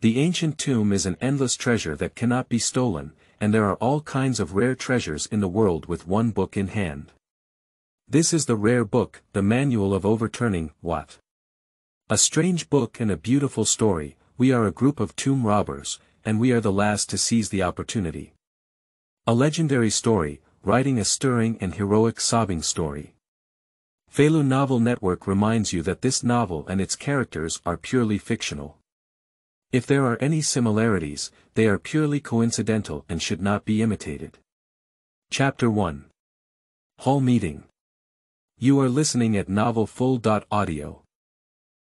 The ancient tomb is an endless treasure that cannot be stolen, and there are all kinds of rare treasures in the world with one book in hand. This is the rare book, the Manual of Overturning. What? A strange book and a beautiful story. We are a group of tomb robbers, and we are the last to seize the opportunity. A legendary story, writing a stirring and heroic sobbing story. Feilu Novel Network reminds you that this novel and its characters are purely fictional. If there are any similarities, they are purely coincidental and should not be imitated. Chapter 1. Hall Meeting. You are listening at novelfull.audio.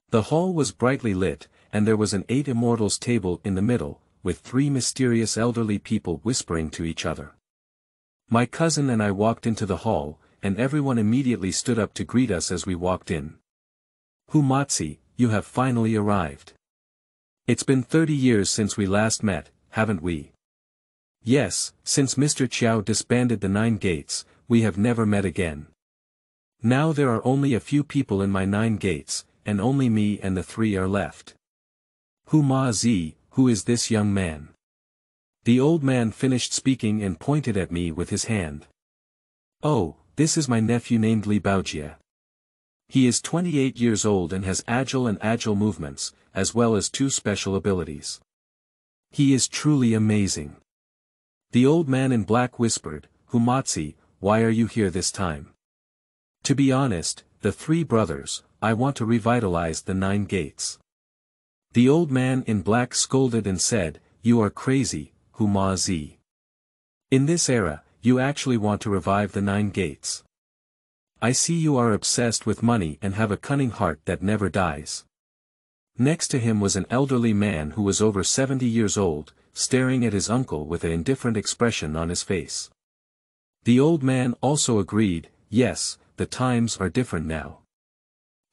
The hall was brightly lit, and there was an 8 immortals table in the middle, with 3 mysterious elderly people whispering to each other. My cousin and I walked into the hall, and everyone immediately stood up to greet us as we walked in. Humatsi, you have finally arrived. It's been 30 years since we last met, haven't we? Yes, since Mr. Qiao disbanded the 9 gates, we have never met again. Now there are only a few people in my 9 gates, and only me and the 3 are left. Humazi, who is this young man? The old man finished speaking and pointed at me with his hand. Oh, this is my nephew named Li Baojie. He is 28 years old and has agile movements, as well as 2 special abilities. He is truly amazing. The old man in black whispered, Humatsi, why are you here this time? To be honest, the 3 brothers, I want to revitalize the 9 gates. The old man in black scolded and said, you are crazy, Humazi. In this era, you actually want to revive the 9 gates. I see you are obsessed with money and have a cunning heart that never dies. Next to him was an elderly man who was over 70 years old, staring at his uncle with an indifferent expression on his face. The old man also agreed, yes, the times are different now.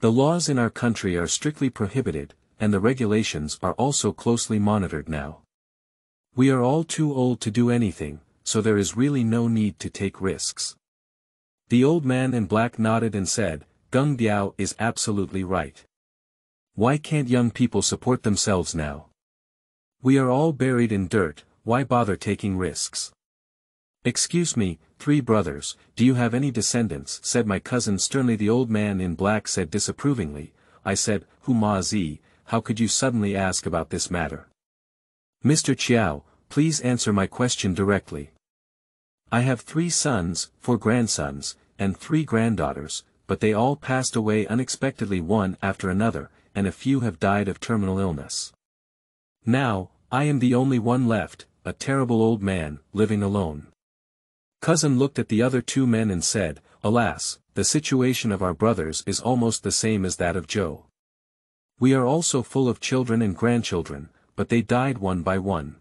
The laws in our country are strictly prohibited, and the regulations are also closely monitored now. We are all too old to do anything, so there is really no need to take risks. The old man in black nodded and said, Gung Biao is absolutely right. Why can't young people support themselves now? We are all buried in dirt, why bother taking risks? Excuse me, 3 brothers, do you have any descendants? Said my cousin sternly. The old man in black said disapprovingly, I said, Humazi, how could you suddenly ask about this matter? Mr. Qiao, please answer my question directly. I have 3 sons, 4 grandsons, and 3 granddaughters, but they all passed away unexpectedly one after another, and a few have died of terminal illness. Now, I am the only one left, a terrible old man, living alone. Cousin looked at the other 2 men and said, alas, the situation of our brothers is almost the same as that of Joe. We are also full of children and grandchildren, but they died one by one.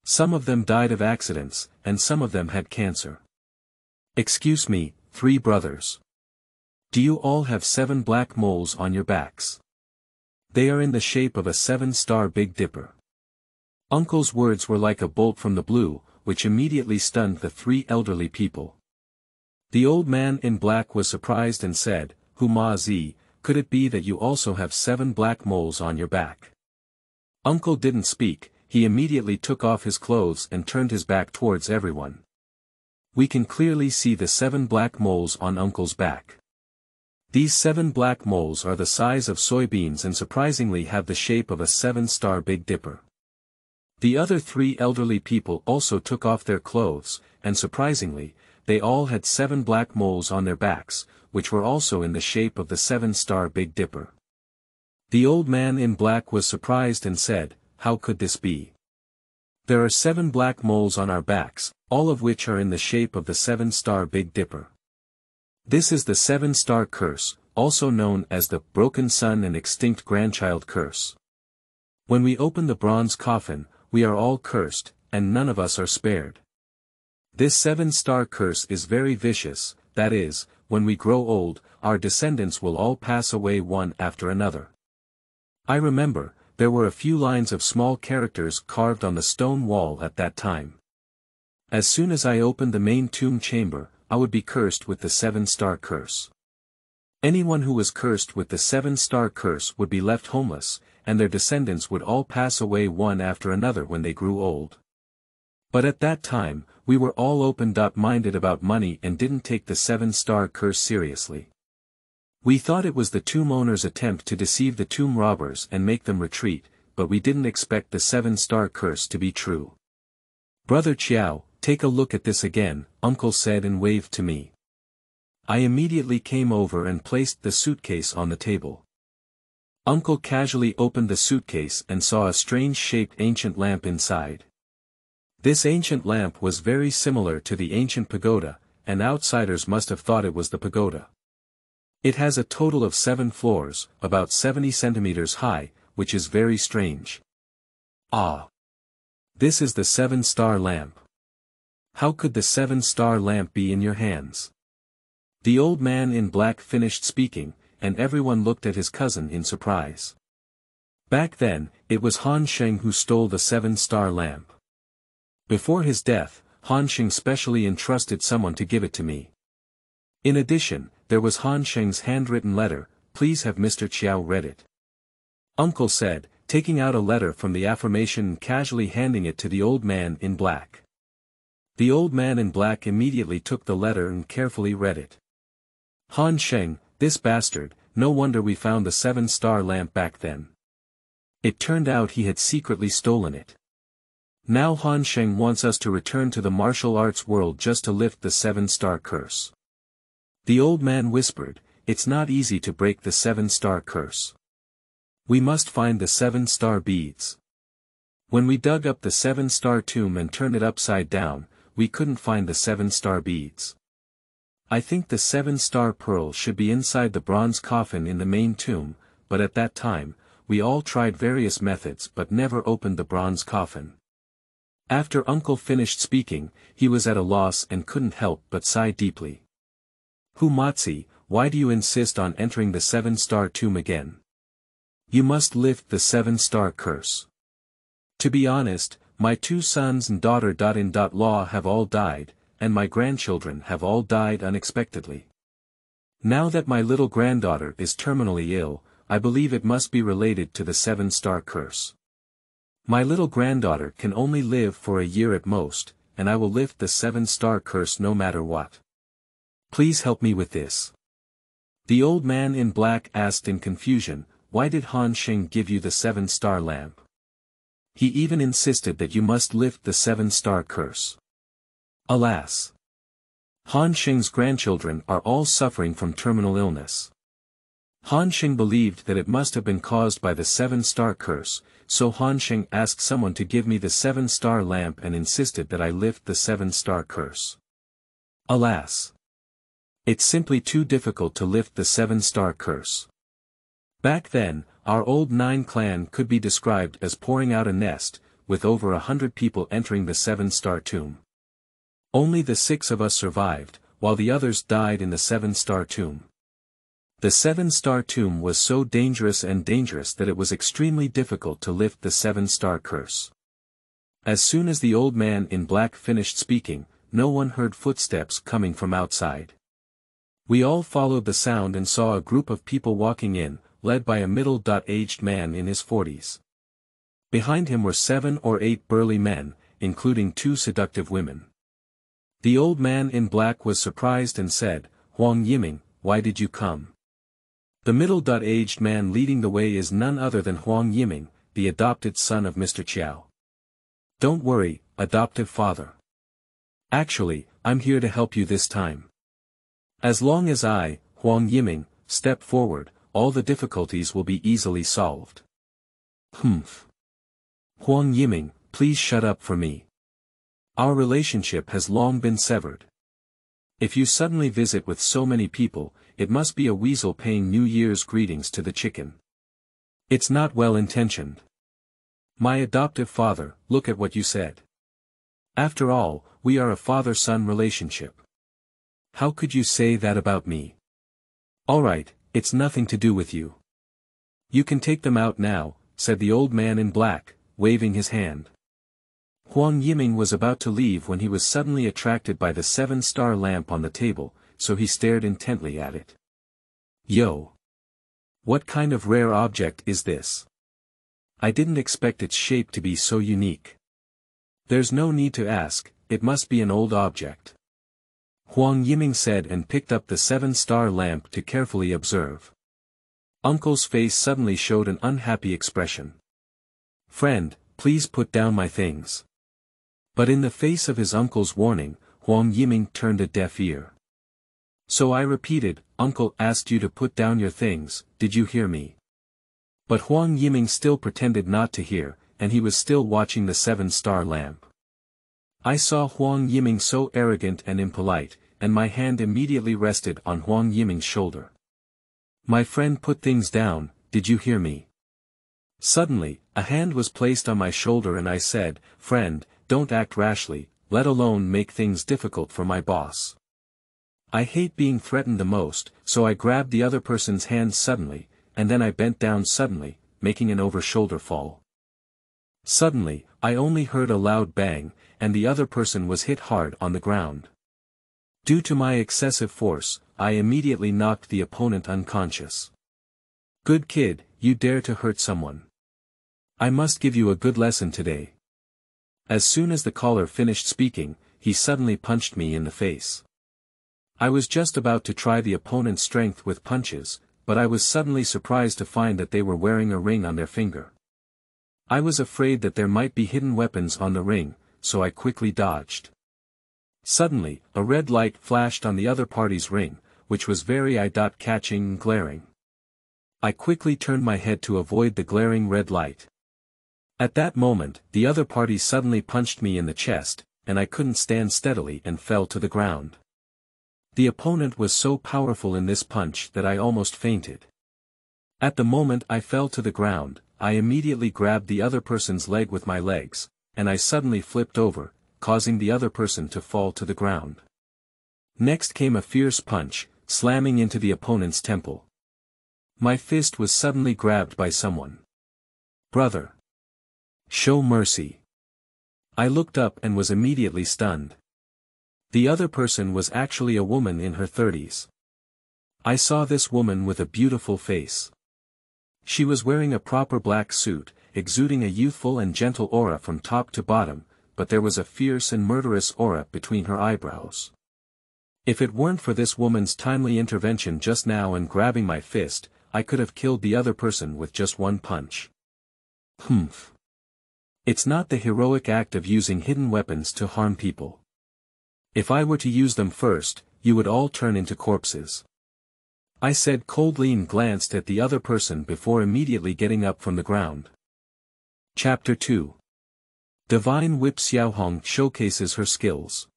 Some of them died of accidents, and some of them had cancer. Excuse me, 3 brothers. Do you all have 7 black moles on your backs? They are in the shape of a 7-star Big Dipper. Uncle's words were like a bolt from the blue, which immediately stunned the 3 elderly people. The old man in black was surprised and said, Humazi, could it be that you also have 7 black moles on your back? Uncle didn't speak, he immediately took off his clothes and turned his back towards everyone. We can clearly see the 7 black moles on Uncle's back. These 7 black moles are the size of soybeans and surprisingly have the shape of a 7-star Big Dipper. The other 3 elderly people also took off their clothes, and surprisingly, they all had 7 black moles on their backs, which were also in the shape of the 7-star Big Dipper. The old man in black was surprised and said, how could this be? There are 7 black moles on our backs, all of which are in the shape of the 7-star Big Dipper. This is the 7-star curse, also known as the broken son and extinct grandchild curse. When we open the bronze coffin, we are all cursed, and none of us are spared. This 7-star curse is very vicious, that is, when we grow old, our descendants will all pass away one after another. I remember, there were a few lines of small characters carved on the stone wall at that time. As soon as I opened the main tomb chamber, I would be cursed with the 7-star curse. Anyone who was cursed with the 7-star curse would be left homeless, and their descendants would all pass away one after another when they grew old. But at that time, we were all open-minded about money and didn't take the 7-star curse seriously. We thought it was the tomb owner's attempt to deceive the tomb robbers and make them retreat, but we didn't expect the 7-star curse to be true. "Brother Qiao, take a look at this again," Uncle said and waved to me. I immediately came over and placed the suitcase on the table. Uncle casually opened the suitcase and saw a strange-shaped ancient lamp inside. This ancient lamp was very similar to the ancient pagoda, and outsiders must have thought it was the pagoda. It has a total of 7 floors, about 70 centimeters high, which is very strange. Ah! This is the 7-star lamp. How could the 7-star lamp be in your hands? The old man in black finished speaking, and everyone looked at his cousin in surprise. Back then, it was Han Sheng who stole the 7-star lamp. Before his death, Han Sheng specially entrusted someone to give it to me. In addition, there was Han Sheng's handwritten letter, "Please have Mr. Qiao read it." Uncle said, taking out a letter from the affirmation and casually handing it to the old man in black. The old man in black immediately took the letter and carefully read it. "Han Sheng, this bastard, no wonder we found the 7-star lamp back then. It turned out he had secretly stolen it. Now Han Sheng wants us to return to the martial arts world just to lift the 7-star curse." The old man whispered, "It's not easy to break the 7-star curse. We must find the 7-star beads. When we dug up the 7-star tomb and turned it upside down, we couldn't find the 7-star beads. I think the 7-star pearl should be inside the bronze coffin in the main tomb, but at that time, we all tried various methods but never opened the bronze coffin." After Uncle finished speaking, he was at a loss and couldn't help but sigh deeply. "Hu Matzi, why do you insist on entering the 7-star tomb again? You must lift the 7-star curse. To be honest, my 2 sons and daughter-in-law have all died, and my grandchildren have all died unexpectedly. Now that my little granddaughter is terminally ill, I believe it must be related to the 7-star curse. My little granddaughter can only live for a year at most, and I will lift the 7-star curse no matter what. Please help me with this." The old man in black asked in confusion, "Why did Han Sheng give you the 7-star lamp? He even insisted that you must lift the 7-star curse." Alas! Han Sheng's grandchildren are all suffering from terminal illness. Han Sheng believed that it must have been caused by the 7-star curse, so Han Sheng asked someone to give me the 7-star lamp and insisted that I lift the 7-star curse. Alas! It's simply too difficult to lift the 7-star curse. Back then, our old 9 clan could be described as pouring out a nest, with over 100 people entering the 7-star tomb. Only the 6 of us survived, while the others died in the 7-star tomb. The 7-star tomb was so dangerous that it was extremely difficult to lift the 7-star curse. As soon as the old man in black finished speaking, no one heard footsteps coming from outside. We all followed the sound and saw a group of people walking in, led by a middle-aged man in his 40s. Behind him were 7 or 8 burly men, including 2 seductive women. The old man in black was surprised and said, "Huang Yiming, why did you come?" The middle-aged man leading the way is none other than Huang Yiming, the adopted son of Mr. Qiao. "Don't worry, adoptive father. Actually, I'm here to help you this time. As long as I, Huang Yiming, step forward, all the difficulties will be easily solved." "Humph. Huang Yiming, please shut up for me. Our relationship has long been severed. If you suddenly visit with so many people, it must be a weasel paying New Year's greetings to the chicken. It's not well-intentioned. My adoptive father, look at what you said. After all, we are a father-son relationship. How could you say that about me? Alright, it's nothing to do with you. You can take them out now," said the old man in black, waving his hand. Huang Yiming was about to leave when he was suddenly attracted by the 7-star lamp on the table, so he stared intently at it. "Yo! What kind of rare object is this? I didn't expect its shape to be so unique. There's no need to ask, it must be an old object. Huang Yiming said and picked up the 7-star lamp to carefully observe. Uncle's face suddenly showed an unhappy expression. Friend, please put down my things. But in the face of his uncle's warning, Huang Yiming turned a deaf ear. So I repeated, Uncle asked you to put down your things, did you hear me? But Huang Yiming still pretended not to hear, and he was still watching the 7-star lamp. I saw Huang Yiming so arrogant and impolite, and my hand immediately rested on Huang Yiming's shoulder. My friend put things down, did you hear me? Suddenly, a hand was placed on my shoulder and I said, Friend, don't act rashly, let alone make things difficult for my boss. I hate being threatened the most, so I grabbed the other person's hand suddenly, and then I bent down suddenly, making an over-shoulder fall. Suddenly, I only heard a loud bang, and the other person was hit hard on the ground. Due to my excessive force, I immediately knocked the opponent unconscious. Good kid, you dare to hurt someone. I must give you a good lesson today. As soon as the caller finished speaking, he suddenly punched me in the face. I was just about to try the opponent's strength with punches, but I was suddenly surprised to find that they were wearing a ring on their finger. I was afraid that there might be hidden weapons on the ring, so I quickly dodged. Suddenly, a red light flashed on the other party's ring, which was very eye-catching and glaring. I quickly turned my head to avoid the glaring red light. At that moment, the other party suddenly punched me in the chest, and I couldn't stand steadily and fell to the ground. The opponent was so powerful in this punch that I almost fainted. At the moment I fell to the ground, I immediately grabbed the other person's leg with my legs, and I suddenly flipped over, causing the other person to fall to the ground. Next came a fierce punch, slamming into the opponent's temple. My fist was suddenly grabbed by someone. Brother! Show mercy! I looked up and was immediately stunned. The other person was actually a woman in her 30s. I saw this woman with a beautiful face. She was wearing a proper black suit, exuding a youthful and gentle aura from top to bottom, but there was a fierce and murderous aura between her eyebrows. If it weren't for this woman's timely intervention just now and grabbing my fist, I could have killed the other person with just one punch. Humph. It's not the heroic act of using hidden weapons to harm people. If I were to use them first, you would all turn into corpses. I said coldly and glanced at the other person before immediately getting up from the ground. Chapter 2. Divine Whip. Xiaohong showcases her skills.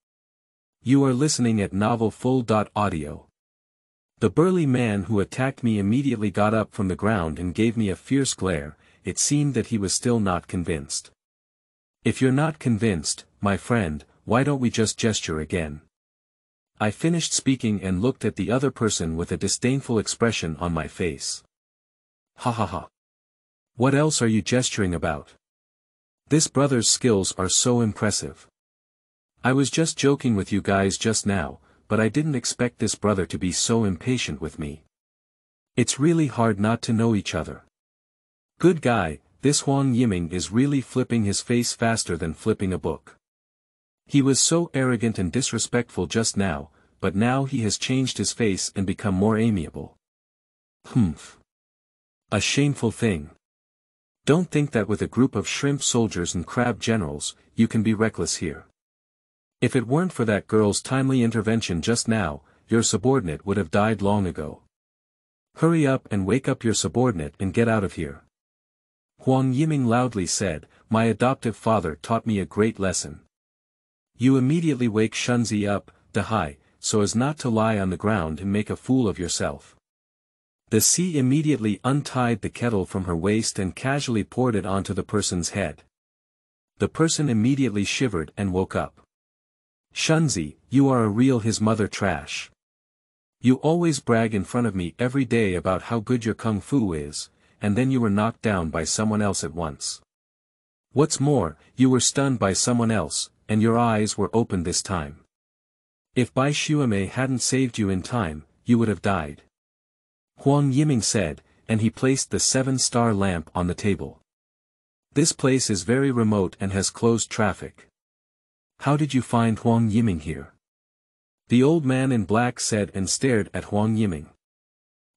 You are listening at Novel Full.audio. The burly man who attacked me immediately got up from the ground and gave me a fierce glare. It seemed that he was still not convinced. If you're not convinced, my friend, why don't we just gesture again? I finished speaking and looked at the other person with a disdainful expression on my face. Ha ha ha. What else are you gesturing about? This brother's skills are so impressive. I was just joking with you guys just now, but I didn't expect this brother to be so impatient with me. It's really hard not to know each other. Good guy, this Huang Yiming is really flipping his face faster than flipping a book. He was so arrogant and disrespectful just now, but now he has changed his face and become more amiable. Humph. A shameful thing. Don't think that with a group of shrimp soldiers and crab generals, you can be reckless here. If it weren't for that girl's timely intervention just now, your subordinate would have died long ago. Hurry up and wake up your subordinate and get out of here. Huang Yiming loudly said, my adoptive father taught me a great lesson. You immediately wake Shunzi up, Dahai, so as not to lie on the ground and make a fool of yourself. The sea immediately untied the kettle from her waist and casually poured it onto the person's head. The person immediately shivered and woke up. Shunzi, you are a real his mother trash. You always brag in front of me every day about how good your kung fu is, and then you were knocked down by someone else at once. What's more, you were stunned by someone else, and your eyes were opened this time. If Bai Xuemei hadn't saved you in time, you would have died. Huang Yiming said, and he placed the 7-star lamp on the table. This place is very remote and has closed traffic. How did you find Huang Yiming here? The old man in black said and stared at Huang Yiming.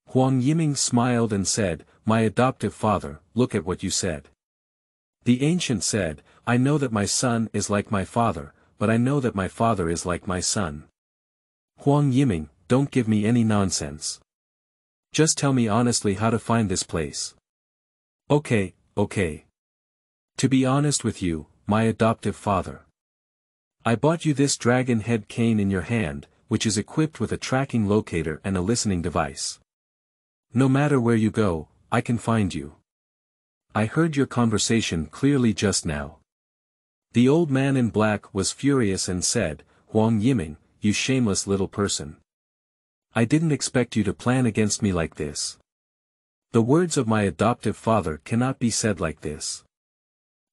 Huang Yiming smiled and said, "My adoptive father, look at what you said." The ancient said, "I know that my son is like my father, but I know that my father is like my son." Huang Yiming, don't give me any nonsense. Just tell me honestly how to find this place. Okay. To be honest with you, my adoptive father. I bought you this dragon head cane in your hand, which is equipped with a tracking locator and a listening device. No matter where you go, I can find you. I heard your conversation clearly just now. The old man in black was furious and said, "Huang Yiming, you shameless little person. I didn't expect you to plan against me like this. The words of my adoptive father cannot be said like this.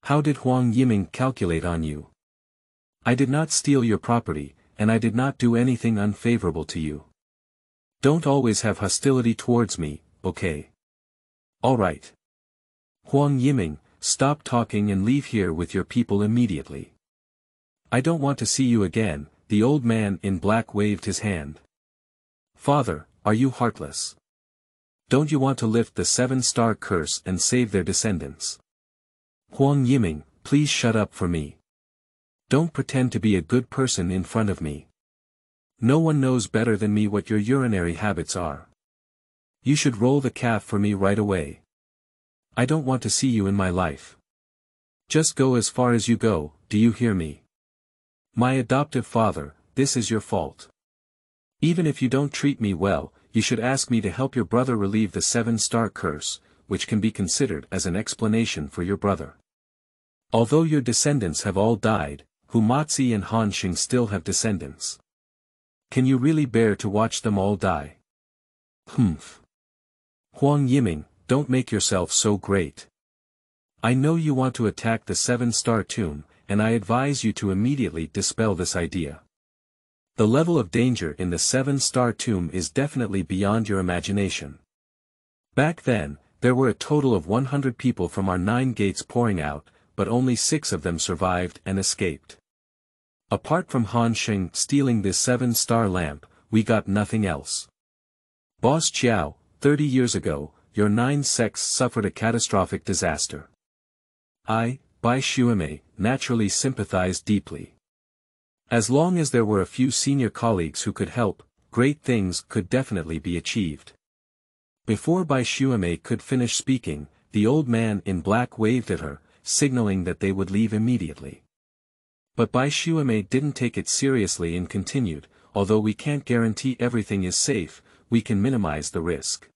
How did Huang Yiming calculate on you? I did not steal your property, and I did not do anything unfavorable to you. Don't always have hostility towards me, okay? Alright. Huang Yiming, stop talking and leave here with your people immediately. I don't want to see you again." The old man in black waved his hand. "Father, are you heartless? Don't you want to lift the 7-star curse and save their descendants? Huang Yiming, please shut up for me. Don't pretend to be a good person in front of me. No one knows better than me what your urinary habits are. You should roll the calf for me right away. I don't want to see you in my life. Just go as far as you go, do you hear me? My adoptive father, this is your fault. Even if you don't treat me well, you should ask me to help your brother relieve the 7-star curse, which can be considered as an explanation for your brother. Although your descendants have all died, Humatzi and Hanxing still have descendants. Can you really bear to watch them all die? Humph. Huang Yiming, don't make yourself so great. I know you want to attack the 7-star tomb, and I advise you to immediately dispel this idea. The level of danger in the 7-star tomb is definitely beyond your imagination. Back then, there were a total of 100 people from our 9 gates pouring out, but only 6 of them survived and escaped. Apart from Hanxing stealing this 7-star lamp, we got nothing else. Boss Chiao, 30 years ago, your 9 sects suffered a catastrophic disaster. I, Bai Shuime, naturally sympathized deeply. As long as there were a few senior colleagues who could help, great things could definitely be achieved. Before Bai Shuime could finish speaking, the old man in black waved at her, signaling that they would leave immediately. But Bai Shuime didn't take it seriously and continued, "Although we can't guarantee everything is safe, we can minimize the risk.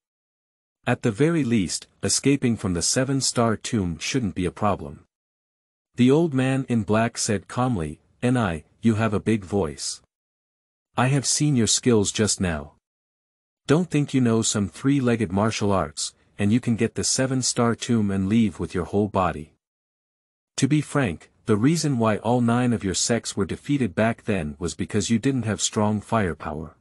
At the very least, escaping from the 7-star tomb shouldn't be a problem." The old man in black said calmly, "Ni, you have a big voice. I have seen your skills just now. Don't think you know some 3-legged martial arts, and you can get the 7-star tomb and leave with your whole body. To be frank, the reason why all 9 of your sects were defeated back then was because you didn't have strong firepower.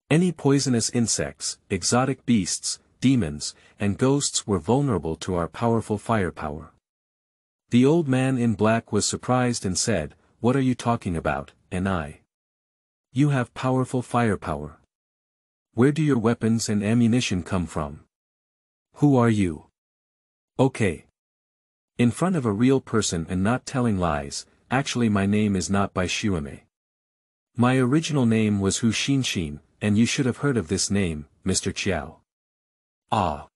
Any poisonous insects, exotic beasts, demons, and ghosts were vulnerable to our powerful firepower." The old man in black was surprised and said, "What are you talking about, Ni? You have powerful firepower. Where do your weapons and ammunition come from? Who are you?" Okay. In front of a real person and not telling lies, actually my name is not Bai Shuime. My original name was Hu Xinshin, and you should have heard of this name, Mr. Chiao. Ah.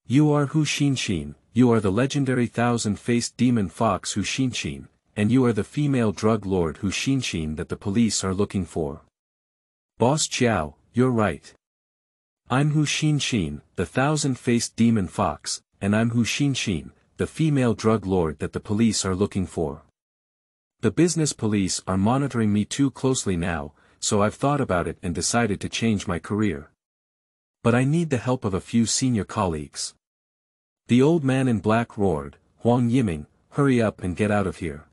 You are Hu Xinshin, you are the legendary 1,000-faced demon fox Hu Xinshin, and you are the female drug lord Hu Xinshin that the police are looking for. Boss Chiao, you're right. I'm Hu Xinshin, the 1,000-faced demon fox, and I'm Hu Xinshin, the female drug lord that the police are looking for. The business police are monitoring me too closely now, so I've thought about it and decided to change my career. But I need the help of a few senior colleagues. The old man in black roared, "Huang Yiming, hurry up and get out of here.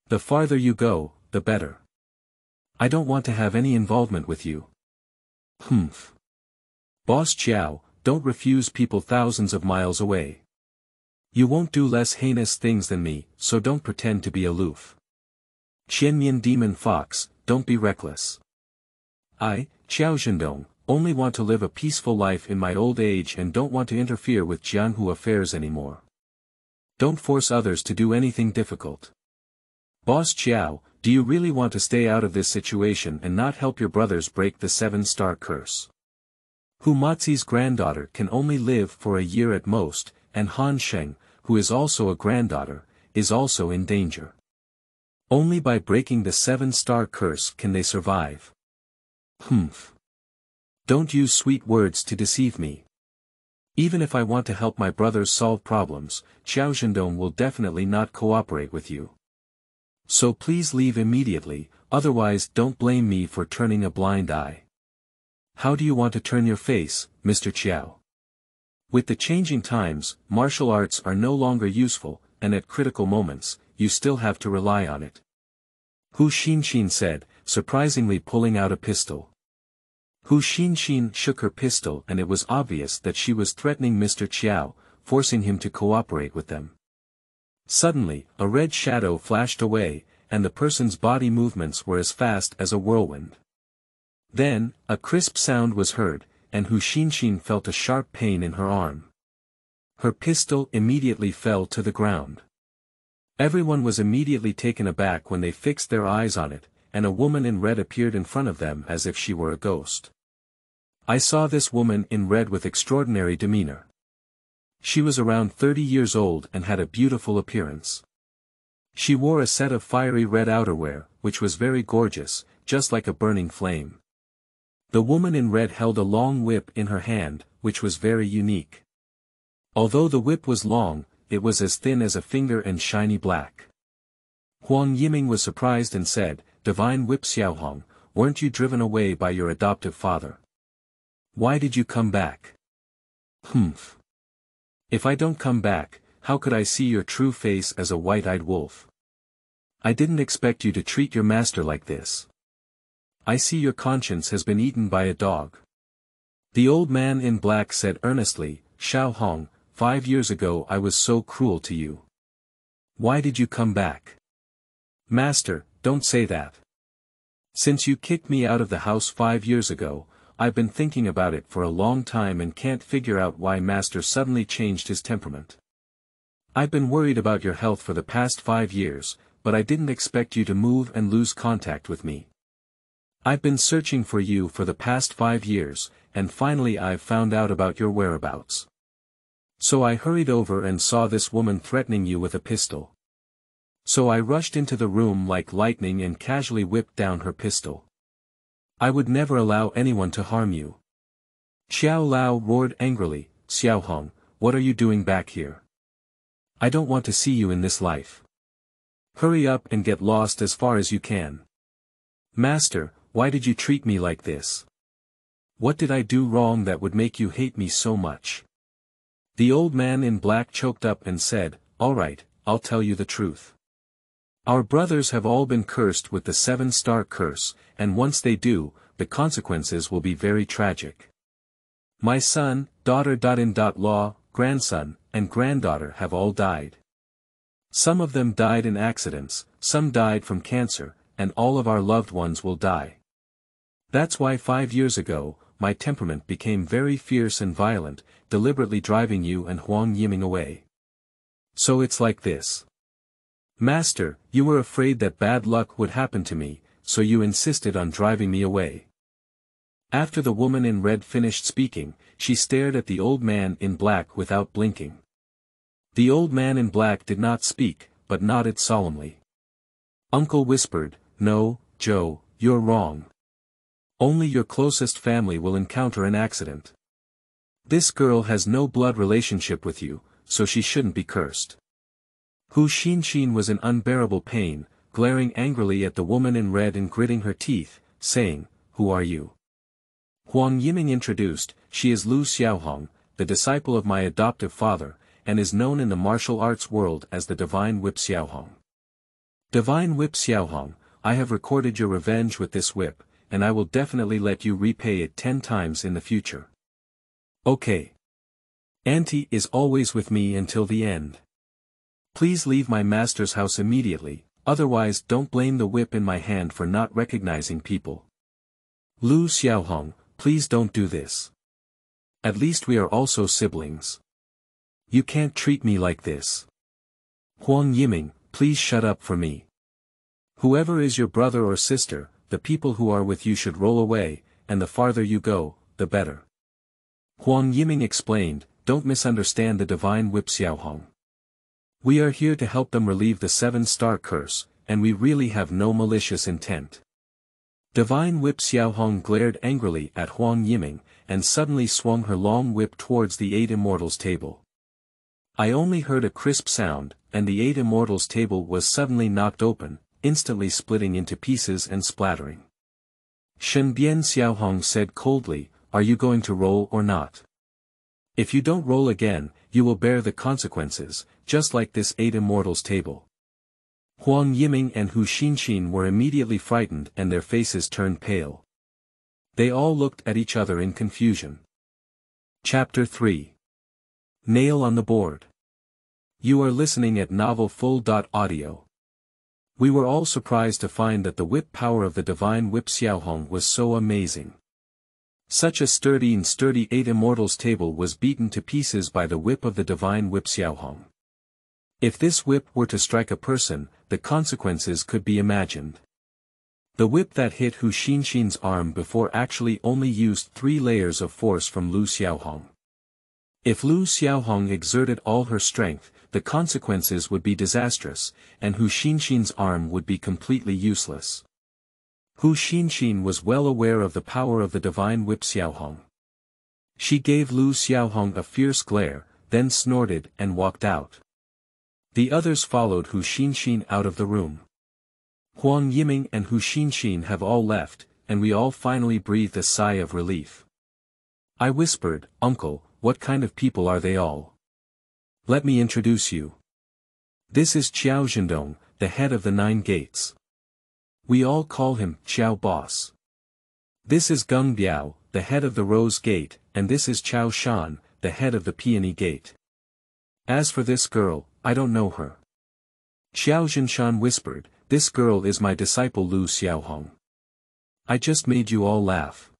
The farther you go, the better. I don't want to have any involvement with you." Humph. Boss Chiao, don't refuse people thousands of miles away. You won't do less heinous things than me, so don't pretend to be aloof. Xianmian Demon Fox, don't be reckless. I, Xiao Zhendong, only want to live a peaceful life in my old age and don't want to interfere with Jianhu affairs anymore. Don't force others to do anything difficult. Boss Qiao, do you really want to stay out of this situation and not help your brothers break the 7-star curse? Hu Mazi's granddaughter can only live for a year at most, and Han Sheng, who is also a granddaughter, is also in danger. Only by breaking the 7-star curse can they survive. Humph. Don't use sweet words to deceive me. Even if I want to help my brothers solve problems, Xiao Zhendong will definitely not cooperate with you. So please leave immediately, otherwise don't blame me for turning a blind eye. How do you want to turn your face, Mr. Qiao? With the changing times, martial arts are no longer useful, and at critical moments, you still have to rely on it. Hu Xinxin said, surprisingly pulling out a pistol. Hu Xinxin shook her pistol and it was obvious that she was threatening Mr. Qiao, forcing him to cooperate with them. Suddenly, a red shadow flashed away, and the person's body movements were as fast as a whirlwind. Then, a crisp sound was heard, and Hu Xinxin felt a sharp pain in her arm. Her pistol immediately fell to the ground. Everyone was immediately taken aback when they fixed their eyes on it, and a woman in red appeared in front of them as if she were a ghost. I saw this woman in red with extraordinary demeanor. She was around 30 years old and had a beautiful appearance. She wore a set of fiery red outerwear, which was very gorgeous, just like a burning flame. The woman in red held a long whip in her hand, which was very unique. Although the whip was long, it was as thin as a finger and shiny black. Huang Yiming was surprised and said, "Divine Whip Xiaohong, weren't you driven away by your adoptive father? Why did you come back?" "Humph. If I don't come back, how could I see your true face as a white-eyed wolf? I didn't expect you to treat your master like this. I see your conscience has been eaten by a dog." The old man in black said earnestly, "Xiaohong, 5 years ago I was so cruel to you. Why did you come back?" "Master, don't say that. Since you kicked me out of the house 5 years ago, I've been thinking about it for a long time and can't figure out why Master suddenly changed his temperament. I've been worried about your health for the past 5 years, but I didn't expect you to move and lose contact with me. I've been searching for you for the past 5 years, and finally I've found out about your whereabouts. So I hurried over and saw this woman threatening you with a pistol. So I rushed into the room like lightning and casually whipped down her pistol. I would never allow anyone to harm you." Xiao Lao roared angrily, "Xiaohong, what are you doing back here? I don't want to see you in this life. Hurry up and get lost as far as you can." "Master, why did you treat me like this? What did I do wrong that would make you hate me so much?" The old man in black choked up and said, "All right, I'll tell you the truth. Our brothers have all been cursed with the 7-star curse, and once they do, the consequences will be very tragic. My son, daughter-in-law, grandson, and granddaughter have all died. Some of them died in accidents, some died from cancer, and all of our loved ones will die. That's why 5 years ago, my temperament became very fierce and violent, deliberately driving you and Huang Yiming away. So it's like this. Master, you were afraid that bad luck would happen to me, so you insisted on driving me away." After the woman in red finished speaking, she stared at the old man in black without blinking. The old man in black did not speak, but nodded solemnly. Uncle whispered, "No, Joe, you're wrong. Only your closest family will encounter an accident. This girl has no blood relationship with you, so she shouldn't be cursed." Hu Xinxin was in unbearable pain, glaring angrily at the woman in red and gritting her teeth, saying, "Who are you?" Huang Yiming introduced, "She is Lu Xiaohong, the disciple of my adoptive father, and is known in the martial arts world as the Divine Whip Xiaohong. Divine Whip Xiaohong, I have recorded your revenge with this whip, and I will definitely let you repay it 10 times in the future." "Okay. Auntie is always with me until the end. Please leave my master's house immediately, otherwise don't blame the whip in my hand for not recognizing people. Lu Xiaohong, please don't do this. At least we are also siblings. You can't treat me like this. Huang Yiming, please shut up for me. Whoever is your brother or sister, the people who are with you should roll away, and the farther you go, the better. Huang Yiming explained, don't misunderstand the divine whip Xiaohong. We are here to help them relieve the 7-star curse, and we really have no malicious intent. Divine whip Xiaohong glared angrily at Huang Yiming, and suddenly swung her long whip towards the 8 immortals table. I only heard a crisp sound, and the 8 immortals table was suddenly knocked open, instantly splitting into pieces and splattering. Shenbian Xiaohong said coldly, are you going to roll or not? If you don't roll again, you will bear the consequences, just like this 8 immortals table. Huang Yiming and Hu Xinxin were immediately frightened and their faces turned pale. They all looked at each other in confusion. Chapter 3. Nail on the board. You are listening at novelfull.audio. We were all surprised to find that the whip power of the divine whip Xiaohong was so amazing. Such a sturdy 8 immortals table was beaten to pieces by the whip of the divine whip Xiaohong. If this whip were to strike a person, the consequences could be imagined. The whip that hit Hu Xinxin's arm before actually only used 3 layers of force from Lu Xiaohong. If Lu Xiaohong exerted all her strength, the consequences would be disastrous, and Hu Xinxin's arm would be completely useless. Hu Xinxin was well aware of the power of the divine whip Xiaohong. She gave Lu Xiaohong a fierce glare, then snorted and walked out. The others followed Hu Xinxin out of the room. Huang Yiming and Hu Xinxin have all left, and we all finally breathed a sigh of relief. I whispered, Uncle, what kind of people are they all? Let me introduce you. This is Qiao Zhendong, the head of the 9 gates. We all call him Qiao Boss. This is Gung Biao, the head of the Rose Gate, and this is Qiao Shan, the head of the Peony Gate. As for this girl, I don't know her. Xiao Zhinshan whispered, this girl is my disciple Lu Xiaohong. I just made you all laugh.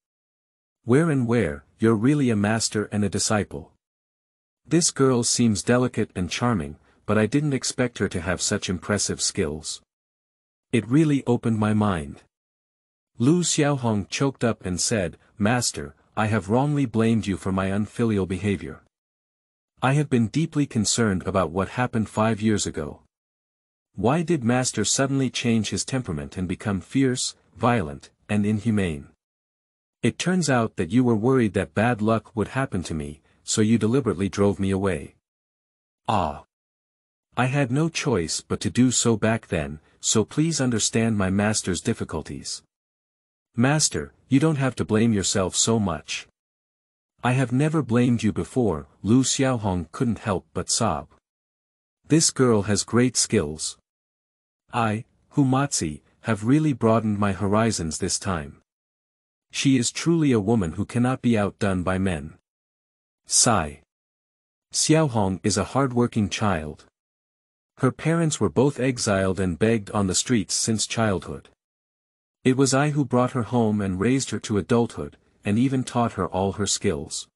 Where, you're really a master and a disciple. This girl seems delicate and charming, but I didn't expect her to have such impressive skills. It really opened my mind. Lu Xiaohong choked up and said, Master, I have wrongly blamed you for my unfilial behavior. I have been deeply concerned about what happened 5 years ago. Why did Master suddenly change his temperament and become fierce, violent, and inhumane? It turns out that you were worried that bad luck would happen to me, so you deliberately drove me away. Ah. I had no choice but to do so back then, so please understand my master's difficulties. Master, you don't have to blame yourself so much. I have never blamed you before, Lu Xiaohong couldn't help but sob. This girl has great skills. I, Hu Matzi, have really broadened my horizons this time. She is truly a woman who cannot be outdone by men. Sigh. Xiaohong is a hard-working child. Her parents were both exiled and begged on the streets since childhood. It was I who brought her home and raised her to adulthood, and even taught her all her skills.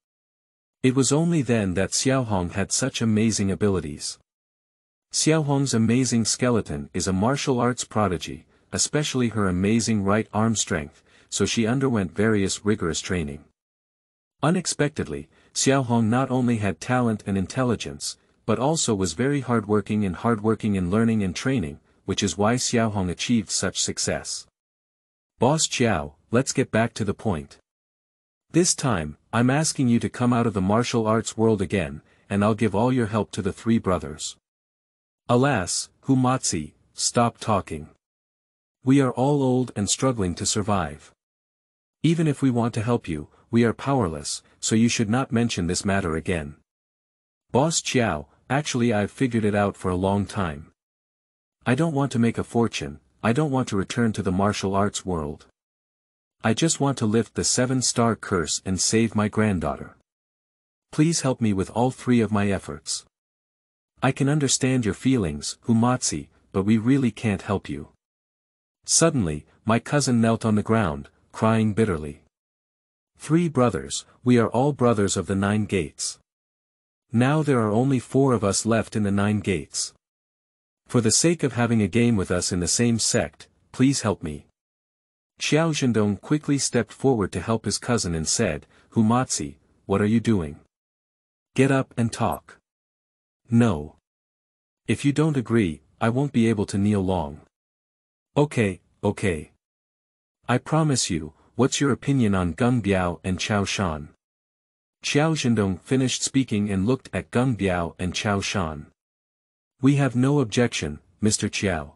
It was only then that Xiaohong had such amazing abilities. Xiaohong's amazing skeleton is a martial arts prodigy, especially her amazing right arm strength, so she underwent various rigorous training. Unexpectedly, Xiaohong not only had talent and intelligence, but also was very hardworking in learning and training, which is why Xiaohong achieved such success. Boss Qiao, let's get back to the point. This time, I'm asking you to come out of the martial arts world again, and I'll give all your help to the 3 brothers. Alas, Hu Matzi, stop talking. We are all old and struggling to survive. Even if we want to help you, we are powerless, so you should not mention this matter again. Boss Qiao, actually I've figured it out for a long time. I don't want to make a fortune, I don't want to return to the martial arts world. I just want to lift the 7-star curse and save my granddaughter. Please help me with all three of my efforts. I can understand your feelings, Humatsi, but we really can't help you. Suddenly, my cousin knelt on the ground, crying bitterly. 3 brothers, we are all brothers of the 9 gates. Now there are only 4 of us left in the 9 gates. For the sake of having a game with us in the same sect, please help me. Xiao Zhendong quickly stepped forward to help his cousin and said, Humatsi, what are you doing? Get up and talk. No. If you don't agree, I won't be able to kneel long. Okay. I promise you, what's your opinion on Geng Biao and Chao Shan? Xiao Zhendong finished speaking and looked at Geng Biao and Chao Shan. We have no objection, Mr. Qiao.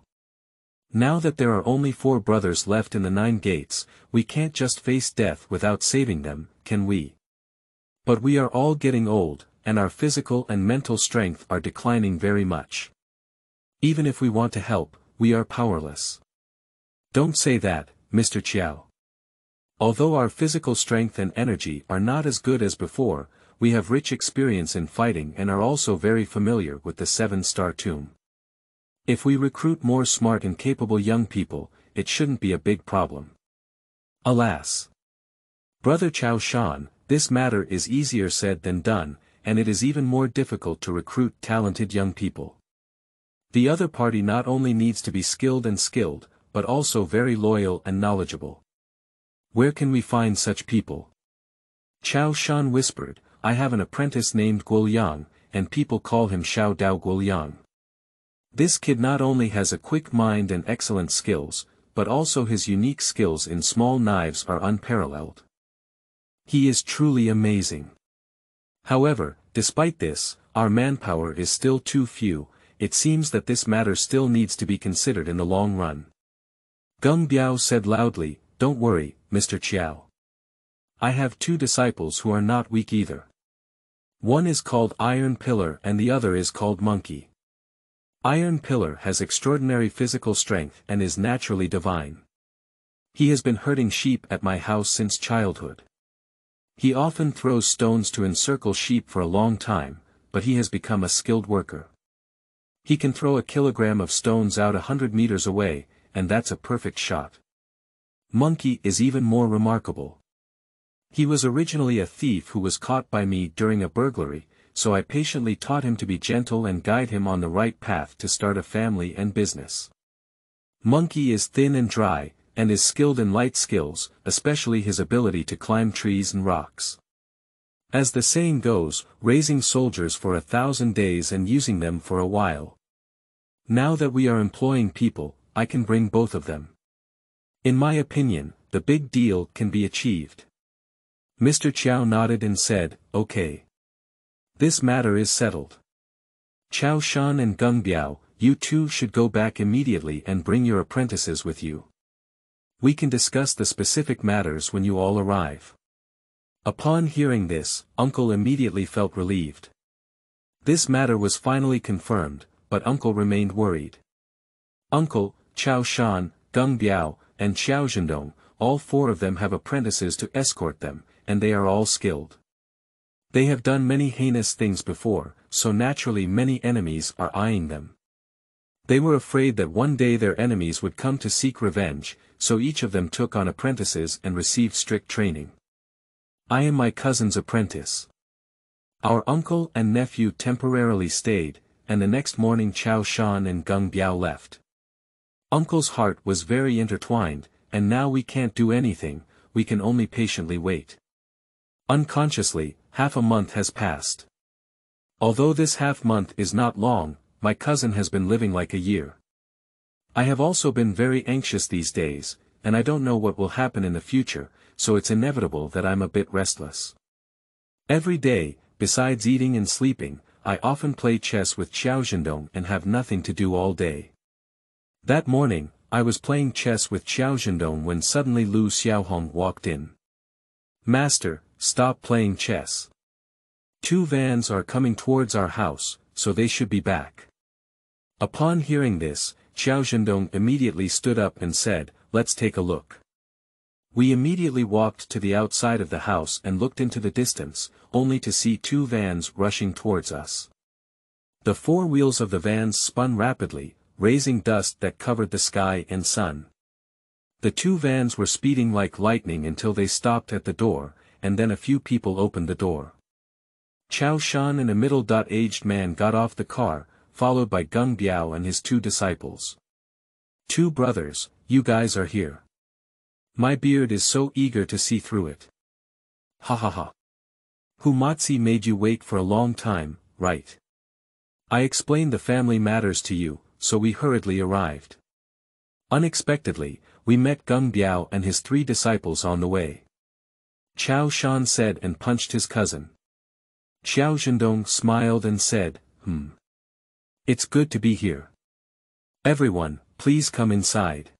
Now that there are only 4 brothers left in the 9 gates, we can't just face death without saving them, can we? But we are all getting old, and our physical and mental strength are declining very much. Even if we want to help, we are powerless. Don't say that, Mr. Qiao. Although our physical strength and energy are not as good as before, we have rich experience in fighting and are also very familiar with the 7-star tomb. If we recruit more smart and capable young people, it shouldn't be a big problem. Alas! Brother Chao Shan, this matter is easier said than done, and it is even more difficult to recruit talented young people. The other party not only needs to be skilled, but also very loyal and knowledgeable. Where can we find such people? Chao Shan whispered, I have an apprentice named Guoyang, and people call him Xiao Dao Guoyang. This kid not only has a quick mind and excellent skills, but also his unique skills in small knives are unparalleled. He is truly amazing. However, despite this, our manpower is still too few. It seems that this matter still needs to be considered in the long run. Geng Biao said loudly, Don't worry, Mr. Qiao. I have 2 disciples who are not weak either. One is called Iron Pillar and the other is called Monkey. Iron Pillar has extraordinary physical strength and is naturally divine. He has been herding sheep at my house since childhood. He often throws stones to encircle sheep for a long time, but he has become a skilled worker. He can throw a kilogram of stones out 100 meters away, and that's a perfect shot. Monkey is even more remarkable. He was originally a thief who was caught by me during a burglary, so I patiently taught him to be gentle and guide him on the right path to start a family and business. Monkey is thin and dry, and is skilled in light skills, especially his ability to climb trees and rocks. As the saying goes, raising soldiers for 1,000 days and using them for a while. Now that we are employing people, I can bring both of them. In my opinion, the big deal can be achieved. Mr. Qiao nodded and said, Okay. This matter is settled. Chao Shan and Geng Biao, you 2 should go back immediately and bring your apprentices with you. We can discuss the specific matters when you all arrive. Upon hearing this, Uncle immediately felt relieved. This matter was finally confirmed, but Uncle remained worried. Uncle, Chao Shan, Geng Biao, and Xiao Zhendong, all 4 of them have apprentices to escort them, and they are all skilled. They have done many heinous things before, so naturally many enemies are eyeing them. They were afraid that one day their enemies would come to seek revenge, so each of them took on apprentices and received strict training. I am my cousin's apprentice. Our uncle and nephew temporarily stayed, and the next morning Chao Shan and Geng Biao left. Uncle's heart was very intertwined, and now we can't do anything, we can only patiently wait. Unconsciously, half a month has passed. Although this half-month is not long, my cousin has been living like a year. I have also been very anxious these days, and I don't know what will happen in the future, so it's inevitable that I'm a bit restless. Every day, besides eating and sleeping, I often play chess with Xiao Zhendong and have nothing to do all day. That morning, I was playing chess with Xiao Zhendong when suddenly Lu Xiaohong walked in. Master, stop playing chess. 2 vans are coming towards our house, so they should be back. Upon hearing this, Xiao Zhendong immediately stood up and said, Let's take a look. We immediately walked to the outside of the house and looked into the distance, only to see two vans rushing towards us. The four wheels of the vans spun rapidly, raising dust that covered the sky and sun. The two vans were speeding like lightning until they stopped at the door, and then a few people opened the door. Chao Shan and a middle-aged man got off the car, followed by Gung Biao and his two disciples. "Two brothers, you guys are here. My beard is so eager to see through it. Ha ha ha. Humatzi made you wait for a long time, right? I explained the family matters to you, so we hurriedly arrived." Unexpectedly, we met Gung Biao and his three disciples on the way. Chao Shan said and punched his cousin. Xiao Zhendong smiled and said, It's good to be here. Everyone, please come inside."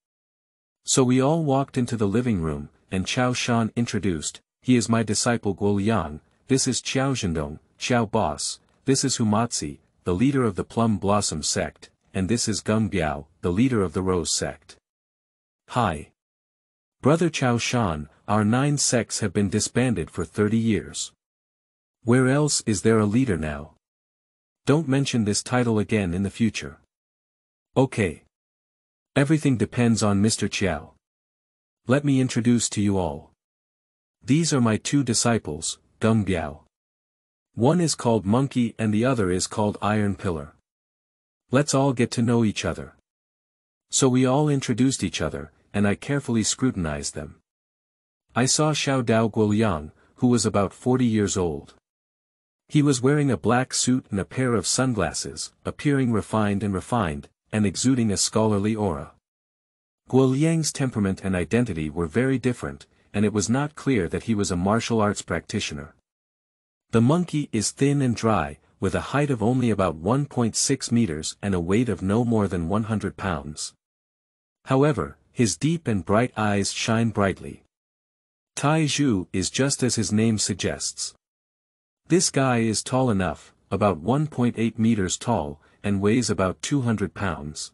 So we all walked into the living room, and Chao Shan introduced, "He is my disciple Guo Liang, this is Xiao Zhendong, Xiao Boss, this is Humatzi, the leader of the Plum Blossom sect, and this is Gung Biao, the leader of the Rose sect." "Hi. Brother Chao Shan, our 9 sects have been disbanded for 30 years. Where else is there a leader now? Don't mention this title again in the future." "Okay. Everything depends on Mr. Chiao. Let me introduce to you all. These are my 2 disciples, Gung Biao. One is called Monkey and the other is called Iron Pillar. Let's all get to know each other." So we all introduced each other, and I carefully scrutinized them. I saw Xiao Dao Guoliang, who was about 40 years old. He was wearing a black suit and a pair of sunglasses, appearing refined and exuding a scholarly aura. Guoliang's temperament and identity were very different, and it was not clear that he was a martial arts practitioner. The monkey is thin and dry, with a height of only about 1.6 meters and a weight of no more than 100 pounds. However, his deep and bright eyes shine brightly. Tai Zhu is just as his name suggests. This guy is tall enough, about 1.8 meters tall, and weighs about 200 pounds.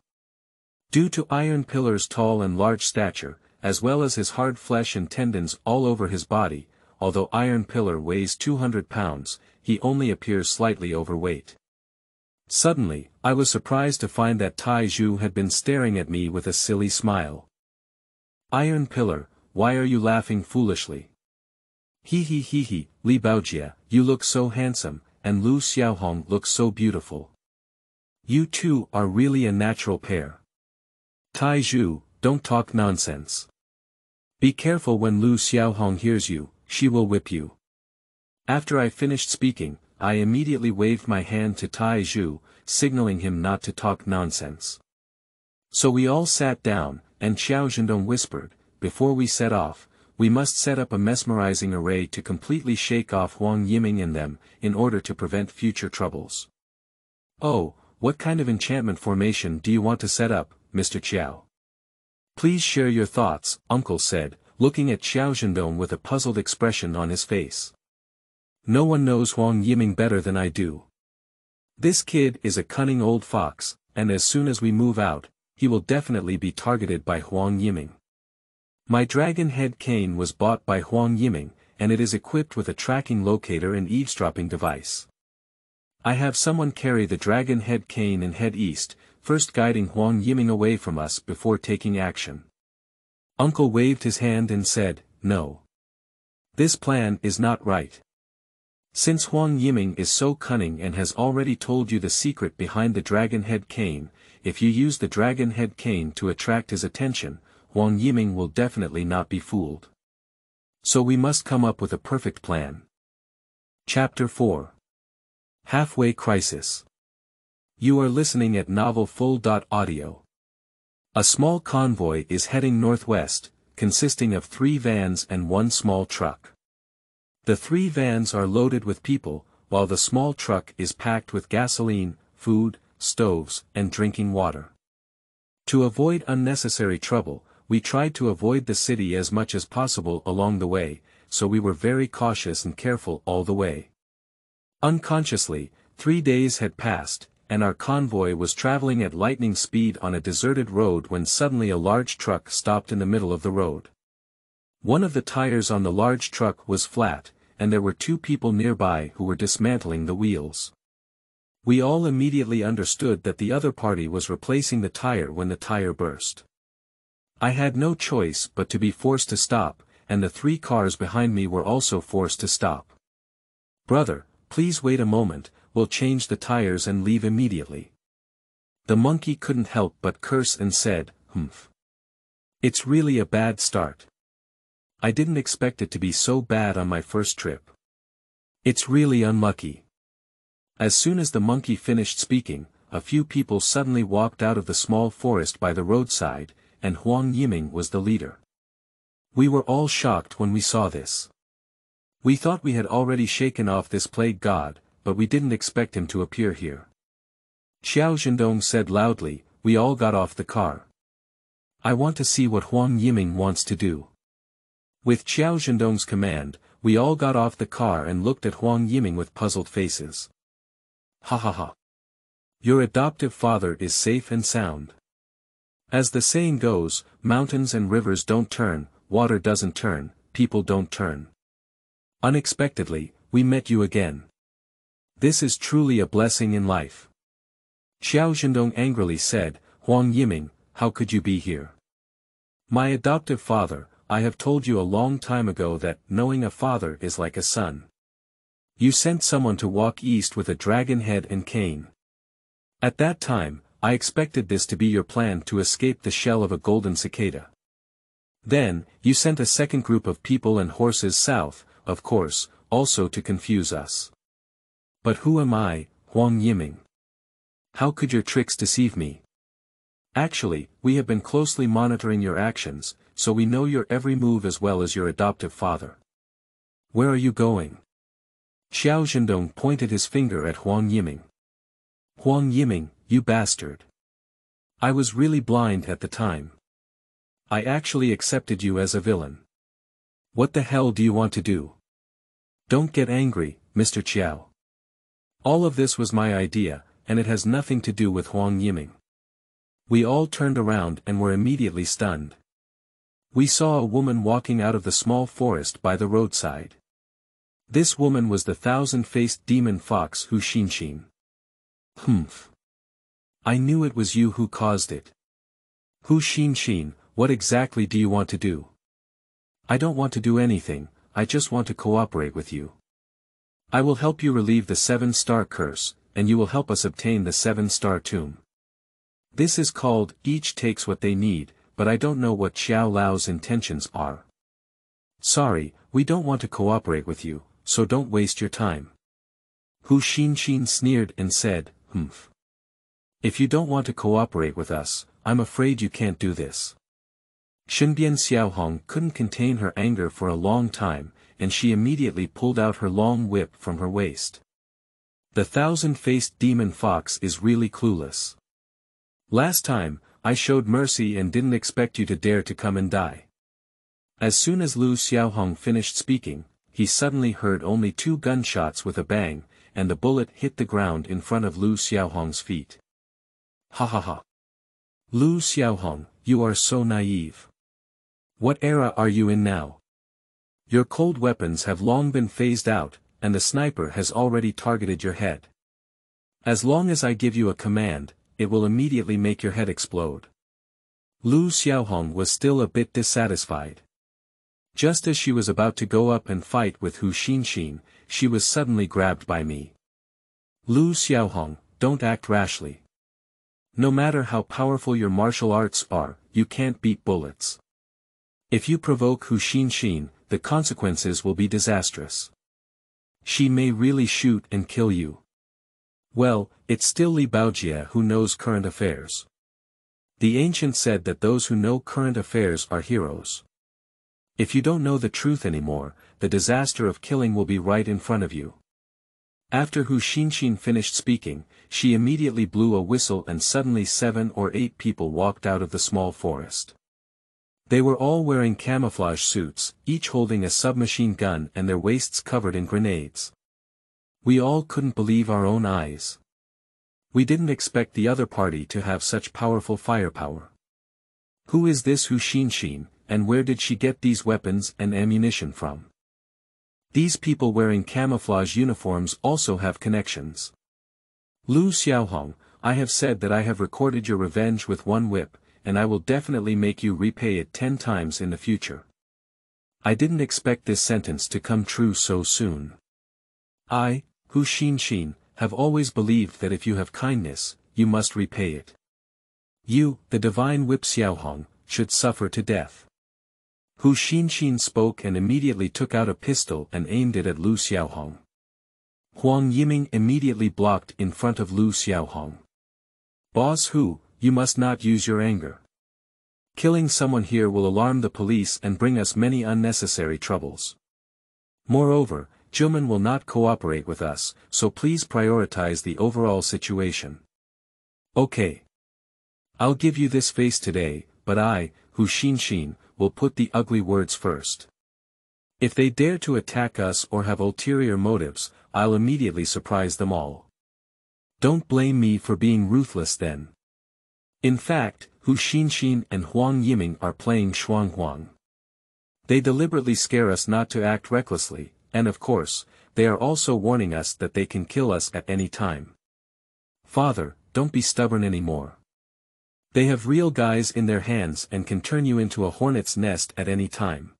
Due to Iron Pillar's tall and large stature, as well as his hard flesh and tendons all over his body, although Iron Pillar weighs 200 pounds, he only appears slightly overweight. Suddenly, I was surprised to find that Tai Zhu had been staring at me with a silly smile. "Iron Pillar, why are you laughing foolishly?" "He, Li Baojia, you look so handsome, and Lu Xiaohong looks so beautiful. You two are really a natural pair." "Tai Zhu, don't talk nonsense. Be careful when Lu Xiaohong hears you, she will whip you." After I finished speaking, I immediately waved my hand to Tai Zhu, signaling him not to talk nonsense. So we all sat down, and Xiao Zhendong whispered, "Before we set off, we must set up a mesmerizing array to completely shake off Huang Yiming and them, in order to prevent future troubles." "Oh, what kind of enchantment formation do you want to set up, Mr. Chiao?" "Please share your thoughts," Uncle said, looking at Xiao Zhendong with a puzzled expression on his face. "No one knows Huang Yiming better than I do. This kid is a cunning old fox, and as soon as we move out, he will definitely be targeted by Huang Yiming. My dragon head cane was bought by Huang Yiming, and it is equipped with a tracking locator and eavesdropping device. I have someone carry the dragon head cane and head east, first guiding Huang Yiming away from us before taking action." Uncle waved his hand and said, "No. This plan is not right. Since Huang Yiming is so cunning and has already told you the secret behind the dragon head cane, if you use the dragon head cane to attract his attention, Huang Yiming will definitely not be fooled. So we must come up with a perfect plan." Chapter 4. Halfway Crisis. You are listening at novelfull.audio. A small convoy is heading northwest, consisting of 3 vans and 1 small truck. The 3 vans are loaded with people, while the small truck is packed with gasoline, food, stoves, and drinking water. To avoid unnecessary trouble, we tried to avoid the city as much as possible along the way, so we were very cautious and careful all the way. Unconsciously, 3 days had passed, and our convoy was traveling at lightning speed on a deserted road when suddenly a large truck stopped in the middle of the road. One of the tires on the large truck was flat, and there were two people nearby who were dismantling the wheels. We all immediately understood that the other party was replacing the tire when the tire burst. I had no choice but to be forced to stop, and the three cars behind me were also forced to stop. "Brother, please wait a moment, we'll change the tires and leave immediately." The monkey couldn't help but curse and said, "Humph. It's really a bad start. I didn't expect it to be so bad on my first trip. It's really unlucky." As soon as the monkey finished speaking, a few people suddenly walked out of the small forest by the roadside, and Huang Yiming was the leader. We were all shocked when we saw this. We thought we had already shaken off this plague god, but we didn't expect him to appear here. Xiao Zhendong said loudly, "We all got off the car. I want to see what Huang Yiming wants to do." With Xiao Zhendong's command, we all got off the car and looked at Huang Yiming with puzzled faces. "Ha ha ha. Your adoptive father is safe and sound. As the saying goes, mountains and rivers don't turn, water doesn't turn, people don't turn. Unexpectedly, we met you again. This is truly a blessing in life." Xiao Zhendong angrily said, "Huang Yiming, how could you be here? My adoptive father, I have told you a long time ago that knowing a father is like a son. You sent someone to walk east with a dragon head and cane. At that time, I expected this to be your plan to escape the shell of a golden cicada. Then, you sent a second group of people and horses south, of course, also to confuse us. But who am I, Huang Yiming? How could your tricks deceive me? Actually, we have been closely monitoring your actions, so we know your every move as well as your adoptive father. Where are you going?" Xiao Zhendong pointed his finger at Huang Yiming. "Huang Yiming, you bastard. I was really blind at the time. I actually accepted you as a villain. What the hell do you want to do? Don't get angry, Mr. Qiao. All of this was my idea, and it has nothing to do with Huang Yiming." We all turned around and were immediately stunned. We saw a woman walking out of the small forest by the roadside. This woman was the thousand-faced demon fox Hu Xinxin. "Humph. I knew it was you who caused it. Hu Xinxin, what exactly do you want to do?" "I don't want to do anything, I just want to cooperate with you. I will help you relieve the 7-star curse, and you will help us obtain the 7-star tomb. This is called, each takes what they need, but I don't know what Xiao Lao's intentions are. Sorry, we don't want to cooperate with you, so don't waste your time." Hu Xinxin sneered and said, "Humph. If you don't want to cooperate with us, I'm afraid you can't do this." Shenbian Xiaohong couldn't contain her anger for a long time, and she immediately pulled out her long whip from her waist. The thousand-faced demon fox is really clueless. Last time, I showed mercy and didn't expect you to dare to come and die. As soon as Lu Xiaohong finished speaking, he suddenly heard only 2 gunshots with a bang, and the bullet hit the ground in front of Lu Xiaohong's feet. "Ha ha ha. Lu Xiaohong, you are so naive. What era are you in now? Your cold weapons have long been phased out, and the sniper has already targeted your head. As long as I give you a command, it will immediately make your head explode." Lu Xiaohong was still a bit dissatisfied. Just as she was about to go up and fight with Hu Xinxin, she was suddenly grabbed by me. "Lu Xiaohong, don't act rashly. No matter how powerful your martial arts are, you can't beat bullets. If you provoke Hu Xinxin, the consequences will be disastrous. She may really shoot and kill you. Well, it's still Li Baojie who knows current affairs. The ancient said that those who know current affairs are heroes. If you don't know the truth anymore, the disaster of killing will be right in front of you." After Hu Xinxin finished speaking, she immediately blew a whistle and suddenly 7 or 8 people walked out of the small forest. They were all wearing camouflage suits, each holding a submachine gun and their waists covered in grenades. We all couldn't believe our own eyes. We didn't expect the other party to have such powerful firepower. "Who is this Hu Xinxin, and where did she get these weapons and ammunition from? These people wearing camouflage uniforms also have connections. Lu Xiaohong, I have said that I have recorded your revenge with one whip, and I will definitely make you repay it 10 times in the future. I didn't expect this sentence to come true so soon. I, Hu Xinxin, have always believed that if you have kindness, you must repay it. You, the divine whip Xiaohong, should suffer to death. Hu Xinxin spoke and immediately took out a pistol and aimed it at Lu Xiaohong. Huang Yiming immediately blocked in front of Lu Xiaohong. Boss Hu, you must not use your anger. Killing someone here will alarm the police and bring us many unnecessary troubles. Moreover, Zhouman will not cooperate with us, so please prioritize the overall situation. Okay. I'll give you this face today, but I, Hu Xinxin, will put the ugly words first. If they dare to attack us or have ulterior motives, I'll immediately surprise them all. Don't blame me for being ruthless then. In fact, Hu Xinxin and Huang Yiming are playing Shuanghuang. They deliberately scare us not to act recklessly, and of course, they are also warning us that they can kill us at any time. Father, don't be stubborn anymore. They have real guys in their hands and can turn you into a hornet's nest at any time.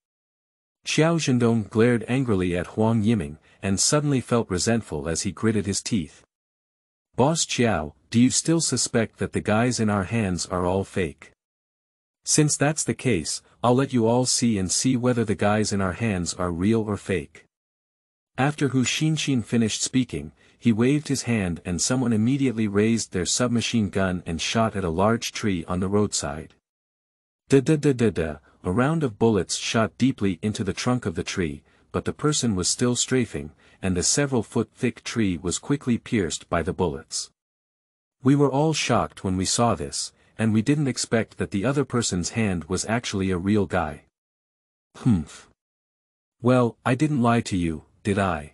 Xiao Zhendong glared angrily at Huang Yiming, and suddenly felt resentful as he gritted his teeth. Boss Xiao, do you still suspect that the guys in our hands are all fake? Since that's the case, I'll let you all see whether the guys in our hands are real or fake. After Hu Xinxin finished speaking, he waved his hand and someone immediately raised their submachine gun and shot at a large tree on the roadside. Da-da-da-da-da, a round of bullets shot deeply into the trunk of the tree, but the person was still strafing, and the several-foot-thick tree was quickly pierced by the bullets. We were all shocked when we saw this, and we didn't expect that the other person's hand was actually a real guy. Humph. Well, I didn't lie to you, did I?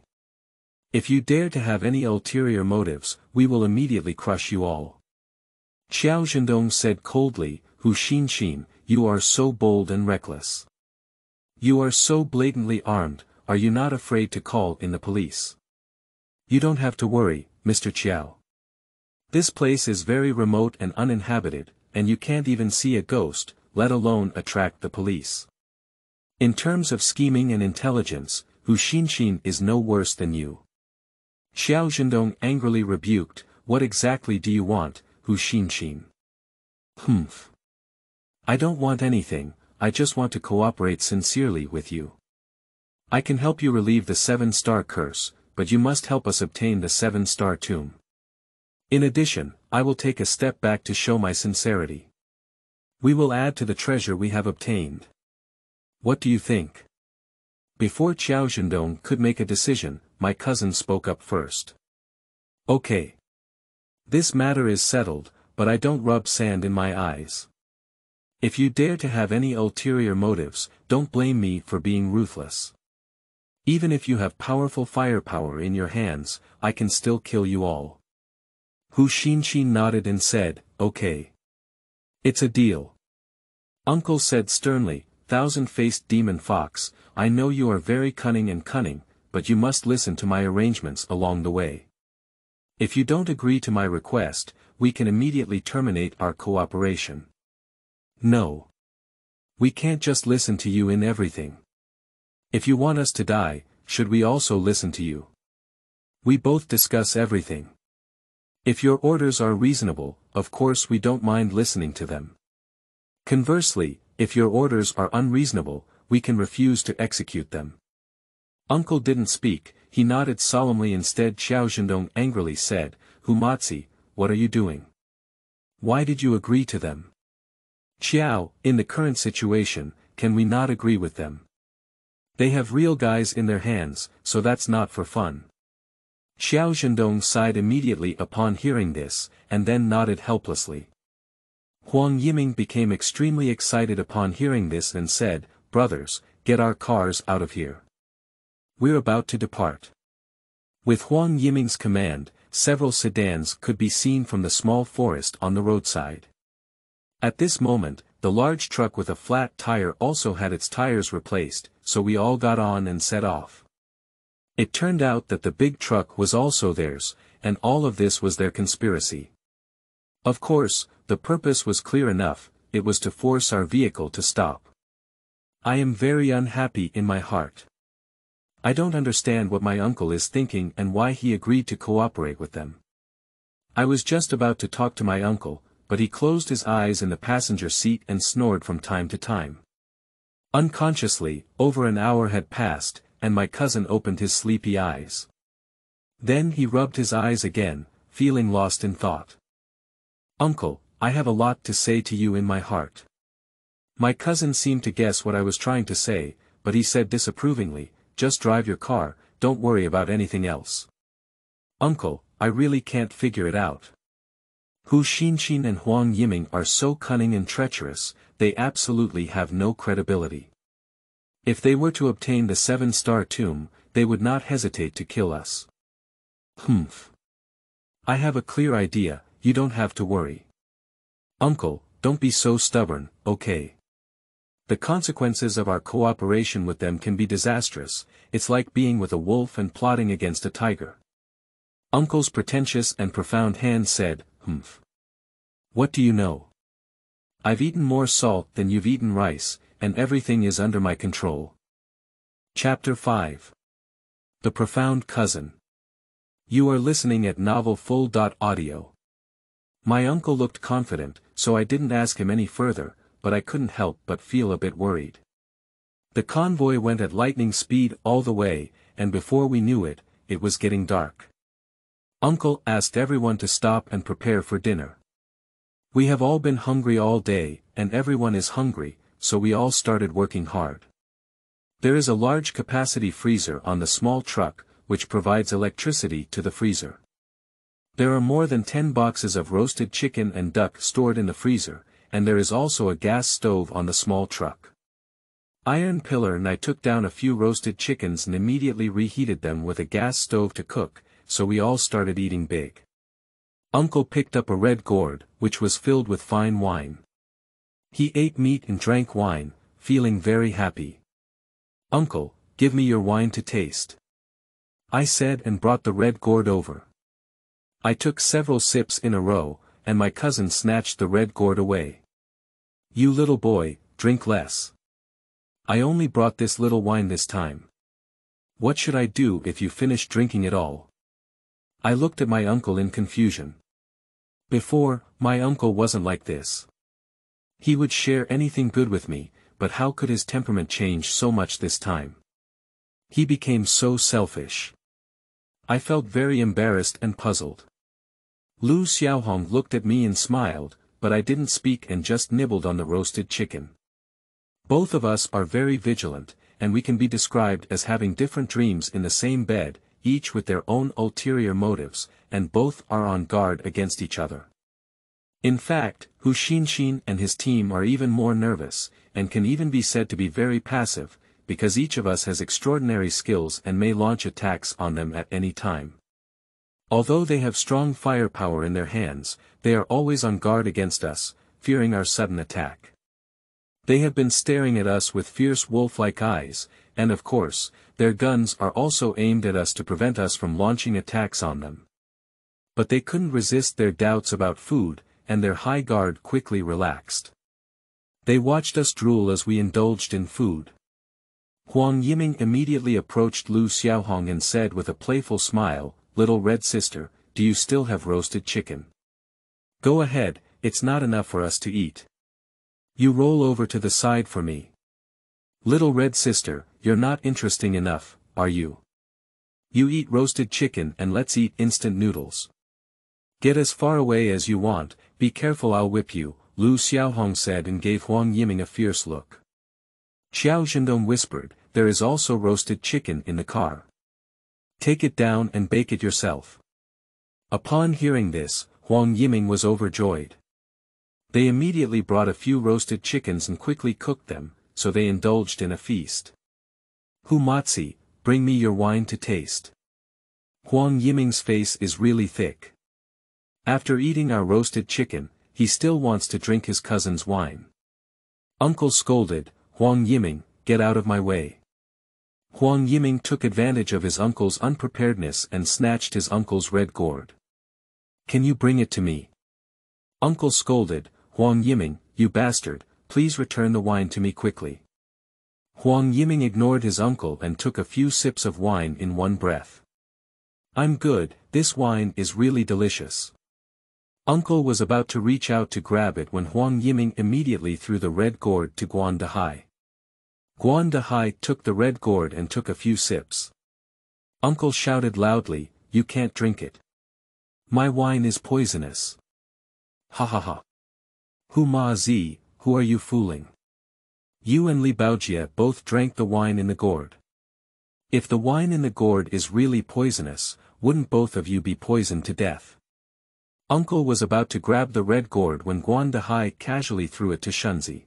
If you dare to have any ulterior motives, we will immediately crush you all. Xiao Zhendong said coldly, Hu Xinxin, you are so bold and reckless. You are so blatantly armed, are you not afraid to call in the police? You don't have to worry, Mr. Qiao. This place is very remote and uninhabited, and you can't even see a ghost, let alone attract the police. In terms of scheming and intelligence, Hu Xinxin is no worse than you. Xiao Zhendong angrily rebuked, what exactly do you want, Hu Xinxin? Humph. I don't want anything, I just want to cooperate sincerely with you. I can help you relieve the 7-star curse, but you must help us obtain the 7-star tomb. In addition, I will take a step back to show my sincerity. We will add to the treasure we have obtained. What do you think? Before Xiao Zhendong could make a decision, my cousin spoke up first. Okay. This matter is settled, but I don't rub sand in my eyes. If you dare to have any ulterior motives, don't blame me for being ruthless. Even if you have powerful firepower in your hands, I can still kill you all. Hu Xinxin nodded and said, okay. It's a deal. Uncle said sternly, thousand-faced demon fox, I know you are very cunning, but you must listen to my arrangements along the way. If you don't agree to my request, we can immediately terminate our cooperation. No. We can't just listen to you in everything. If you want us to die, should we also listen to you? We both discuss everything. If your orders are reasonable, of course we don't mind listening to them. Conversely, if your orders are unreasonable, we can refuse to execute them. Uncle didn't speak, he nodded solemnly. Instead Xiao Zhendong angrily said, Humatzi, what are you doing? Why did you agree to them? Xiao, in the current situation, can we not agree with them? They have real guys in their hands, so that's not for fun. Xiao Zhendong sighed immediately upon hearing this, and then nodded helplessly. Huang Yiming became extremely excited upon hearing this and said, brothers, get our cars out of here. We're about to depart. With Huang Yiming's command, several sedans could be seen from the small forest on the roadside. At this moment, the large truck with a flat tire also had its tires replaced, so we all got on and set off. It turned out that the big truck was also theirs, and all of this was their conspiracy. Of course, the purpose was clear enough, it was to force our vehicle to stop. I am very unhappy in my heart. I don't understand what my uncle is thinking and why he agreed to cooperate with them. I was just about to talk to my uncle, but he closed his eyes in the passenger seat and snored from time to time. Unconsciously, over an hour had passed, and my cousin opened his sleepy eyes. Then he rubbed his eyes again, feeling lost in thought. "Uncle, I have a lot to say to you in my heart." My cousin seemed to guess what I was trying to say, but he said disapprovingly, "Just drive your car, don't worry about anything else." "Uncle, I really can't figure it out. Hu Xinxin and Huang Yiming are so cunning and treacherous, they absolutely have no credibility. If they were to obtain the 7-star tomb, they would not hesitate to kill us." "Humph. I have a clear idea, you don't have to worry." "Uncle, don't be so stubborn, okay? The consequences of our cooperation with them can be disastrous, it's like being with a wolf and plotting against a tiger." Uncle's pretentious and profound hand said, "Humph. What do you know? I've eaten more salt than you've eaten rice, and everything is under my control." Chapter 5. The Profound Cousin. You are listening at novelfull.audio. My uncle looked confident, so I didn't ask him any further, but I couldn't help but feel a bit worried. The convoy went at lightning speed all the way, and before we knew it, it was getting dark. Uncle asked everyone to stop and prepare for dinner. We have all been hungry all day, and everyone is hungry, so we all started working hard. There is a large capacity freezer on the small truck, which provides electricity to the freezer. There are more than 10 boxes of roasted chicken and duck stored in the freezer, and there is also a gas stove on the small truck. Iron Pillar and I took down a few roasted chickens and immediately reheated them with a gas stove to cook, so we all started eating big. Uncle picked up a red gourd, which was filled with fine wine. He ate meat and drank wine, feeling very happy. "Uncle, give me your wine to taste," I said and brought the red gourd over. I took several sips in a row, and my cousin snatched the red gourd away. "You little boy, drink less. I only brought this little wine this time. What should I do if you finish drinking it all?" I looked at my uncle in confusion. Before, my uncle wasn't like this. He would share anything good with me, but how could his temperament change so much this time? He became so selfish. I felt very embarrassed and puzzled. Lu Xiaohong looked at me and smiled, but I didn't speak and just nibbled on the roasted chicken. Both of us are very vigilant, and we can be described as having different dreams in the same bed, each with their own ulterior motives, and both are on guard against each other. In fact, Hu Xinxin and his team are even more nervous, and can even be said to be very passive, because each of us has extraordinary skills and may launch attacks on them at any time. Although they have strong firepower in their hands, they are always on guard against us, fearing our sudden attack. They have been staring at us with fierce wolf-like eyes, and of course, their guns are also aimed at us to prevent us from launching attacks on them. But they couldn't resist their doubts about food, and their high guard quickly relaxed. They watched us drool as we indulged in food. Huang Yiming immediately approached Lu Xiaohong and said with a playful smile, "Little red sister, do you still have roasted chicken? Go ahead, it's not enough for us to eat. You roll over to the side for me. Little red sister, you're not interesting enough, are you? You eat roasted chicken and let's eat instant noodles. Get as far away as you want, be careful I'll whip you," Lu Xiaohong said and gave Huang Yiming a fierce look. Xiao Zhendong whispered, "There is also roasted chicken in the car. Take it down and bake it yourself." Upon hearing this, Huang Yiming was overjoyed. They immediately brought a few roasted chickens and quickly cooked them, so they indulged in a feast. "Hu Matzi, bring me your wine to taste." Huang Yiming's face is really thick. After eating our roasted chicken, he still wants to drink his cousin's wine. Uncle scolded, Huang Yiming, get out of my way. Huang Yiming took advantage of his uncle's unpreparedness and snatched his uncle's red gourd. Can you bring it to me? Uncle scolded, Huang Yiming, you bastard, please return the wine to me quickly. Huang Yiming ignored his uncle and took a few sips of wine in one breath. I'm good, this wine is really delicious. Uncle was about to reach out to grab it when Huang Yiming immediately threw the red gourd to Guan Dehai. Guan Dehai took the red gourd and took a few sips. Uncle shouted loudly, you can't drink it. My wine is poisonous. Ha ha ha. Hu Ma Zi, who are you fooling? You and Li Baojie both drank the wine in the gourd. If the wine in the gourd is really poisonous, wouldn't both of you be poisoned to death? Uncle was about to grab the red gourd when Guan Dehai casually threw it to Shunzi.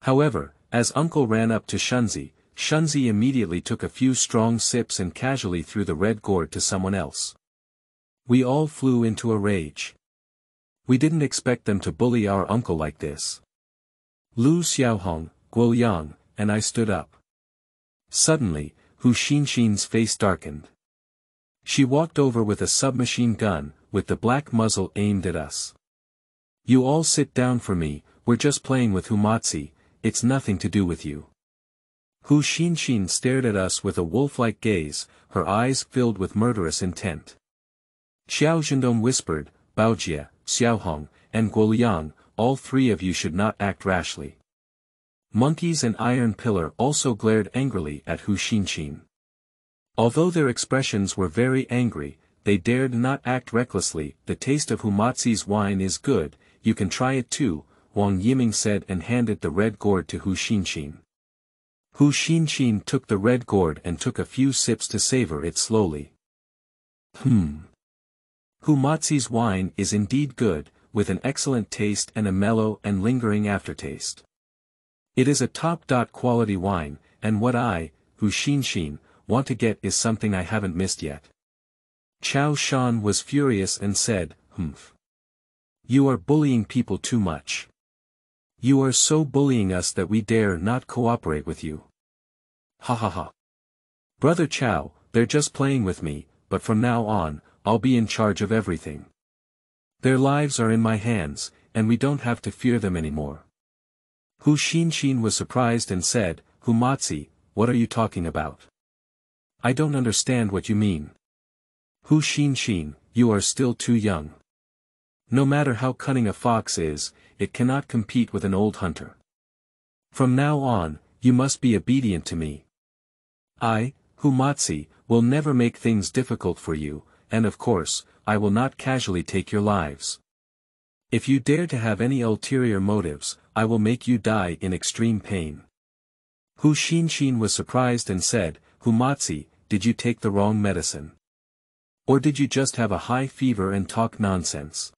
However, as Uncle ran up to Shunzi, Shunzi immediately took a few strong sips and casually threw the red gourd to someone else. We all flew into a rage. We didn't expect them to bully our uncle like this. Lu Xiaohong, Guo Yang, and I stood up. Suddenly, Hu Xinxin's face darkened. She walked over with a submachine gun, with the black muzzle aimed at us. You all sit down for me, we're just playing with Humatzi, it's nothing to do with you. Hu Xinxin stared at us with a wolf-like gaze, her eyes filled with murderous intent. Xiao Zhendong whispered, Baojie, Xiaohong, and Guoliang, all three of you should not act rashly. Monkeys and Iron Pillar also glared angrily at Hu Xinxin. Although their expressions were very angry, they dared not act recklessly. The taste of Humatzi's wine is good, you can try it too, Wang Yiming said and handed the red gourd to Hu Xinxin. Hu Xinxin took the red gourd and took a few sips to savor it slowly. Humatzi's wine is indeed good, with an excellent taste and a mellow and lingering aftertaste. It is a top-quality wine, and what I, Hu Xinxin, want to get is something I haven't missed yet. Chao Shan was furious and said, Humph. You are bullying people too much. You are so bullying us that we dare not cooperate with you. Ha ha ha. Brother Chao, they're just playing with me, but from now on, I'll be in charge of everything. Their lives are in my hands, and we don't have to fear them anymore. Hu Xinxin was surprised and said, Humatzi, what are you talking about? I don't understand what you mean. Hu Xinxin, you are still too young. No matter how cunning a fox is, it cannot compete with an old hunter. From now on, you must be obedient to me. I, Humatzi, will never make things difficult for you, and of course, I will not casually take your lives. If you dare to have any ulterior motives, I will make you die in extreme pain. Hu Xinxin was surprised and said, Humatzi, did you take the wrong medicine? Or did you just have a high fever and talk nonsense?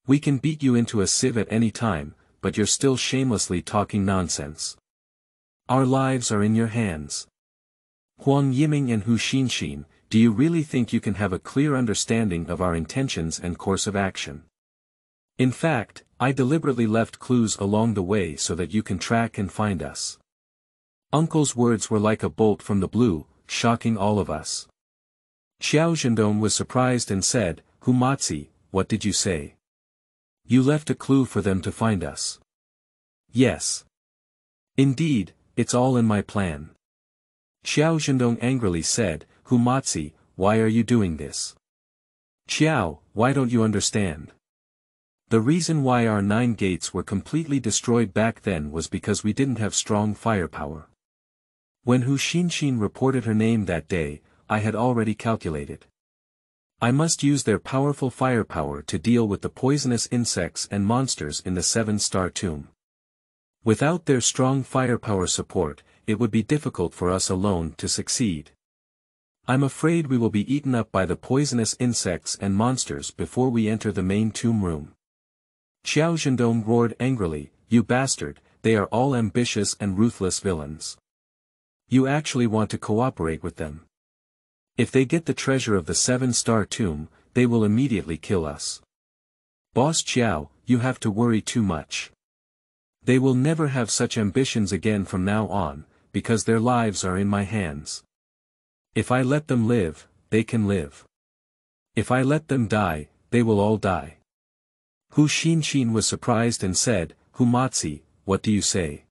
We can beat you into a sieve at any time, but you're still shamelessly talking nonsense. Our lives are in your hands. Huang Yiming and Hu Xinxin, do you really think you can have a clear understanding of our intentions and course of action? In fact, I deliberately left clues along the way so that you can track and find us. Uncle's words were like a bolt from the blue, shocking all of us. Xiao Zhendong was surprised and said, Humatzi, what did you say? You left a clue for them to find us. Yes. Indeed, it's all in my plan. Xiao Zhendong angrily said, Humatzi, why are you doing this? Xiao, why don't you understand? The reason why our 9 gates were completely destroyed back then was because we didn't have strong firepower. When Hu Xinxin reported her name that day, I had already calculated. I must use their powerful firepower to deal with the poisonous insects and monsters in the 7-star tomb. Without their strong firepower support, it would be difficult for us alone to succeed. I'm afraid we will be eaten up by the poisonous insects and monsters before we enter the main tomb room. Xiao Zhendong roared angrily, you bastard, they are all ambitious and ruthless villains. You actually want to cooperate with them. If they get the treasure of the 7-star tomb, they will immediately kill us. Boss Xiao, you have to worry too much. They will never have such ambitions again from now on, because their lives are in my hands. If I let them live, they can live. If I let them die, they will all die. Hu Xinshin was surprised and said, Humatzi, what do you say?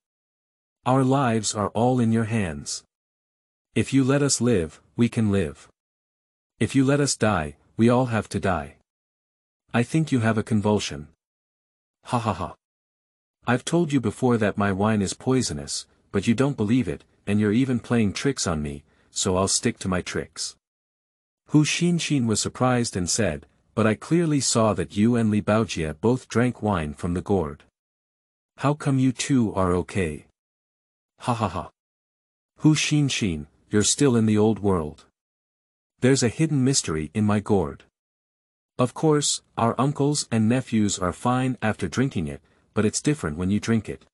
Our lives are all in your hands. If you let us live, we can live. If you let us die, we all have to die. I think you have a convulsion. Ha ha ha. I've told you before that my wine is poisonous, but you don't believe it, and you're even playing tricks on me, so I'll stick to my tricks. Hu Xinshin was surprised and said, but I clearly saw that you and Li Baojia both drank wine from the gourd. How come you two are okay? Ha ha ha. Hu Xinshin, you're still in the old world. There's a hidden mystery in my gourd. Of course, our uncles and nephews are fine after drinking it, but it's different when you drink it.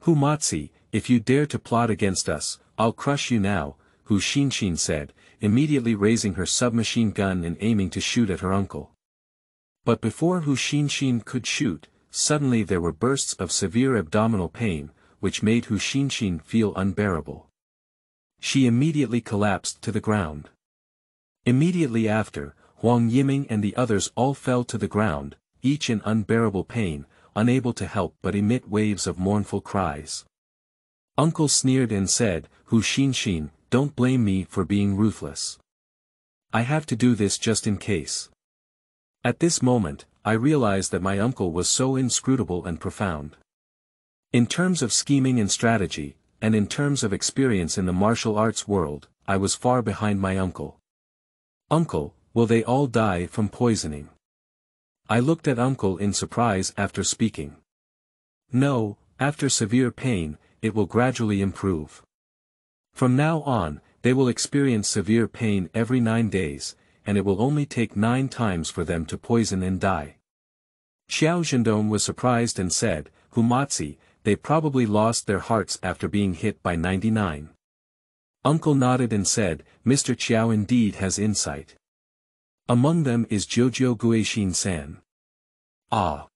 Humatzi, if you dare to plot against us, I'll crush you now, Hu Xinshin said, immediately raising her submachine gun and aiming to shoot at her uncle. But before Hu Xinshin could shoot, suddenly there were bursts of severe abdominal pain, which made Hu Xinshin feel unbearable. She immediately collapsed to the ground. Immediately after, Huang Yiming and the others all fell to the ground, each in unbearable pain, unable to help but emit waves of mournful cries. Uncle sneered and said, Hu Xinshin, don't blame me for being ruthless. I have to do this just in case. At this moment, I realized that my uncle was so inscrutable and profound. In terms of scheming and strategy, and in terms of experience in the martial arts world, I was far behind my uncle. Uncle, will they all die from poisoning? I looked at uncle in surprise after speaking. No, after severe pain, it will gradually improve. From now on, they will experience severe pain every 9 days, and it will only take 9 times for them to poison and die. Xiao Zhendong was surprised and said, Humatzi, they probably lost their hearts after being hit by 99. Uncle nodded and said, Mr. Qiao indeed has insight. Among them is Jojo Guixin-san. Ah.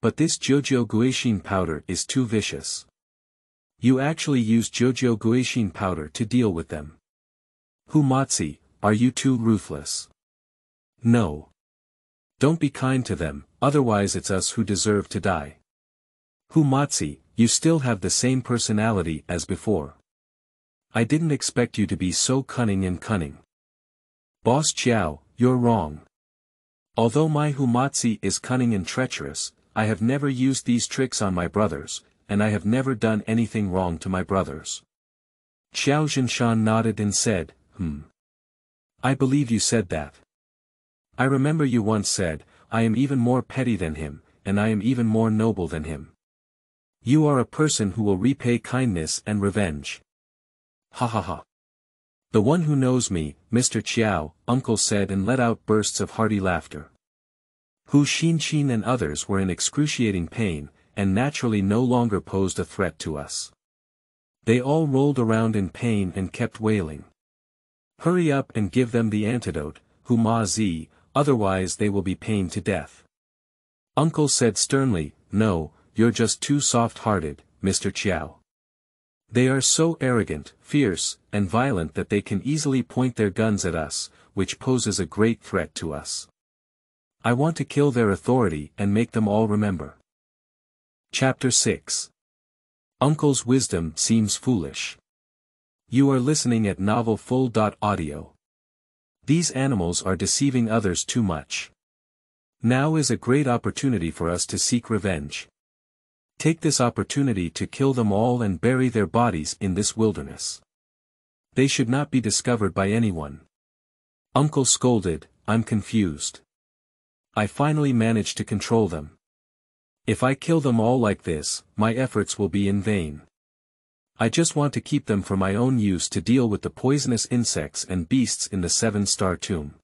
But this Jojo Guixin powder is too vicious. You actually use Jojo Guixin powder to deal with them. Humatzi, are you too ruthless? No. Don't be kind to them, otherwise it's us who deserve to die. Humatzi, you still have the same personality as before. I didn't expect you to be so cunning and cunning. Boss Qiao, you're wrong. Although my Humatzi is cunning and treacherous, I have never used these tricks on my brothers, and I have never done anything wrong to my brothers. Xiao Zhenshan nodded and said, I believe you said that. I remember you once said, I am even more petty than him, and I am even more noble than him. You are a person who will repay kindness and revenge. Ha ha ha. The one who knows me, Mr. Qiao, uncle said and let out bursts of hearty laughter. Hu Xinshin and others were in excruciating pain, and naturally no longer posed a threat to us. They all rolled around in pain and kept wailing. Hurry up and give them the antidote, Humazi, otherwise they will be pained to death. Uncle said sternly, no, you're just too soft-hearted, Mr. Qiao. They are so arrogant, fierce, and violent that they can easily point their guns at us, which poses a great threat to us. I want to kill their authority and make them all remember. Chapter 6. Uncle's wisdom seems foolish. You are listening at novelfull.audio. These animals are deceiving others too much. Now is a great opportunity for us to seek revenge. Take this opportunity to kill them all and bury their bodies in this wilderness. They should not be discovered by anyone. Uncle scolded, I'm confused. I finally managed to control them. If I kill them all like this, my efforts will be in vain. I just want to keep them for my own use to deal with the poisonous insects and beasts in the 7-star tomb.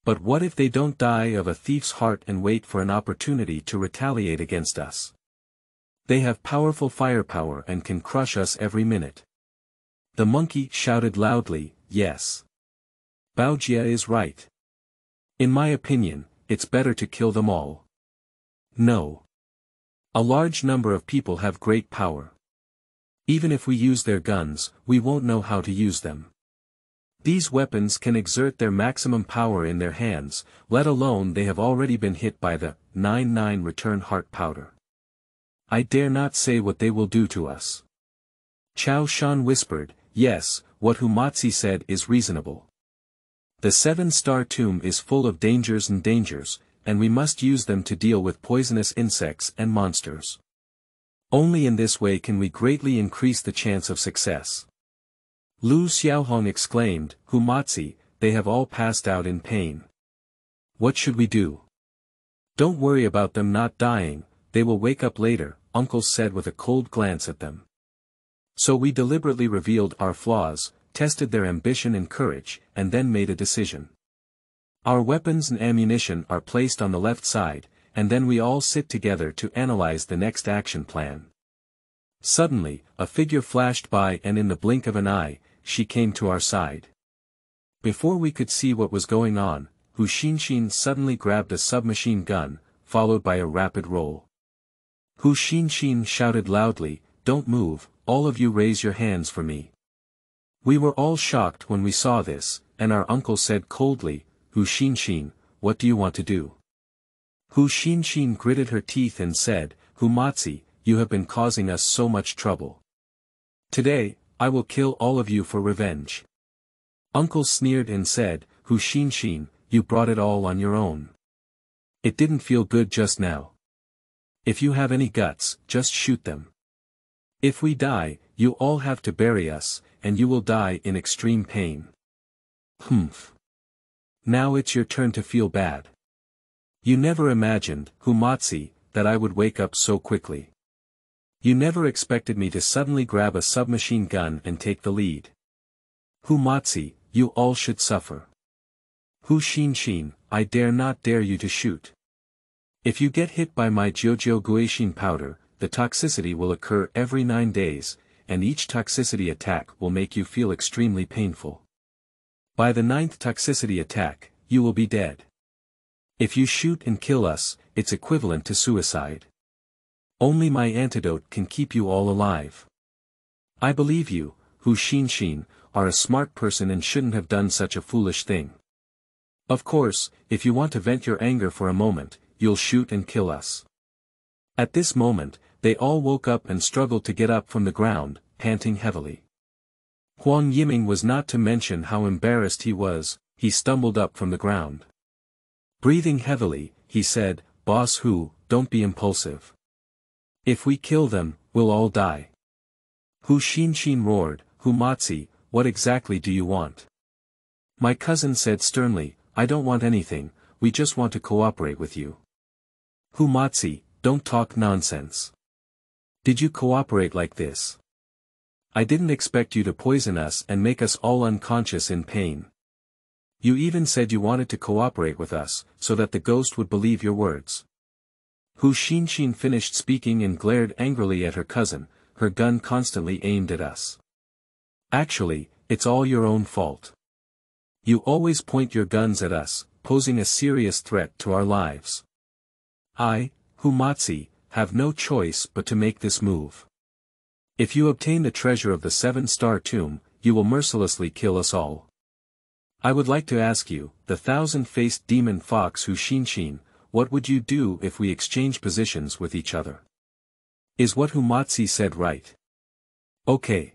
But what if they don't die of a thief's heart and wait for an opportunity to retaliate against us? They have powerful firepower and can crush us every minute. The monkey shouted loudly, yes. Baojia is right. In my opinion, it's better to kill them all. No. A large number of people have great power. Even if we use their guns, we won't know how to use them. These weapons can exert their maximum power in their hands, let alone they have already been hit by the 9-9 return heart powder. I dare not say what they will do to us. Chao Shan whispered, yes, what Humatsi said is reasonable. The 7-star tomb is full of dangers, and we must use them to deal with poisonous insects and monsters. Only in this way can we greatly increase the chance of success. Lu Xiaohong exclaimed, Humatsi, they have all passed out in pain. What should we do? Don't worry about them not dying, they will wake up later, Uncle said with a cold glance at them. So we deliberately revealed our flaws, tested their ambition and courage, and then made a decision. Our weapons and ammunition are placed on the left side, and then we all sit together to analyze the next action plan. Suddenly, a figure flashed by and in the blink of an eye, she came to our side. Before we could see what was going on, Hu Xinshin suddenly grabbed a submachine gun, followed by a rapid roll. Hu Xinshin shouted loudly, don't move, all of you raise your hands for me. We were all shocked when we saw this, and our uncle said coldly, Hu Xinshin, what do you want to do? Hu Xinshin gritted her teeth and said, Humatsi, you have been causing us so much trouble. Today, I will kill all of you for revenge. Uncle sneered and said, Hu Xinshin, you brought it all on your own. It didn't feel good just now. If you have any guts, just shoot them. If we die, you all have to bury us, and you will die in extreme pain. Humph. Now it's your turn to feel bad. You never imagined, Humatsi, that I would wake up so quickly. You never expected me to suddenly grab a submachine gun and take the lead. Humatsi, you all should suffer. Hu Xinshin, I dare not dare you to shoot. If you get hit by my Jiujiu Guixin powder, the toxicity will occur every 9 days, and each toxicity attack will make you feel extremely painful. By the 9th toxicity attack, you will be dead. If you shoot and kill us, it's equivalent to suicide. Only my antidote can keep you all alive. I believe you, Hu Xinshin, are a smart person and shouldn't have done such a foolish thing. Of course, if you want to vent your anger for a moment, you'll shoot and kill us. At this moment, they all woke up and struggled to get up from the ground, panting heavily. Huang Yiming was not to mention how embarrassed he was, he stumbled up from the ground. Breathing heavily, he said, Boss Hu, don't be impulsive. If we kill them, we'll all die. Hu Xinshin roared, Humatsi, what exactly do you want? My cousin said sternly, I don't want anything, we just want to cooperate with you. Humatsi, don't talk nonsense. Did you cooperate like this? I didn't expect you to poison us and make us all unconscious in pain. You even said you wanted to cooperate with us, so that the ghost would believe your words. Hu Xinshin finished speaking and glared angrily at her cousin, her gun constantly aimed at us. Actually, it's all your own fault. You always point your guns at us, posing a serious threat to our lives. I, Humatsi, have no choice but to make this move. If you obtain the treasure of the 7-star tomb, you will mercilessly kill us all. I would like to ask you, the 1,000-faced demon fox Hu Xinshin, what would you do if we exchange positions with each other? Is what Humatsi said right? Okay.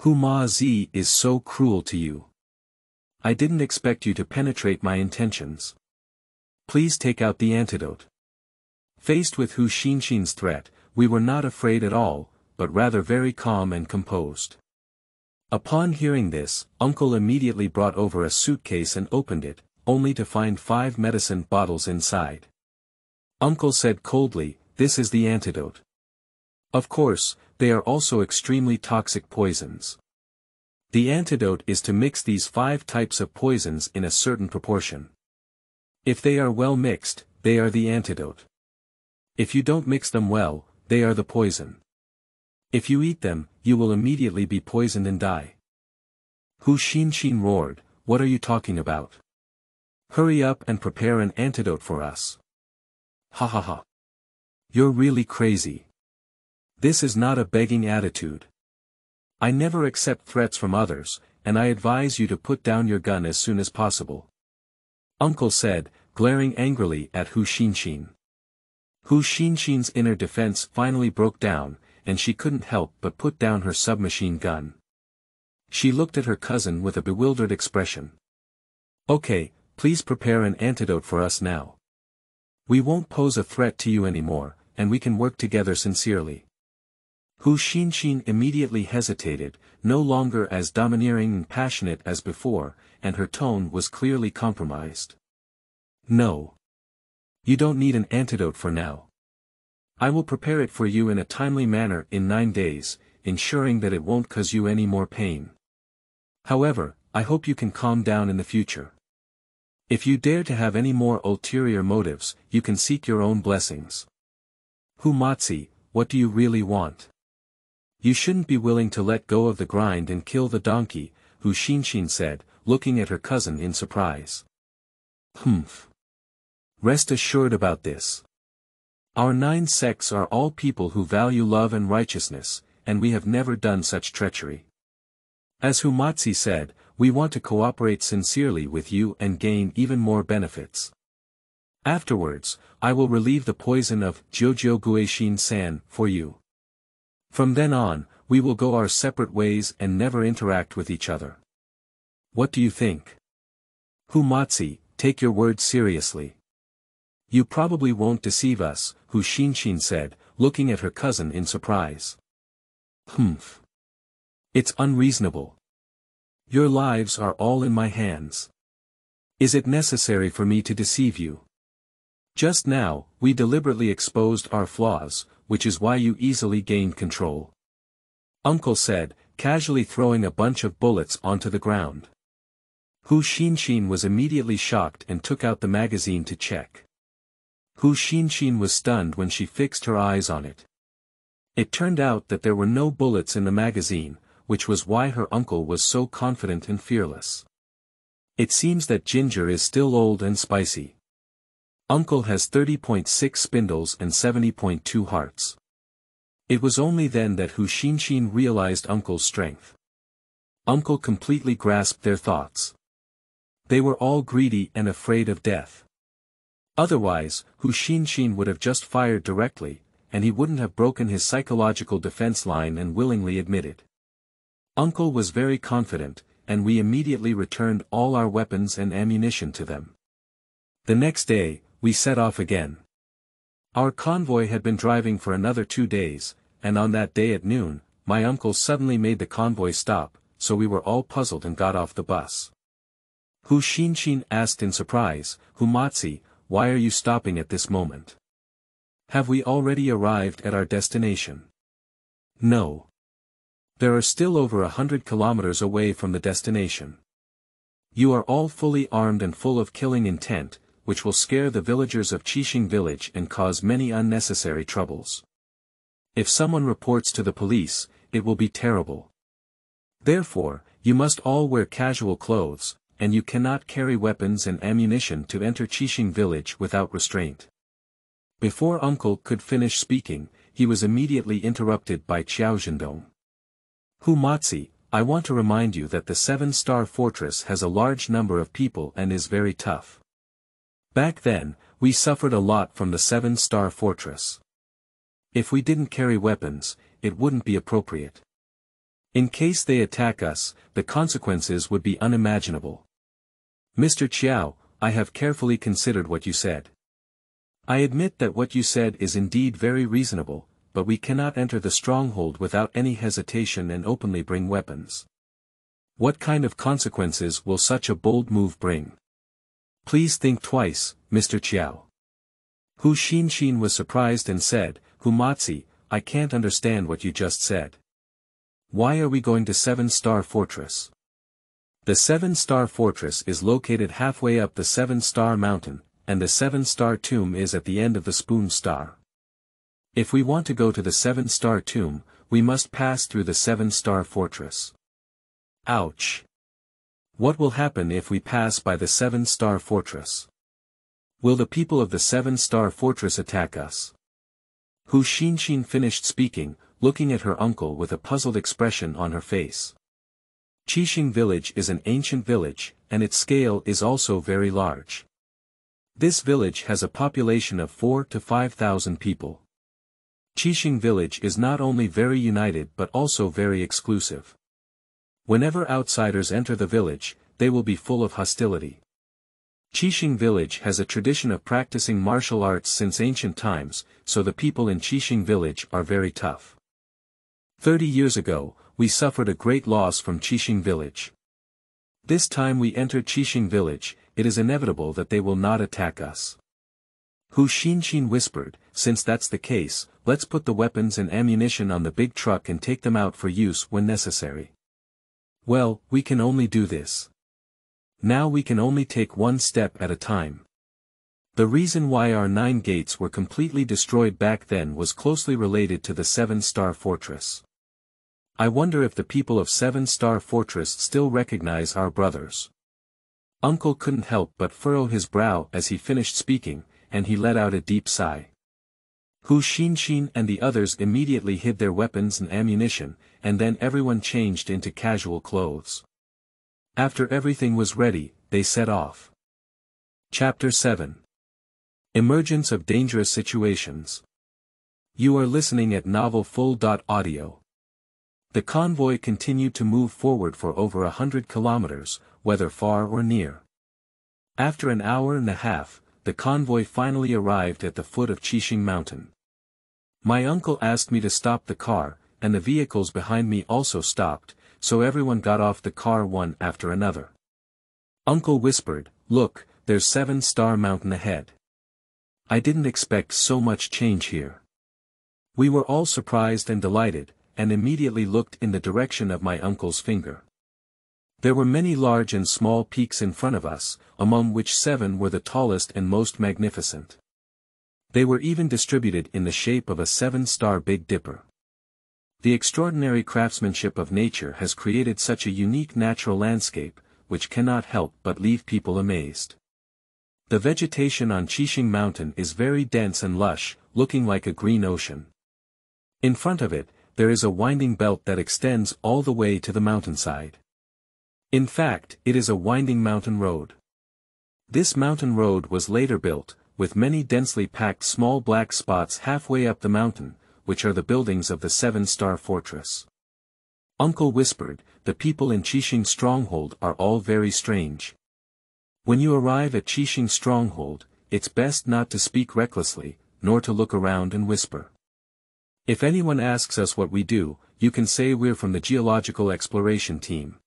Humazi is so cruel to you. I didn't expect you to penetrate my intentions. Please take out the antidote. Faced with Hu Xinshin's threat, we were not afraid at all, but rather very calm and composed. Upon hearing this, Uncle immediately brought over a suitcase and opened it, only to find 5 medicine bottles inside. Uncle said coldly, this is the antidote. Of course, they are also extremely toxic poisons. The antidote is to mix these 5 types of poisons in a certain proportion. If they are well mixed, they are the antidote. If you don't mix them well, they are the poison. If you eat them, you will immediately be poisoned and die. Hu Xinshin roared, what are you talking about? Hurry up and prepare an antidote for us. Ha ha ha. You're really crazy. This is not a begging attitude. I never accept threats from others, and I advise you to put down your gun as soon as possible. Uncle said, glaring angrily at Hu Xinxin. Hu Xinxin's inner defense finally broke down, and she couldn't help but put down her submachine gun. She looked at her cousin with a bewildered expression. Okay, please prepare an antidote for us now. We won't pose a threat to you anymore, and we can work together sincerely. Hu Xinxin immediately hesitated, no longer as domineering and passionate as before, and her tone was clearly compromised. No. You don't need an antidote for now. I will prepare it for you in a timely manner in 9 days, ensuring that it won't cause you any more pain. However, I hope you can calm down in the future. If you dare to have any more ulterior motives, you can seek your own blessings. Hu Matzi, what do you really want? You shouldn't be willing to let go of the grind and kill the donkey, Hu Xinxin said, looking at her cousin in surprise. Humph. Rest assured about this. Our 9 sects are all people who value love and righteousness, and we have never done such treachery. As Hu Matzi said, we want to cooperate sincerely with you and gain even more benefits. Afterwards, I will relieve the poison of Jiujiu Guixin San for you. From then on, we will go our separate ways and never interact with each other. What do you think? Hu Matzi, take your words seriously. You probably won't deceive us, Hu Xinxin said, looking at her cousin in surprise. Humph. It's unreasonable. Your lives are all in my hands. Is it necessary for me to deceive you? Just now, we deliberately exposed our flaws, which is why you easily gained control. Uncle said, casually throwing a bunch of bullets onto the ground. Hu Xinxin was immediately shocked and took out the magazine to check. Hu Xinxin was stunned when she fixed her eyes on it. It turned out that there were no bullets in the magazine, which was why her uncle was so confident and fearless. It seems that ginger is still old and spicy. Uncle has 30.6 spindles and 70.2 hearts. It was only then that Hu Xinxin realized Uncle's strength. Uncle completely grasped their thoughts. They were all greedy and afraid of death. Otherwise, Hu Xinxin would have just fired directly, and he wouldn't have broken his psychological defense line and willingly admitted. Uncle was very confident, and we immediately returned all our weapons and ammunition to them. The next day, we set off again. Our convoy had been driving for another 2 days, and on that day at noon, my uncle suddenly made the convoy stop, so we were all puzzled and got off the bus. Hu Xinxin asked in surprise, Hu Matzi, why are you stopping at this moment? Have we already arrived at our destination? No. There are still over 100 kilometers away from the destination. You are all fully armed and full of killing intent, which will scare the villagers of Qixing village and cause many unnecessary troubles. If someone reports to the police, it will be terrible. Therefore, you must all wear casual clothes, and you cannot carry weapons and ammunition to enter Qixing village without restraint. Before Uncle could finish speaking, he was immediately interrupted by Qiao Zhendong. Hu Matzi, I want to remind you that the 7-star fortress has a large number of people and is very tough. Back then, we suffered a lot from the 7-star fortress. If we didn't carry weapons, it wouldn't be appropriate. In case they attack us, the consequences would be unimaginable. Mr. Qiao, I have carefully considered what you said. I admit that what you said is indeed very reasonable, but we cannot enter the stronghold without any hesitation and openly bring weapons. What kind of consequences will such a bold move bring? Please think twice, Mr. Qiao. Hu Xinxin was surprised and said, Hu Matzi, I can't understand what you just said. Why are we going to 7-star fortress? The 7-star fortress is located halfway up the 7-star mountain, and the 7-star tomb is at the end of the spoon star. If we want to go to the 7-star tomb, we must pass through the 7-star fortress. Ouch! What will happen if we pass by the 7-star fortress? Will the people of the 7-star fortress attack us? Hu Xinxin finished speaking, looking at her uncle with a puzzled expression on her face. Qixing village is an ancient village, and its scale is also very large. This village has a population of 4,000 to 5,000 people. Qixing village is not only very united but also very exclusive. Whenever outsiders enter the village, they will be full of hostility. Qixing village has a tradition of practicing martial arts since ancient times, so the people in Qixing village are very tough. 30 years ago, we suffered a great loss from Qixing village. This time we enter Qixing village, it is inevitable that they will not attack us. Hu Xinxin whispered, since that's the case, let's put the weapons and ammunition on the big truck and take them out for use when necessary. Well, we can only do this. Now we can only take one step at a time. The reason why our 9 gates were completely destroyed back then was closely related to the 7-star fortress. I wonder if the people of 7-star fortress still recognize our brothers. Uncle couldn't help but furrow his brow as he finished speaking, and he let out a deep sigh. Hu Xinxin and the others immediately hid their weapons and ammunition, and then everyone changed into casual clothes. After everything was ready, they set off. Chapter 7. Emergence of Dangerous Situations. You are listening at novelfull.audio. The convoy continued to move forward for over 100 kilometers, whether far or near. After an hour and a half, the convoy finally arrived at the foot of Qixing Mountain. My uncle asked me to stop the car, and the vehicles behind me also stopped, so everyone got off the car one after another. Uncle whispered, "Look, there's 7-star mountain ahead." I didn't expect so much change here. We were all surprised and delighted, and immediately looked in the direction of my uncle's finger. There were many large and small peaks in front of us, among which 7 were the tallest and most magnificent. They were even distributed in the shape of a 7-star Big Dipper. The extraordinary craftsmanship of nature has created such a unique natural landscape, which cannot help but leave people amazed. The vegetation on Qixing Mountain is very dense and lush, looking like a green ocean. In front of it, there is a winding belt that extends all the way to the mountainside. In fact, it is a winding mountain road. This mountain road was later built, with many densely packed small black spots halfway up the mountain, which are the buildings of the 7-star fortress. Uncle whispered, the people in Qixing Stronghold are all very strange. When you arrive at Qixing Stronghold, it's best not to speak recklessly, nor to look around and whisper. If anyone asks us what we do, you can say we're from the Geological Exploration Team.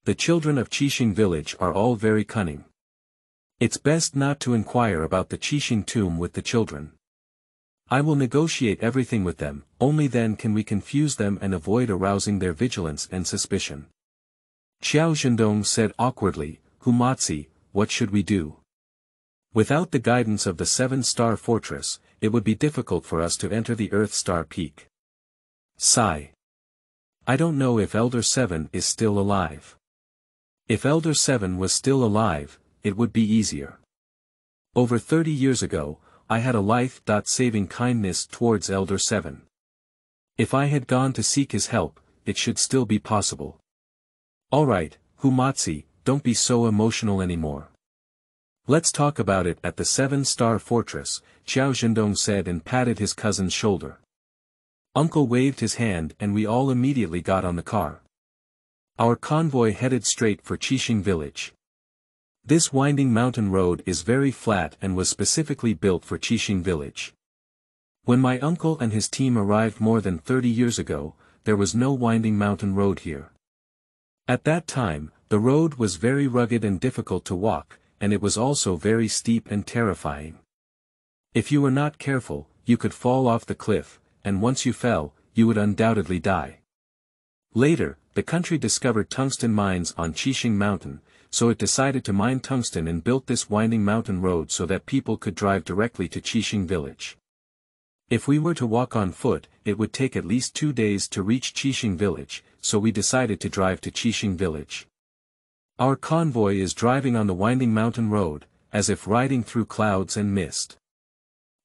The children of Qixing village are all very cunning. It's best not to inquire about the Qixing tomb with the children. I will negotiate everything with them, only then can we confuse them and avoid arousing their vigilance and suspicion. Xiao Zhendong said awkwardly, "Humatzi, what should we do? Without the guidance of the 7-star fortress, it would be difficult for us to enter the Earth Star Peak." Sigh. I don't know if Elder 7 is still alive. If Elder 7 was still alive, it would be easier. Over 30 years ago, I had a life-saving kindness towards Elder 7. If I had gone to seek his help, it should still be possible. Alright, Humatzi, don't be so emotional anymore. Let's talk about it at the 7-star fortress, Xiao Zhendong said and patted his cousin's shoulder. Uncle waved his hand and we all immediately got on the car. Our convoy headed straight for Qixing village. This winding mountain road is very flat and was specifically built for Qixing village. When my uncle and his team arrived more than 30 years ago, there was no winding mountain road here. At that time, the road was very rugged and difficult to walk, and it was also very steep and terrifying. If you were not careful, you could fall off the cliff, and once you fell, you would undoubtedly die. Later, the country discovered tungsten mines on Qixing Mountain, so it decided to mine tungsten and built this winding mountain road so that people could drive directly to Qixing village. If we were to walk on foot, it would take at least 2 days to reach Qixing village, so we decided to drive to Qixing village. Our convoy is driving on the winding mountain road, as if riding through clouds and mist.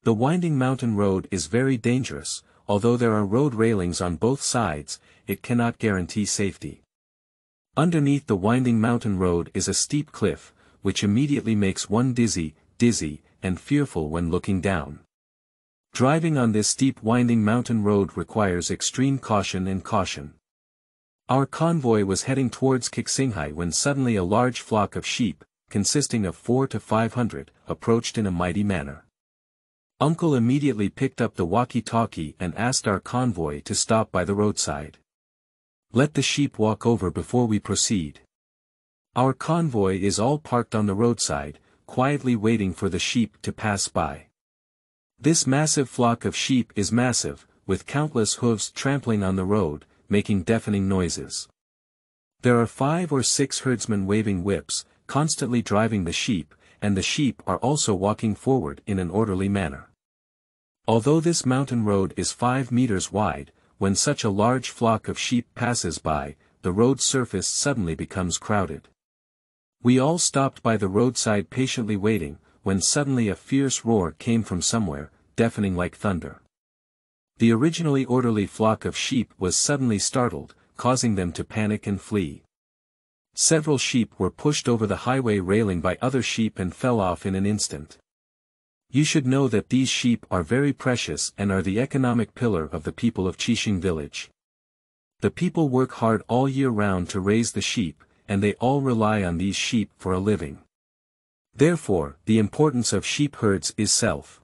The winding mountain road is very dangerous, although there are road railings on both sides, it cannot guarantee safety. Underneath the winding mountain road is a steep cliff, which immediately makes one dizzy, and fearful when looking down. Driving on this steep winding mountain road requires extreme caution and caution. Our convoy was heading towards Qixinghai when suddenly a large flock of sheep, consisting of 400 to 500, approached in a mighty manner. Uncle immediately picked up the walkie-talkie and asked our convoy to stop by the roadside. Let the sheep walk over before we proceed. Our convoy is all parked on the roadside, quietly waiting for the sheep to pass by. This massive flock of sheep is massive, with countless hooves trampling on the road, making deafening noises. There are 5 or 6 herdsmen waving whips, constantly driving the sheep, and the sheep are also walking forward in an orderly manner. Although this mountain road is 5 meters wide, when such a large flock of sheep passes by, the road surface suddenly becomes crowded. We all stopped by the roadside patiently waiting, when suddenly a fierce roar came from somewhere, deafening like thunder. The originally orderly flock of sheep was suddenly startled, causing them to panic and flee. Several sheep were pushed over the highway railing by other sheep and fell off in an instant. You should know that these sheep are very precious and are the economic pillar of the people of Qixing village. The people work hard all year round to raise the sheep, and they all rely on these sheep for a living. Therefore, the importance of sheep herds is self-evident.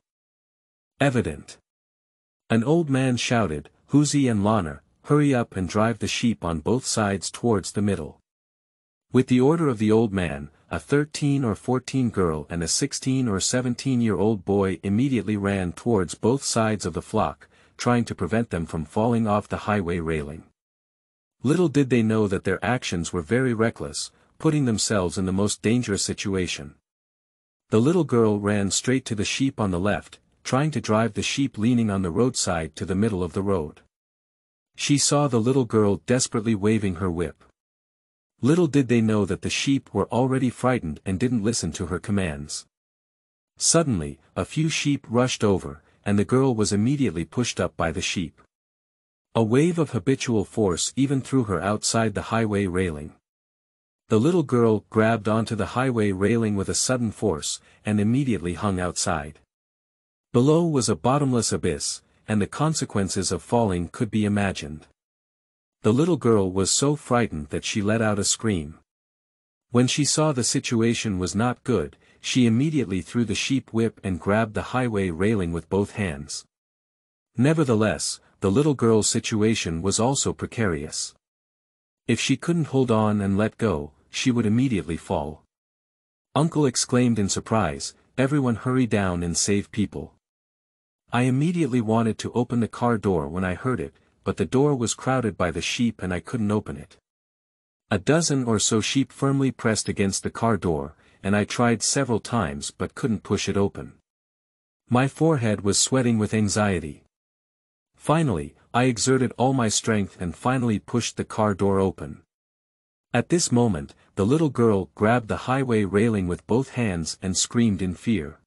An old man shouted, "Huzi and Lana, hurry up and drive the sheep on both sides towards the middle." With the order of the old man, a 13 or 14 girl and a 16 or 17-year-old boy immediately ran towards both sides of the flock, trying to prevent them from falling off the highway railing. Little did they know that their actions were very reckless, putting themselves in the most dangerous situation. The little girl ran straight to the sheep on the left, trying to drive the sheep leaning on the roadside to the middle of the road. She saw the little girl desperately waving her whip. Little did they know that the sheep were already frightened and didn't listen to her commands. Suddenly, a few sheep rushed over, and the girl was immediately pushed up by the sheep. A wave of habitual force even threw her outside the highway railing. The little girl grabbed onto the highway railing with a sudden force, and immediately hung outside. Below was a bottomless abyss, and the consequences of falling could be imagined. The little girl was so frightened that she let out a scream. When she saw the situation was not good, she immediately threw the sheep whip and grabbed the highway railing with both hands. Nevertheless, the little girl's situation was also precarious. If she couldn't hold on and let go, she would immediately fall. Uncle exclaimed in surprise, "Everyone hurry down and save people." I immediately wanted to open the car door when I heard it, but the door was crowded by the sheep and I couldn't open it. A dozen or so sheep firmly pressed against the car door, and I tried several times but couldn't push it open. My forehead was sweating with anxiety. Finally, I exerted all my strength and finally pushed the car door open. At this moment, the little girl grabbed the highway railing with both hands and screamed in fear.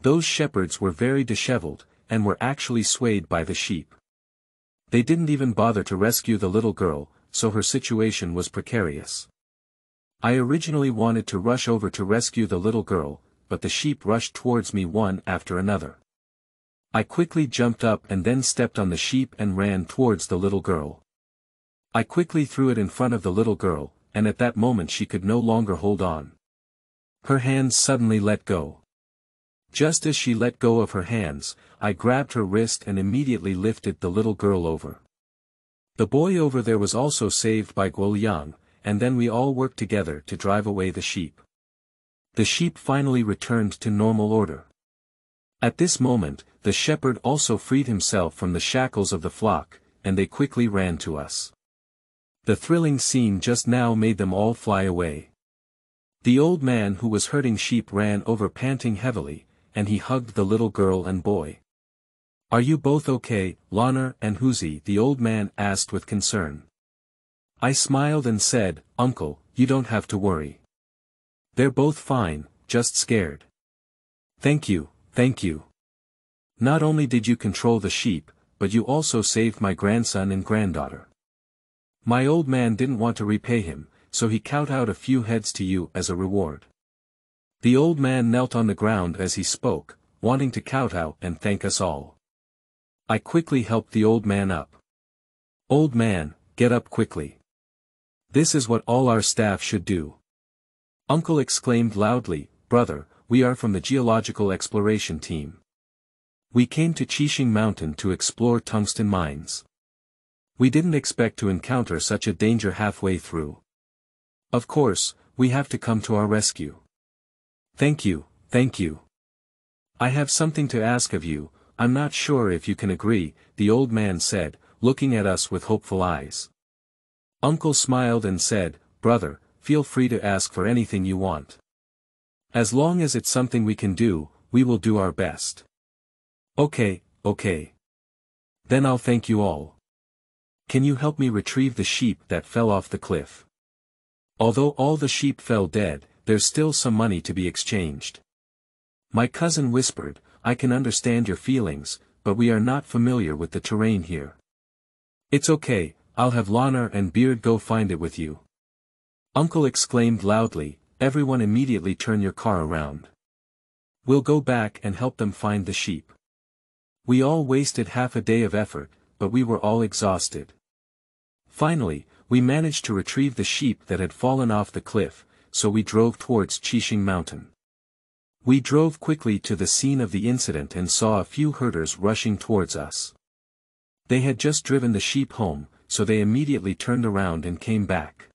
Those shepherds were very disheveled, and were actually swayed by the sheep. They didn't even bother to rescue the little girl, so her situation was precarious. I originally wanted to rush over to rescue the little girl, but the sheep rushed towards me one after another. I quickly jumped up and then stepped on the sheep and ran towards the little girl. I quickly threw it in front of the little girl, and at that moment she could no longer hold on. Her hands suddenly let go. Just as she let go of her hands, I grabbed her wrist and immediately lifted the little girl over. The boy over there was also saved by Guoliang, and then we all worked together to drive away the sheep. The sheep finally returned to normal order. At this moment, the shepherd also freed himself from the shackles of the flock, and they quickly ran to us. The thrilling scene just now made them all fly away. The old man who was herding sheep ran over panting heavily, and he hugged the little girl and boy. "Are you both okay, Lana and Huzi?" the old man asked with concern. I smiled and said, "Uncle, you don't have to worry. They're both fine, just scared." Thank you, thank you." Not only did you control the sheep, but you also saved my grandson and granddaughter. My old man didn't want to repay him, so he cut out a few heads to you as a reward. The old man knelt on the ground as he spoke, wanting to kowtow and thank us all. I quickly helped the old man up. Old man, get up quickly. This is what all our staff should do. Uncle exclaimed loudly, brother, we are from the geological exploration team. We came to Qixing Mountain to explore tungsten mines. We didn't expect to encounter such a danger halfway through. Of course, we have to come to our rescue. Thank you, thank you. I have something to ask of you, I'm not sure if you can agree, the old man said, looking at us with hopeful eyes. Uncle smiled and said, brother, feel free to ask for anything you want. As long as it's something we can do, we will do our best. Okay. Then I'll thank you all. Can you help me retrieve the sheep that fell off the cliff? Although all the sheep fell dead, there's still some money to be exchanged. My cousin whispered, I can understand your feelings, but we are not familiar with the terrain here. It's okay, I'll have Lana and Beard go find it with you. Uncle exclaimed loudly, everyone immediately turn your car around. We'll go back and help them find the sheep. We all wasted half a day of effort, but we were all exhausted. Finally, we managed to retrieve the sheep that had fallen off the cliff, so we drove towards Qixing Mountain. We drove quickly to the scene of the incident and saw a few herders rushing towards us. They had just driven the sheep home, so they immediately turned around and came back.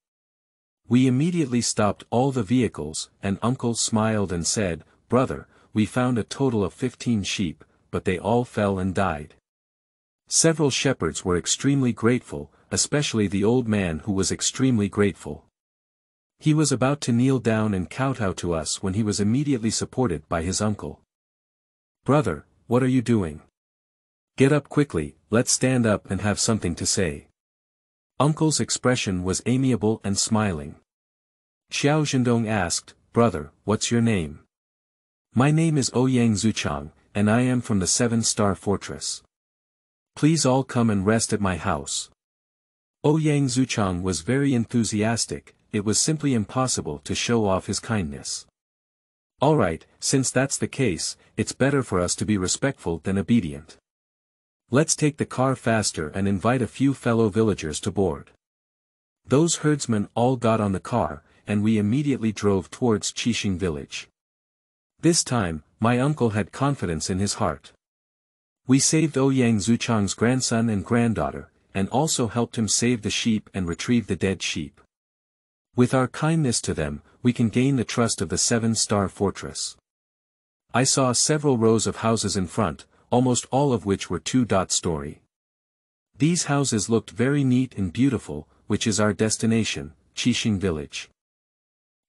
We immediately stopped all the vehicles, and Uncle smiled and said, brother, we found a total of 15 sheep, but they all fell and died. Several shepherds were extremely grateful, especially the old man who was extremely grateful. He was about to kneel down and kowtow to us when he was immediately supported by his uncle. Brother, what are you doing? Get up quickly, let's stand up and have something to say. Uncle's expression was amiable and smiling. Xiao Zhendong asked, brother, what's your name? My name is Ouyang Zuchang, and I am from the 7-star fortress. Please all come and rest at my house. Ouyang Zuchang was very enthusiastic, it was simply impossible to show off his kindness. Alright, since that's the case, it's better for us to be respectful than obedient. Let's take the car faster and invite a few fellow villagers to board. Those herdsmen all got on the car, and we immediately drove towards Qixing village. This time, my uncle had confidence in his heart. We saved Ouyang Zuchang's grandson and granddaughter, and also helped him save the sheep and retrieve the dead sheep. With our kindness to them, we can gain the trust of the 7-star fortress. I saw several rows of houses in front, almost all of which were 2-story. These houses looked very neat and beautiful, which is our destination, Qixing village.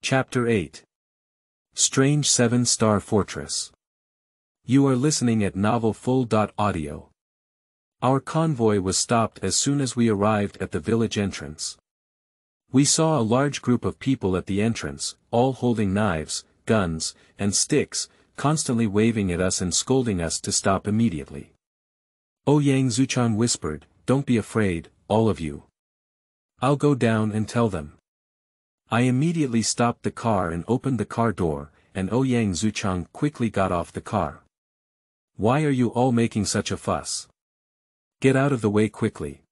Chapter 8. Strange 7-star fortress. You are listening at novelfull.audio. Our convoy was stopped as soon as we arrived at the village entrance. We saw a large group of people at the entrance, all holding knives, guns, and sticks, constantly waving at us and scolding us to stop immediately. Ouyang Zuchang whispered, don't be afraid, all of you. I'll go down and tell them. I immediately stopped the car and opened the car door, and Ouyang Zuchang quickly got off the car. Why are you all making such a fuss? Get out of the way quickly.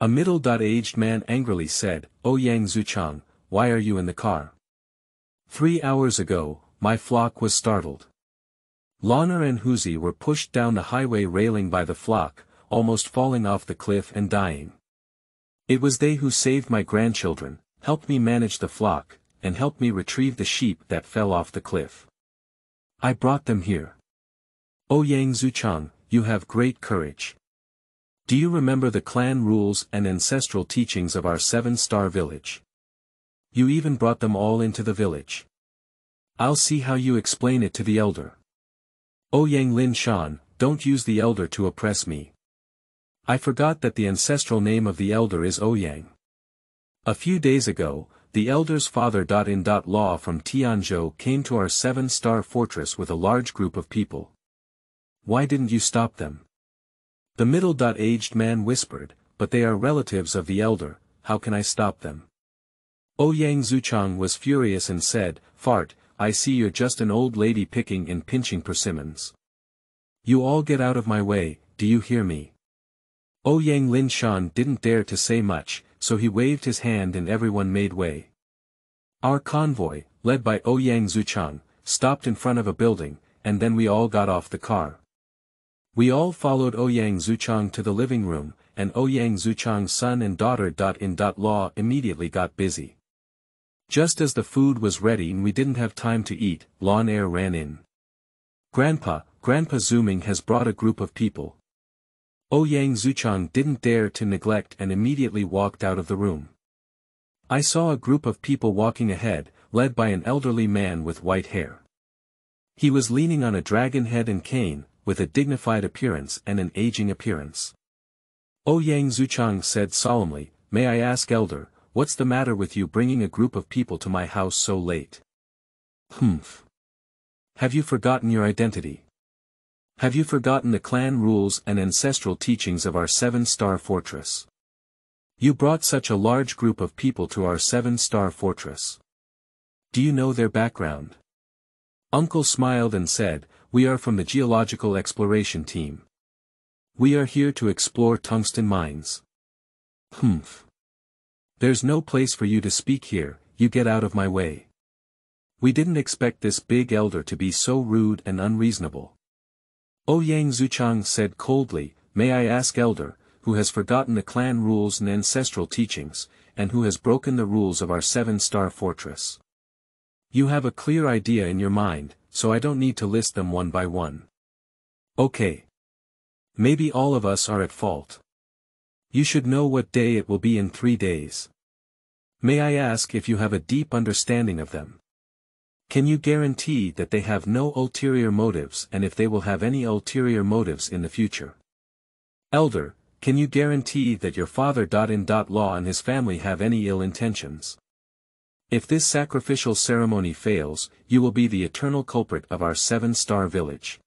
A middle-aged man angrily said, Ouyang Zuchang, why are you in the car? 3 hours ago, my flock was startled. Lana and Huzi were pushed down the highway railing by the flock, almost falling off the cliff and dying. It was they who saved my grandchildren, helped me manage the flock, and helped me retrieve the sheep that fell off the cliff. I brought them here. Ouyang Zuchang, you have great courage. Do you remember the clan rules and ancestral teachings of our 7-star village? You even brought them all into the village. I'll see how you explain it to the elder. Ouyang Lin Shan, don't use the elder to oppress me. I forgot that the ancestral name of the elder is Ouyang. A few days ago, the elder's father-in-law from Tianzhou came to our 7-star fortress with a large group of people. why didn't you stop them? The middle-aged man whispered, but they are relatives of the elder, how can I stop them? Ouyang Zuchang was furious and said, Fart, I see you're just an old lady picking and pinching persimmons. You all get out of my way, do you hear me? Ouyang Lin Shan didn't dare to say much, so he waved his hand and everyone made way. Our convoy, led by Ouyang Zuchang, stopped in front of a building, and then we all got off the car. We all followed Ouyang Zuchang to the living room, and Ouyang Zuchang's son and daughter-in-law immediately got busy. Just as the food was ready and we didn't have time to eat, Lon Air ran in. Grandpa Zooming has brought a group of people. Ouyang Zuchang didn't dare to neglect and immediately walked out of the room. I saw a group of people walking ahead, led by an elderly man with white hair. He was leaning on a dragon head and cane, with a dignified appearance and an aging appearance. Ouyang Zuchang said solemnly, May I ask elder, what's the matter with you bringing a group of people to my house so late? Humph. Have you forgotten your identity? Have you forgotten the clan rules and ancestral teachings of our 7-star fortress? You brought such a large group of people to our 7-star fortress. Do you know their background? Uncle smiled and said, We are from the geological exploration team. We are here to explore tungsten mines. Humph. There's no place for you to speak here, you get out of my way. We didn't expect this big elder to be so rude and unreasonable. Ouyang Zuchang said coldly, May I ask elder, who has forgotten the clan rules and ancestral teachings, and who has broken the rules of our 7-star fortress? You have a clear idea in your mind, so I don't need to list them one by one. Okay. Maybe all of us are at fault. You should know what day it will be in 3 days. May I ask if you have a deep understanding of them? Can you guarantee that they have no ulterior motives and if they will have any ulterior motives in the future? Elder, can you guarantee that your father-in-law and his family have any ill intentions? If this sacrificial ceremony fails, you will be the eternal culprit of our 7-star village.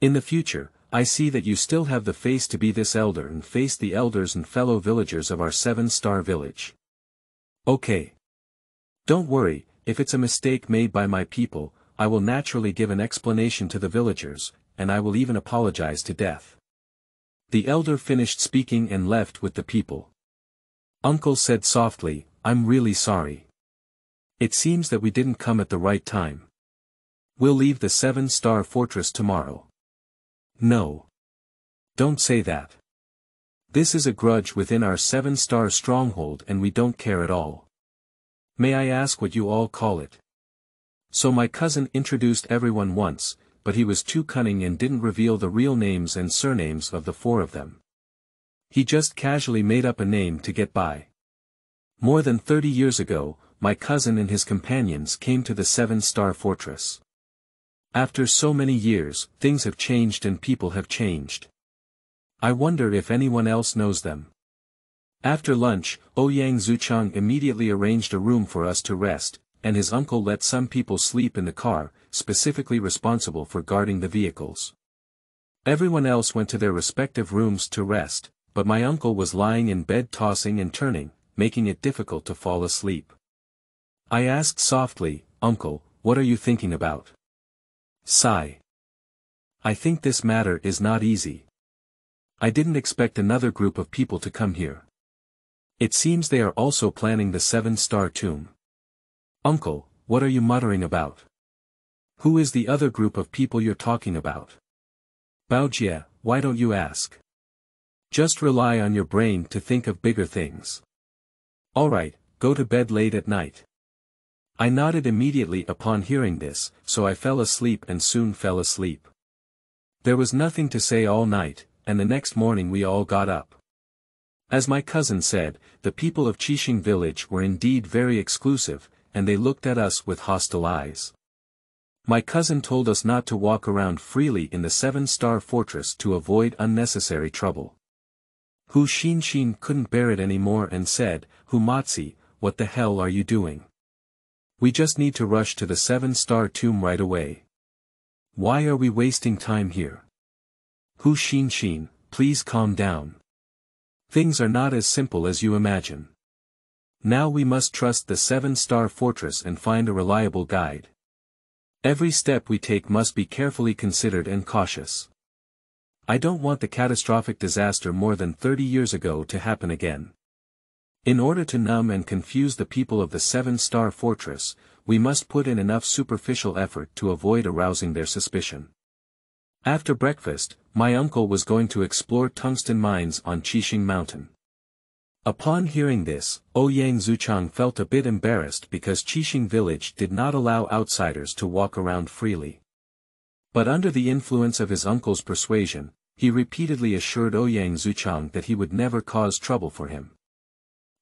In the future, I see that you still have the face to be this elder and face the elders and fellow villagers of our 7-star village. Okay. Don't worry, if it's a mistake made by my people, I will naturally give an explanation to the villagers, and I will even apologize to death. The elder finished speaking and left with the people. Uncle said softly, I'm really sorry. It seems that we didn't come at the right time. We'll leave the 7-star fortress tomorrow. No. Don't say that. This is a grudge within our 7-star stronghold and we don't care at all. May I ask what you all call it? So my cousin introduced everyone once, but he was too cunning and didn't reveal the real names and surnames of the 4 of them. He just casually made up a name to get by. More than 30 years ago, my cousin and his companions came to the 7-star fortress. After so many years, things have changed and people have changed. I wonder if anyone else knows them. After lunch, Ouyang Zuchang immediately arranged a room for us to rest, and his uncle let some people sleep in the car, specifically responsible for guarding the vehicles. Everyone else went to their respective rooms to rest, but my uncle was lying in bed tossing and turning, making it difficult to fall asleep. I asked softly, Uncle, what are you thinking about? Sigh. I think this matter is not easy. I didn't expect another group of people to come here. It seems they are also planning the 7-star tomb. Uncle, what are you muttering about? Who is the other group of people you're talking about? Baojie, why don't you ask? Just rely on your brain to think of bigger things. Alright, go to bed late at night. I nodded immediately upon hearing this, so I fell asleep and soon fell asleep. There was nothing to say all night, and the next morning we all got up. As my cousin said, the people of Qixing village were indeed very exclusive, and they looked at us with hostile eyes. My cousin told us not to walk around freely in the 7-star fortress to avoid unnecessary trouble. Hu Xinxin couldn't bear it anymore and said, Humatzi, what the hell are you doing? We just need to rush to the 7-star tomb right away. Why are we wasting time here? Hu Xin, please calm down. Things are not as simple as you imagine. Now we must trust the 7-star fortress and find a reliable guide. Every step we take must be carefully considered and cautious. I don't want the catastrophic disaster more than 30 years ago to happen again. In order to numb and confuse the people of the 7-star fortress, we must put in enough superficial effort to avoid arousing their suspicion. After breakfast, my uncle was going to explore tungsten mines on Qixing Mountain. Upon hearing this, Ouyang Zuchang felt a bit embarrassed because Qixing village did not allow outsiders to walk around freely. But under the influence of his uncle's persuasion, he repeatedly assured Ouyang Zuchang that he would never cause trouble for him.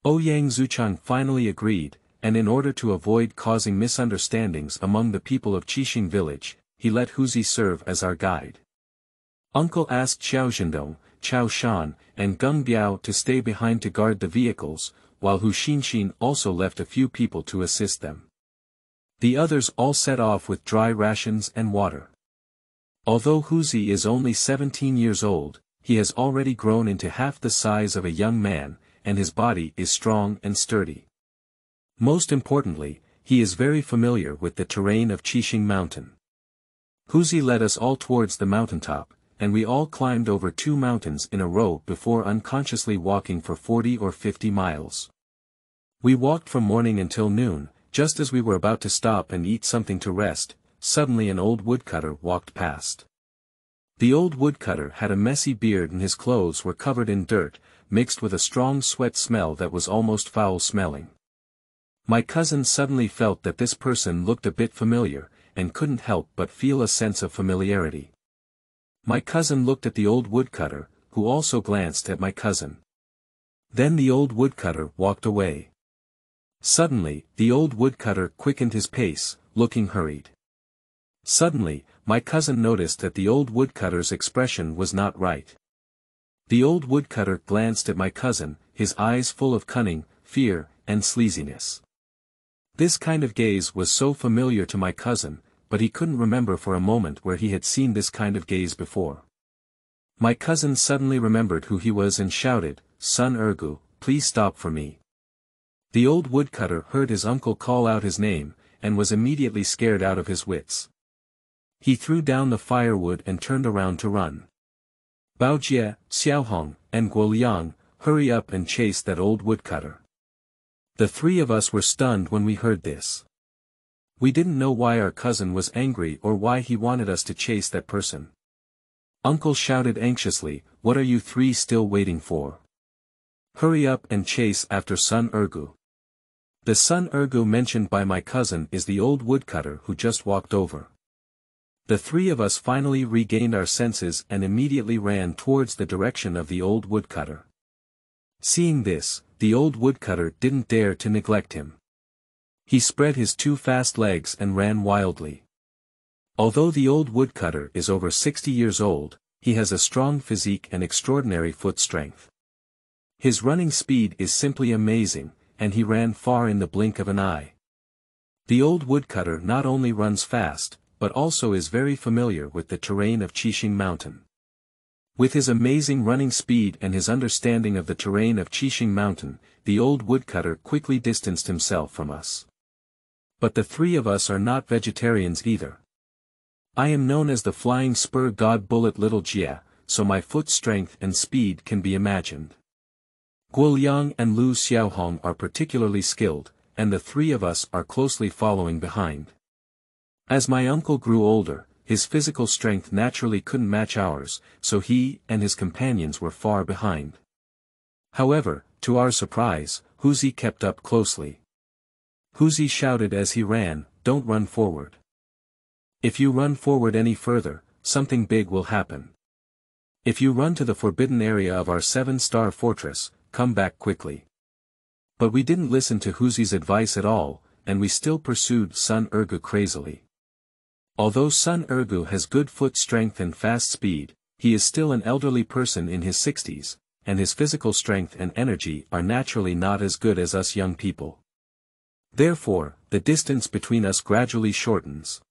Ouyang Zuchang finally agreed, and in order to avoid causing misunderstandings among the people of Qixing village, he let Huzi serve as our guide. Uncle asked Xiao Zhendong, Chao Shan, and Gung Biao to stay behind to guard the vehicles, while Hu Xin also left a few people to assist them. The others all set off with dry rations and water. Although Huzi is only 17 years old, he has already grown into half the size of a young man, and his body is strong and sturdy. Most importantly, he is very familiar with the terrain of Qixing Mountain. Huzi led us all towards the mountaintop, and we all climbed over 2 mountains in a row before unconsciously walking for 40 or 50 miles. We walked from morning until noon. Just as we were about to stop and eat something to rest, suddenly an old woodcutter walked past. The old woodcutter had a messy beard and his clothes were covered in dirt, mixed with a strong sweat smell that was almost foul-smelling. My cousin suddenly felt that this person looked a bit familiar, and couldn't help but feel a sense of familiarity. My cousin looked at the old woodcutter, who also glanced at my cousin. Then the old woodcutter walked away. Suddenly, the old woodcutter quickened his pace, looking hurried. Suddenly, my cousin noticed that the old woodcutter's expression was not right. The old woodcutter glanced at my cousin, his eyes full of cunning, fear, and sleaziness. This kind of gaze was so familiar to my cousin, but he couldn't remember for a moment where he had seen this kind of gaze before. My cousin suddenly remembered who he was and shouted, "Son Ergou, please stop for me." The old woodcutter heard his uncle call out his name, and was immediately scared out of his wits. He threw down the firewood and turned around to run. Baojie, Xiaohong, and Guoliang, hurry up and chase that old woodcutter. The 3 of us were stunned when we heard this. We didn't know why our cousin was angry or why he wanted us to chase that person. Uncle shouted anxiously, "What are you 3 still waiting for? Hurry up and chase after son Ergou." The son Ergou mentioned by my cousin is the old woodcutter who just walked over. The 3 of us finally regained our senses and immediately ran towards the direction of the old woodcutter. Seeing this, the old woodcutter didn't dare to neglect him. He spread his 2 fast legs and ran wildly. Although the old woodcutter is over 60 years old, he has a strong physique and extraordinary foot strength. His running speed is simply amazing, and he ran far in the blink of an eye. The old woodcutter not only runs fast, but also is very familiar with the terrain of Qixing Mountain. With his amazing running speed and his understanding of the terrain of Qixing Mountain, the old woodcutter quickly distanced himself from us. But the 3 of us are not vegetarians either. I am known as the flying spur god bullet little Jia, so my foot strength and speed can be imagined. Guoliang and Lu Xiaohong are particularly skilled, and the 3 of us are closely following behind. As my uncle grew older, his physical strength naturally couldn't match ours, so he and his companions were far behind. However, to our surprise, Huzi kept up closely. Huzi shouted as he ran, "Don't run forward. If you run forward any further, something big will happen. If you run to the forbidden area of our 7-star fortress, come back quickly." But we didn't listen to Huzi's advice at all, and we still pursued son Ergou crazily. Although son Ergou has good foot strength and fast speed, he is still an elderly person in his 60s, and his physical strength and energy are naturally not as good as us young people. Therefore, the distance between us gradually shortens.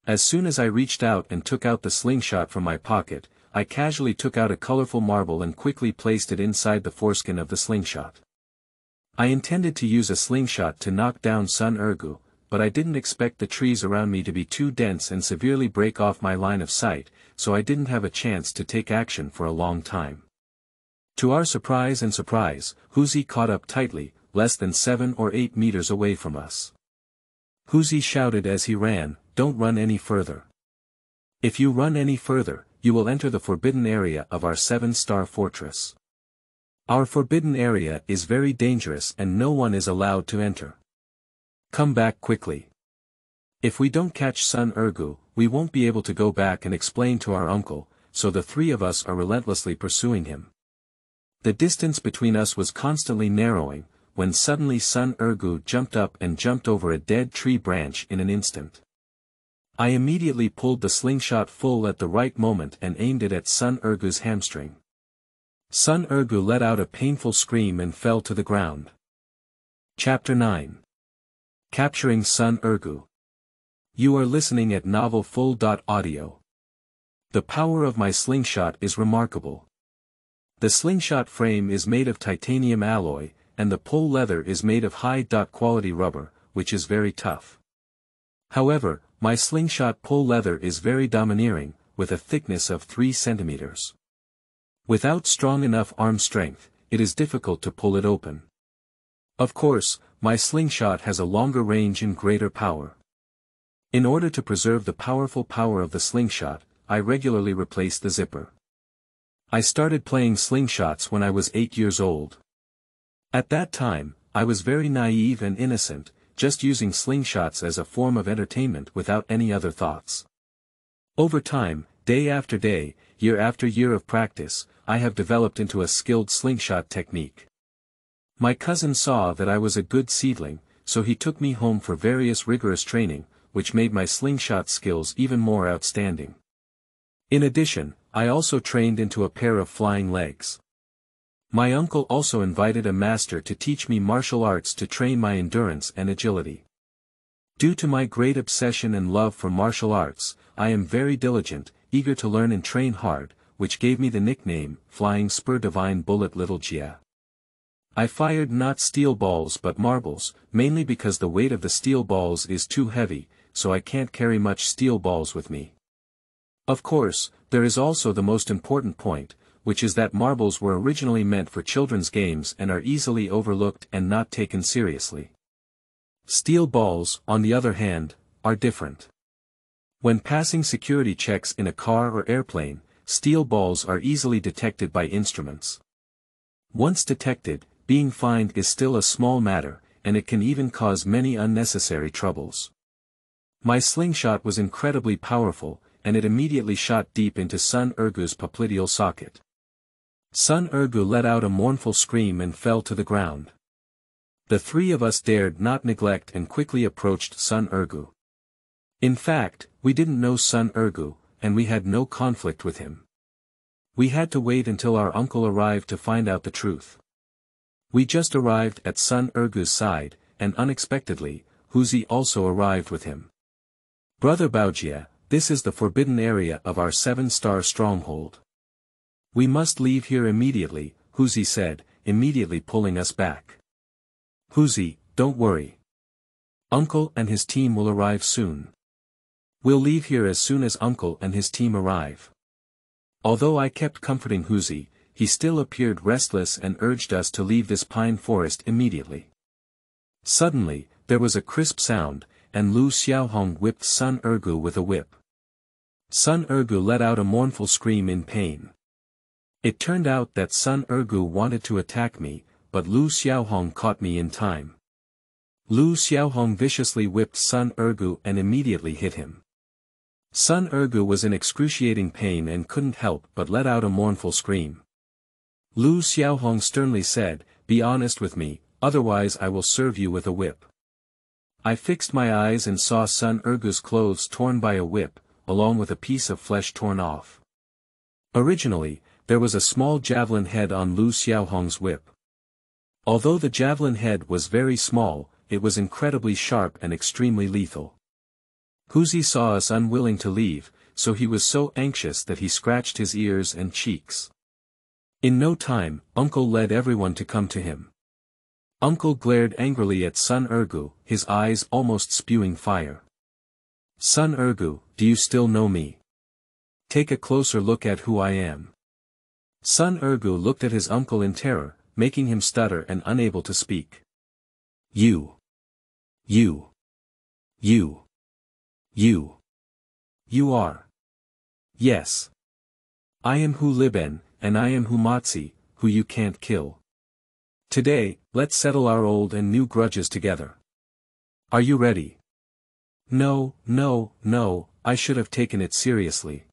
As soon as I reached out and took out the slingshot from my pocket, I casually took out a colorful marble and quickly placed it inside the foreskin of the slingshot. I intended to use a slingshot to knock down Sun Ergou, but I didn't expect the trees around me to be too dense and severely break off my line of sight, so I didn't have a chance to take action for a long time. To our surprise and surprise, Huzi caught up tightly, less than 7 or 8 meters away from us. Huzi shouted as he ran, "Don't run any further. If you run any further, you will enter the forbidden area of our 7-star fortress. Our forbidden area is very dangerous and no one is allowed to enter. Come back quickly. If we don't catch Sun Ergou, we won't be able to go back and explain to our uncle," so the 3 of us are relentlessly pursuing him. The distance between us was constantly narrowing, when suddenly Sun Ergou jumped up and jumped over a dead tree branch in an instant. I immediately pulled the slingshot full at the right moment and aimed it at Sun Ergou's hamstring. Sun Ergou let out a painful scream and fell to the ground. Chapter 9. Capturing Sun Ergou. You are listening at novelfull.audio. The power of my slingshot is remarkable. The slingshot frame is made of titanium alloy, and the pull leather is made of high-quality rubber, which is very tough. However, my slingshot pull leather is very domineering, with a thickness of 3 centimeters. Without strong enough arm strength, it is difficult to pull it open. Of course, my slingshot has a longer range and greater power. In order to preserve the powerful power of the slingshot, I regularly replace the zipper. I started playing slingshots when I was 8 years old. At that time, I was very naive and innocent, just using slingshots as a form of entertainment without any other thoughts. Over time, day after day, year after year of practice, I have developed into a skilled slingshot technique. My cousin saw that I was a good seedling, so he took me home for various rigorous training, which made my slingshot skills even more outstanding. In addition, I also trained into a pair of flying legs. My uncle also invited a master to teach me martial arts to train my endurance and agility. Due to my great obsession and love for martial arts, I am very diligent, eager to learn and train hard, which gave me the nickname, Flying Spur Divine Bullet Little Jia. I fired not steel balls but marbles, mainly because the weight of the steel balls is too heavy, so I can't carry much steel balls with me. Of course, there is also the most important point, which is that marbles were originally meant for children's games and are easily overlooked and not taken seriously. Steel balls, on the other hand, are different. When passing security checks in a car or airplane, steel balls are easily detected by instruments. Once detected, being fined is still a small matter, and it can even cause many unnecessary troubles. My slingshot was incredibly powerful, and it immediately shot deep into Sun Ergou's popliteal socket. Sun Ergou let out a mournful scream and fell to the ground. The 3 of us dared not neglect and quickly approached Sun Ergou. In fact, we didn't know Sun Ergou, and we had no conflict with him. We had to wait until our uncle arrived to find out the truth. We just arrived at Sun Ergou's side, and unexpectedly, Huzi also arrived with him. "Brother Baojia, this is the forbidden area of our 7-star stronghold. We must leave here immediately," Huzi said, immediately pulling us back. "Huzi, don't worry. Uncle and his team will arrive soon. We'll leave here as soon as Uncle and his team arrive." Although I kept comforting Huzi, he still appeared restless and urged us to leave this pine forest immediately. Suddenly, there was a crisp sound, and Lu Xiaohong whipped Sun Ergou with a whip. Sun Ergou let out a mournful scream in pain. It turned out that Sun Ergou wanted to attack me, but Lu Xiaohong caught me in time. Lu Xiaohong viciously whipped Sun Ergou and immediately hit him. Sun Ergou was in excruciating pain and couldn't help but let out a mournful scream. Lu Xiaohong sternly said, "Be honest with me, otherwise I will serve you with a whip." I fixed my eyes and saw Sun Ergou's clothes torn by a whip, along with a piece of flesh torn off. Originally, there was a small javelin head on Lu Xiaohong's whip. Although the javelin head was very small, it was incredibly sharp and extremely lethal. Huzi saw us unwilling to leave, so he was so anxious that he scratched his ears and cheeks. In no time, Uncle led everyone to come to him. Uncle glared angrily at son Ergou, his eyes almost spewing fire. Son Ergou, do you still know me? Take a closer look at who I am. Son Ergou looked at his uncle in terror, making him stutter and unable to speak. You are. Yes. I am Hu Liben, and I am Hu Matzi, who you can't kill. Today, let's settle our old and new grudges together. Are you ready? No, I should have taken it seriously.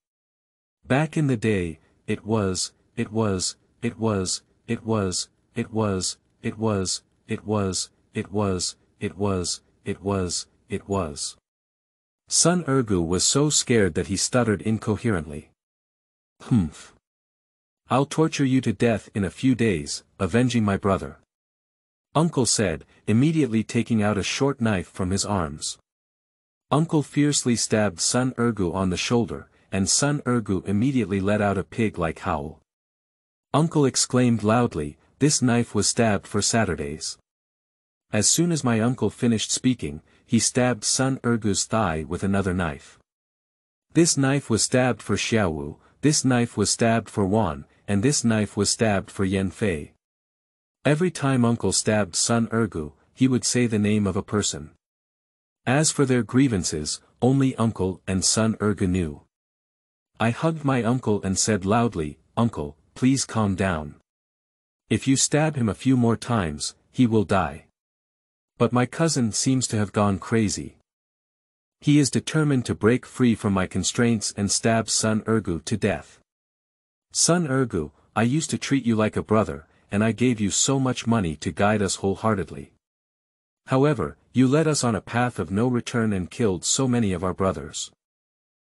Back in the day, it was. Son Ergou was so scared that he stuttered incoherently. Humph. I'll torture you to death in a few days, avenging my brother. Uncle said, immediately taking out a short knife from his arms. Uncle fiercely stabbed son Ergou on the shoulder, and son Ergou immediately let out a pig-like howl. Uncle exclaimed loudly, this knife was stabbed for Saturdays. As soon as my uncle finished speaking, he stabbed son Ergou's thigh with another knife. This knife was stabbed for Xiaowu, this knife was stabbed for Wan, and this knife was stabbed for Yan Fei. Every time uncle stabbed son Ergou, he would say the name of a person. As for their grievances, only uncle and son Ergou knew. I hugged my uncle and said loudly, Uncle, please calm down. If you stab him a few more times, he will die. But my cousin seems to have gone crazy. He is determined to break free from my constraints and stab son Ergou to death. Son Ergou, I used to treat you like a brother, and I gave you so much money to guide us wholeheartedly. However, you led us on a path of no return and killed so many of our brothers.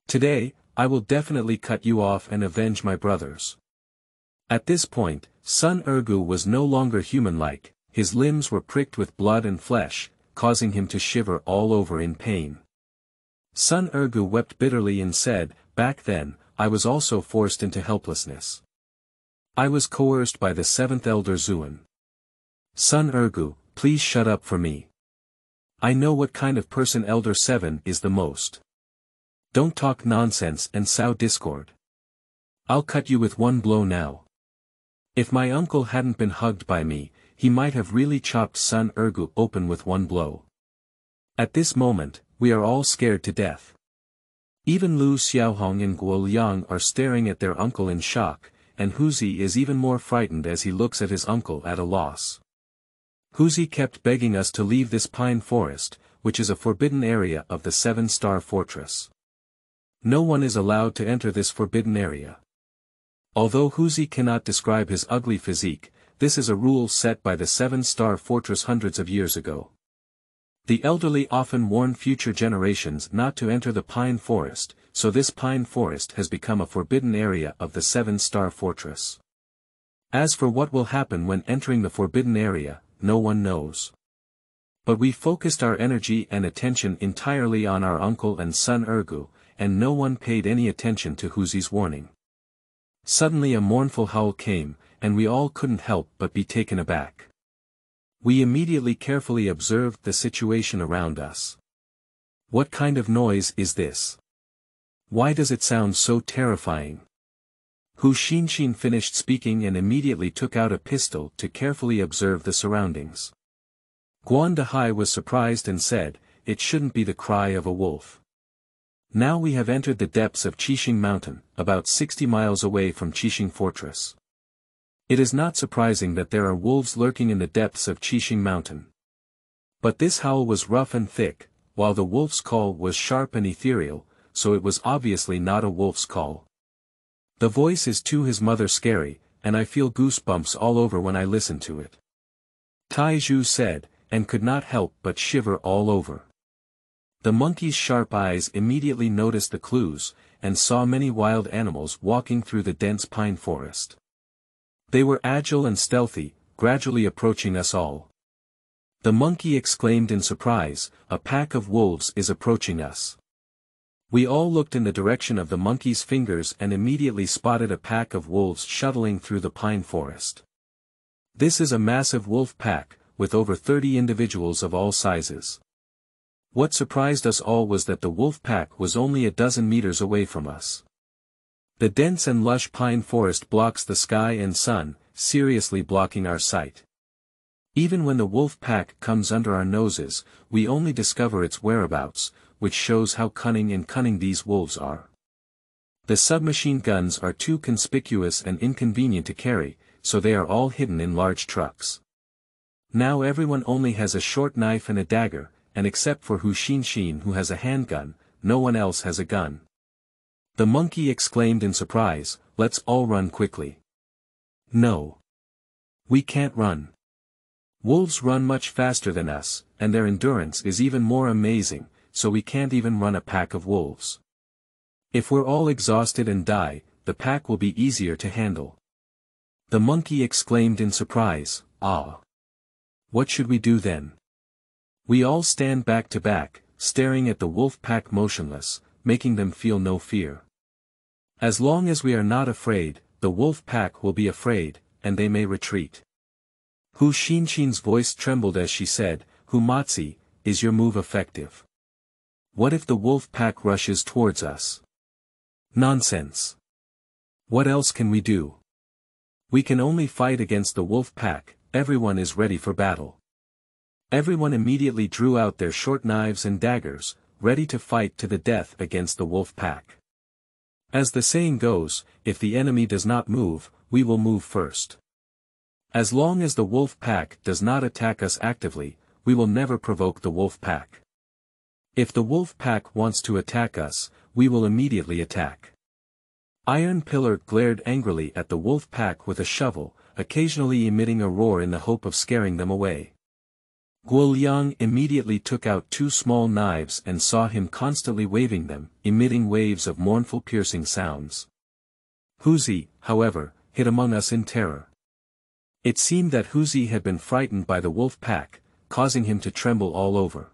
Today, I will definitely cut you off and avenge my brothers. At this point, son Ergou was no longer human-like, his limbs were pricked with blood and flesh, causing him to shiver all over in pain. Son Ergou wept bitterly and said, back then, I was also forced into helplessness. I was coerced by the seventh elder Zuan. Son Ergou, please shut up for me. I know what kind of person Elder 7 is the most. Don't talk nonsense and sow discord. I'll cut you with one blow now. If my uncle hadn't been hugged by me, he might have really chopped son Ergou open with one blow. At this moment, we are all scared to death. Even Lu Xiaohong and Guo Liang are staring at their uncle in shock, and Huzi is even more frightened as he looks at his uncle at a loss. Huzi kept begging us to leave this pine forest, which is a forbidden area of the 7-star fortress. No one is allowed to enter this forbidden area. Although Huzi cannot describe his ugly physique, this is a rule set by the 7-star fortress hundreds of years ago. The elderly often warn future generations not to enter the pine forest, so this pine forest has become a forbidden area of the 7-star fortress. As for what will happen when entering the forbidden area, no one knows. But we focused our energy and attention entirely on our uncle and son Ergou, and no one paid any attention to Huzi's warning. Suddenly a mournful howl came, and we all couldn't help but be taken aback. We immediately carefully observed the situation around us. What kind of noise is this? Why does it sound so terrifying? Hu Xinxin finished speaking and immediately took out a pistol to carefully observe the surroundings. Guan Dehai was surprised and said, it shouldn't be the cry of a wolf. Now we have entered the depths of Qixing Mountain, about 60 miles away from Qixing Fortress. It is not surprising that there are wolves lurking in the depths of Qixing Mountain. But this howl was rough and thick, while the wolf's call was sharp and ethereal, so it was obviously not a wolf's call. The voice is to his mother scary, and I feel goosebumps all over when I listen to it. Tai Zhu said, and could not help but shiver all over. The monkey's sharp eyes immediately noticed the clues, and saw many wild animals walking through the dense pine forest. They were agile and stealthy, gradually approaching us all. The monkey exclaimed in surprise, a pack of wolves is approaching us. We all looked in the direction of the monkey's fingers and immediately spotted a pack of wolves shuttling through the pine forest. This is a massive wolf pack, with over 30 individuals of all sizes. What surprised us all was that the wolf pack was only a dozen meters away from us. The dense and lush pine forest blocks the sky and sun, seriously blocking our sight. Even when the wolf pack comes under our noses, we only discover its whereabouts, which shows how cunning these wolves are. The submachine guns are too conspicuous and inconvenient to carry, so they are all hidden in large trucks. Now everyone only has a short knife and a dagger, and except for Hu Xinshin who has a handgun, no one else has a gun. The monkey exclaimed in surprise, "Let's all run quickly." No. We can't run. Wolves run much faster than us, and their endurance is even more amazing, so we can't even run a pack of wolves. If we're all exhausted and die, the pack will be easier to handle. The monkey exclaimed in surprise, "Ah! What should we do then?" We all stand back to back, staring at the wolf pack motionless, making them feel no fear. As long as we are not afraid, the wolf pack will be afraid, and they may retreat. Hu Xinshin's voice trembled as she said, "Humatzi, is your move effective? What if the wolf pack rushes towards us?" "Nonsense. What else can we do? We can only fight against the wolf pack. Everyone is ready for battle." Everyone immediately drew out their short knives and daggers, ready to fight to the death against the wolf pack. As the saying goes, if the enemy does not move, we will move first. As long as the wolf pack does not attack us actively, we will never provoke the wolf pack. If the wolf pack wants to attack us, we will immediately attack. Iron Pillar glared angrily at the wolf pack with a shovel, occasionally emitting a roar in the hope of scaring them away. Guoliang immediately took out 2 small knives and saw him constantly waving them, emitting waves of mournful piercing sounds. Huzi, however, hid among us in terror. It seemed that Huzi had been frightened by the wolf pack, causing him to tremble all over.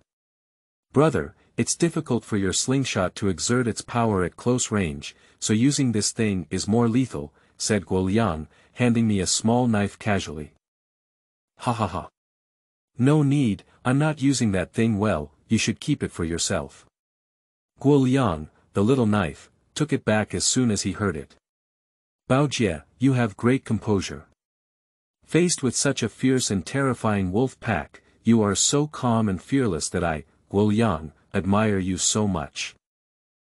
"Brother, it's difficult for your slingshot to exert its power at close range, so using this thing is more lethal," said Guoliang, handing me a small knife casually. "Ha ha ha. No need, I'm not using that thing well, you should keep it for yourself." Guoliang, the little knife, took it back as soon as he heard it. "Baojie, you have great composure. Faced with such a fierce and terrifying wolf pack, you are so calm and fearless that I, Guoliang, admire you so much.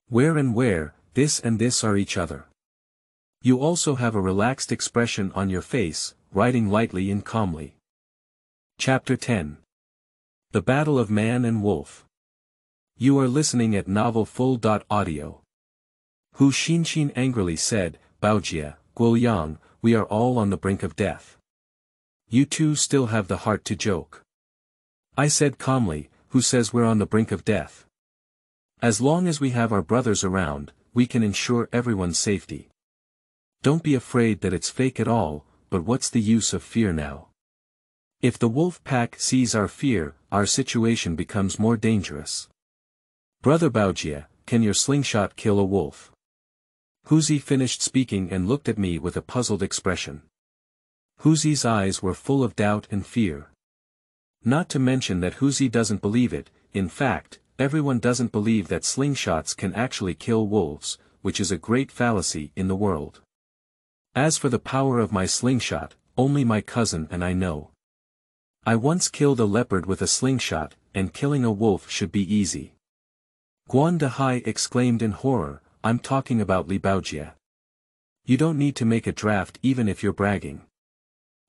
Where, this and this are each other. You also have a relaxed expression on your face, riding lightly and calmly." Chapter 10. The Battle of Man and Wolf. You are listening at novelfull.audio. Hu Xinshin angrily said, "Baojie, Guoliang, we are all on the brink of death. You two still have the heart to joke." I said calmly, "Who says we're on the brink of death? As long as we have our brothers around, we can ensure everyone's safety. Don't be afraid that it's fake at all, but what's the use of fear now? If the wolf pack sees our fear, our situation becomes more dangerous. Brother Baojie, can your slingshot kill a wolf?" Huzi finished speaking and looked at me with a puzzled expression. Huzi's eyes were full of doubt and fear. Not to mention that Huzi doesn't believe it. In fact, everyone doesn't believe that slingshots can actually kill wolves, which is a great fallacy in the world. As for the power of my slingshot, only my cousin and I know. I once killed a leopard with a slingshot, and killing a wolf should be easy. Guan Dehai exclaimed in horror, "I'm talking about Li Baojie. You don't need to make a draft even if you're bragging.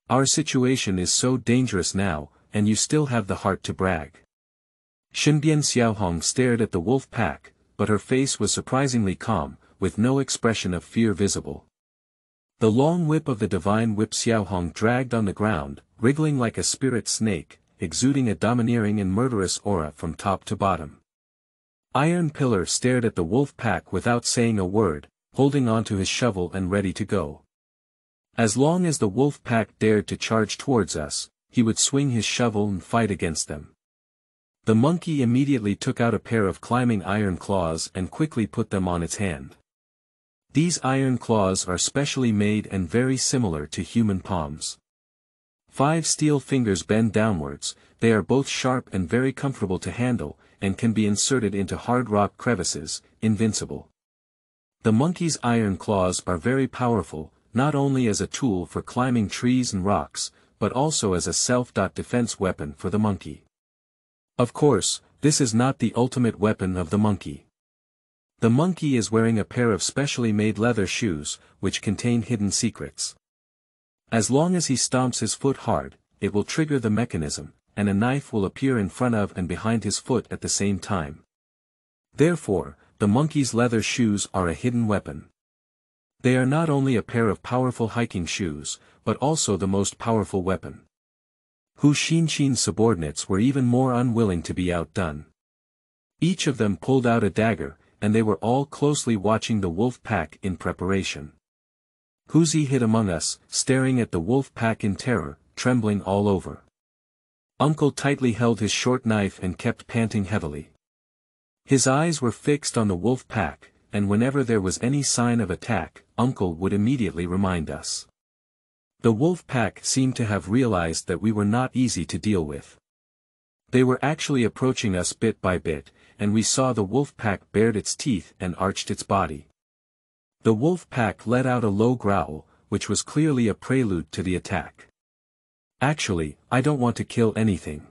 Our situation is so dangerous now, and you still have the heart to brag." Shenbian Xiaohong stared at the wolf pack, but her face was surprisingly calm, with no expression of fear visible. The long whip of the divine whip Xiaohong dragged on the ground, wriggling like a spirit snake, exuding a domineering and murderous aura from top to bottom. Iron Pillar stared at the wolf pack without saying a word, holding onto his shovel and ready to go. As long as the wolf pack dared to charge towards us, he would swing his shovel and fight against them. The monkey immediately took out a pair of climbing iron claws and quickly put them on its hand. These iron claws are specially made and very similar to human palms. 5 steel fingers bend downwards, they are both sharp and very comfortable to handle, and can be inserted into hard rock crevices, invincible. The monkey's iron claws are very powerful, not only as a tool for climbing trees and rocks, but also as a self-defense weapon for the monkey. Of course, this is not the ultimate weapon of the monkey. The monkey is wearing a pair of specially made leather shoes, which contain hidden secrets. As long as he stomps his foot hard, it will trigger the mechanism, and a knife will appear in front of and behind his foot at the same time. Therefore, the monkey's leather shoes are a hidden weapon. They are not only a pair of powerful hiking shoes, but also the most powerful weapon. Hu Xinshin's subordinates were even more unwilling to be outdone. Each of them pulled out a dagger, and they were all closely watching the wolf pack in preparation. Huzi hid among us, staring at the wolf pack in terror, trembling all over. Uncle tightly held his short knife and kept panting heavily. His eyes were fixed on the wolf pack, and whenever there was any sign of attack, Uncle would immediately remind us. The wolf pack seemed to have realized that we were not easy to deal with. They were actually approaching us bit by bit, and we saw the wolf pack bared its teeth and arched its body. The wolf pack let out a low growl, which was clearly a prelude to the attack. Actually, I don't want to kill anything.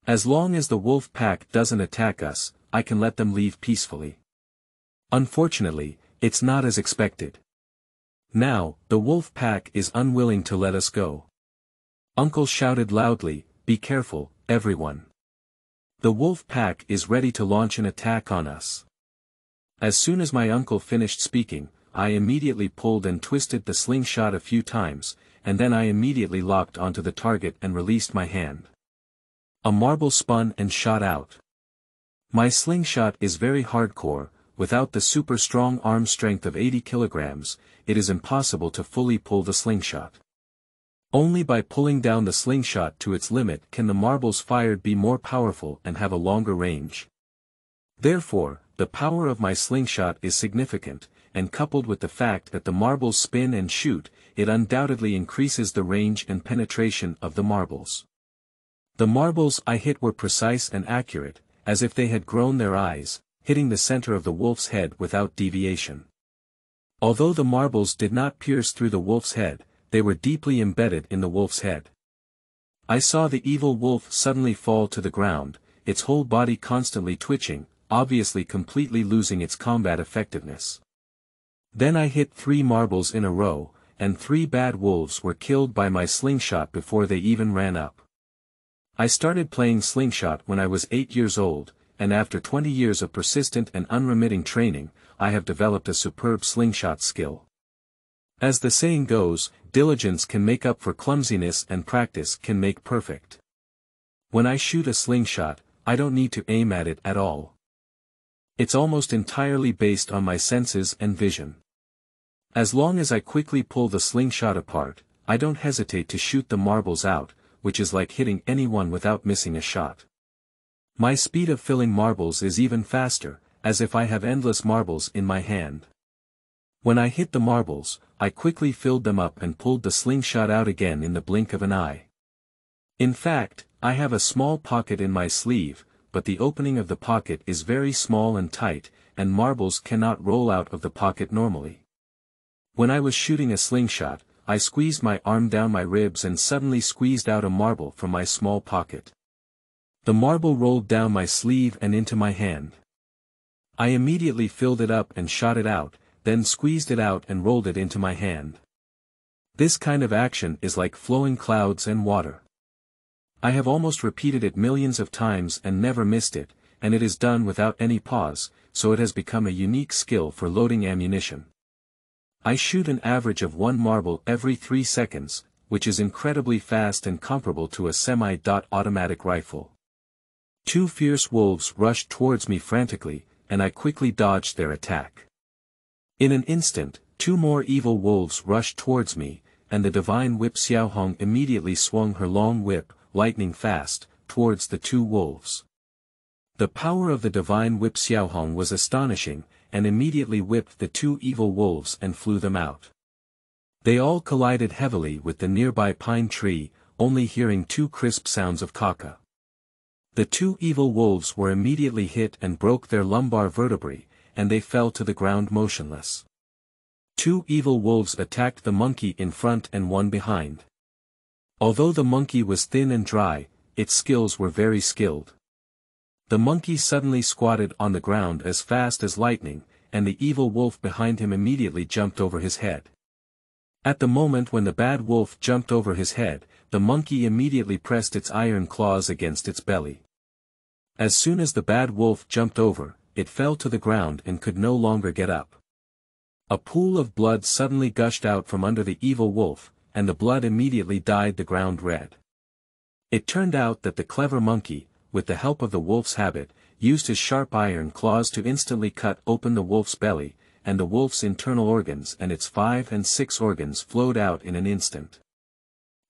As long as the wolf pack doesn't attack us, I can let them leave peacefully. Unfortunately, it's not as expected. Now, the wolf pack is unwilling to let us go. Uncle shouted loudly, "Be careful, everyone. The wolf pack is ready to launch an attack on us." As soon as my uncle finished speaking, I immediately pulled and twisted the slingshot a few times, and then I immediately locked onto the target and released my hand. A marble spun and shot out. My slingshot is very hardcore. Without the super strong arm strength of 80 kilograms, it is impossible to fully pull the slingshot. Only by pulling down the slingshot to its limit can the marbles fired be more powerful and have a longer range. Therefore, the power of my slingshot is significant, and coupled with the fact that the marbles spin and shoot, it undoubtedly increases the range and penetration of the marbles. The marbles I hit were precise and accurate, as if they had grown their eyes, hitting the center of the wolf's head without deviation. Although the marbles did not pierce through the wolf's head, they were deeply embedded in the wolf's head. I saw the evil wolf suddenly fall to the ground, its whole body constantly twitching, obviously completely losing its combat effectiveness. Then I hit 3 marbles in a row, and 3 bad wolves were killed by my slingshot before they even ran up. I started playing slingshot when I was 8 years old, and after 20 years of persistent and unremitting training, I have developed a superb slingshot skill. As the saying goes, diligence can make up for clumsiness and practice can make perfect. When I shoot a slingshot, I don't need to aim at it at all. It's almost entirely based on my senses and vision. As long as I quickly pull the slingshot apart, I don't hesitate to shoot the marbles out, which is like hitting anyone without missing a shot. My speed of filling marbles is even faster, as if I have endless marbles in my hand. When I hit the marbles, I quickly filled them up and pulled the slingshot out again in the blink of an eye. In fact, I have a small pocket in my sleeve, but the opening of the pocket is very small and tight, and marbles cannot roll out of the pocket normally. When I was shooting a slingshot, I squeezed my arm down my ribs and suddenly squeezed out a marble from my small pocket. The marble rolled down my sleeve and into my hand. I immediately filled it up and shot it out, then squeezed it out and rolled it into my hand. This kind of action is like flowing clouds and water. I have almost repeated it millions of times and never missed it, and it is done without any pause, so it has become a unique skill for loading ammunition. I shoot an average of 1 marble every 3 seconds, which is incredibly fast and comparable to a semi-automatic rifle. 2 fierce wolves rushed towards me frantically, and I quickly dodged their attack. In an instant, 2 more evil wolves rushed towards me, and the divine whip Xiaohong immediately swung her long whip, lightning fast, towards the 2 wolves. The power of the divine whip Xiaohong was astonishing, and immediately whipped the two evil wolves and flew them out. They all collided heavily with the nearby pine tree, only hearing two crisp sounds of caca. The two evil wolves were immediately hit and broke their lumbar vertebrae, and they fell to the ground motionless. Two evil wolves attacked the monkey in front and one behind. Although the monkey was thin and dry, its skills were very skilled. The monkey suddenly squatted on the ground as fast as lightning, and the evil wolf behind him immediately jumped over his head. At the moment when the bad wolf jumped over his head, the monkey immediately pressed its iron claws against its belly. As soon as the bad wolf jumped over, it fell to the ground and could no longer get up. A pool of blood suddenly gushed out from under the evil wolf, and the blood immediately dyed the ground red. It turned out that the clever monkey, with the help of the wolf's habit, used his sharp iron claws to instantly cut open the wolf's belly, and the wolf's internal organs and its 5 and 6 organs flowed out in an instant.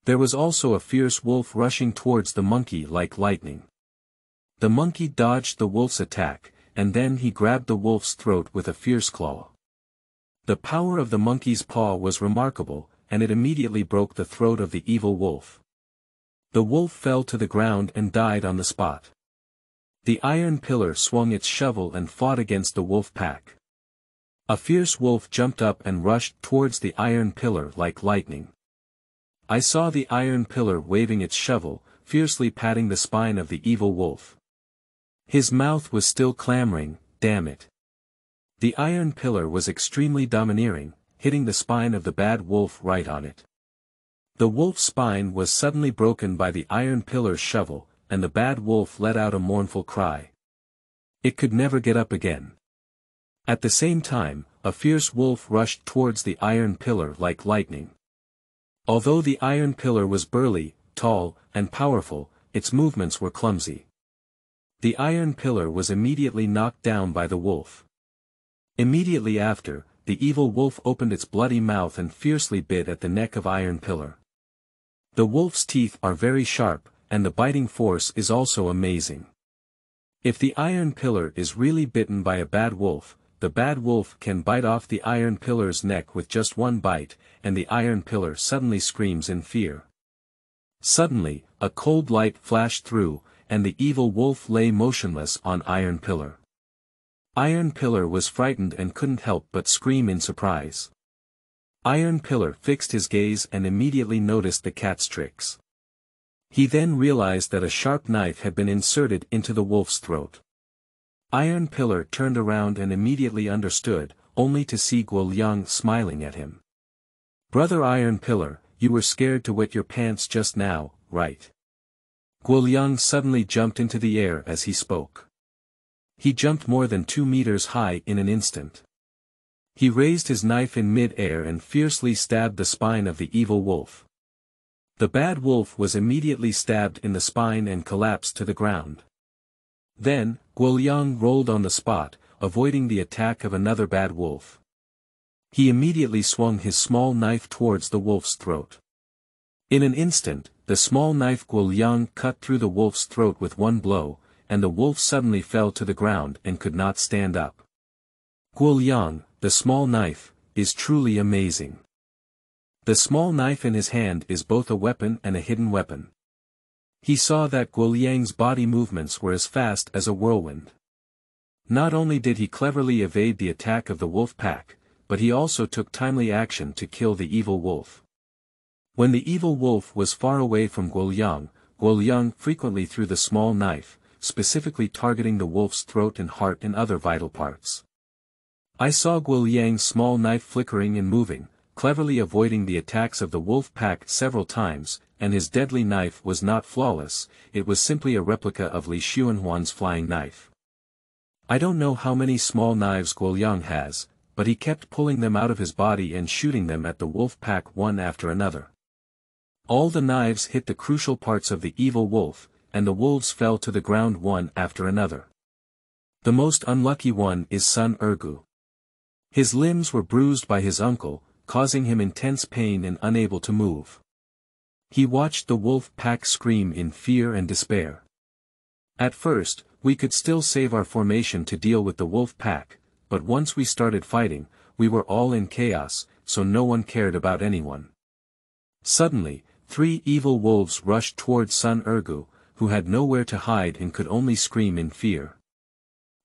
There was also a fierce wolf rushing towards the monkey like lightning. The monkey dodged the wolf's attack, and then he grabbed the wolf's throat with a fierce claw. The power of the monkey's paw was remarkable, and it immediately broke the throat of the evil wolf. The wolf fell to the ground and died on the spot. The iron pillar swung its shovel and fought against the wolf pack. A fierce wolf jumped up and rushed towards the iron pillar like lightning. I saw the iron pillar waving its shovel, fiercely patting the spine of the evil wolf. His mouth was still clamoring, "Damn it." The iron pillar was extremely domineering, hitting the spine of the bad wolf right on it. The wolf's spine was suddenly broken by the iron pillar's shovel, and the bad wolf let out a mournful cry. It could never get up again. At the same time, a fierce wolf rushed towards the iron pillar like lightning. Although the iron pillar was burly, tall, and powerful, its movements were clumsy. The iron pillar was immediately knocked down by the wolf. Immediately after, the evil wolf opened its bloody mouth and fiercely bit at the neck of iron pillar. The wolf's teeth are very sharp, and the biting force is also amazing. If the iron pillar is really bitten by a bad wolf, the bad wolf can bite off the iron pillar's neck with just one bite, and the iron pillar suddenly screams in fear. Suddenly, a cold light flashed through, and the evil wolf lay motionless on iron pillar. Iron pillar was frightened and couldn't help but scream in surprise. Iron pillar fixed his gaze and immediately noticed the cat's tricks. He then realized that a sharp knife had been inserted into the wolf's throat. Iron pillar turned around and immediately understood, only to see Guoliang smiling at him. "Brother Iron Pillar, you were scared to wet your pants just now, right?" Guoliang suddenly jumped into the air as he spoke. He jumped more than 2 meters high in an instant. He raised his knife in mid-air and fiercely stabbed the spine of the evil wolf. The bad wolf was immediately stabbed in the spine and collapsed to the ground. Then, Guoliang rolled on the spot, avoiding the attack of another bad wolf. He immediately swung his small knife towards the wolf's throat. In an instant, the small knife Guoliang cut through the wolf's throat with one blow, and the wolf suddenly fell to the ground and could not stand up. Guoliang, the small knife, is truly amazing. The small knife in his hand is both a weapon and a hidden weapon. He saw that Guoliang's body movements were as fast as a whirlwind. Not only did he cleverly evade the attack of the wolf pack, but he also took timely action to kill the evil wolf. When the evil wolf was far away from Guoliang, Guoliang frequently threw the small knife, specifically targeting the wolf's throat and heart and other vital parts. I saw Guoliang's small knife flickering and moving, cleverly avoiding the attacks of the wolf pack several times, and his deadly knife was not flawless, it was simply a replica of Li Xuanhuan's flying knife. I don't know how many small knives Guoliang has, but he kept pulling them out of his body and shooting them at the wolf pack one after another. All the knives hit the crucial parts of the evil wolf, and the wolves fell to the ground one after another. The most unlucky one is son Ergou. His limbs were bruised by his uncle, causing him intense pain and unable to move. He watched the wolf pack scream in fear and despair. At first, We could still save our formation to deal with the wolf pack, but once we started fighting, we were all in chaos, so no one cared about anyone. Suddenly, 3 evil wolves rushed towards son Ergou, who had nowhere to hide and could only scream in fear.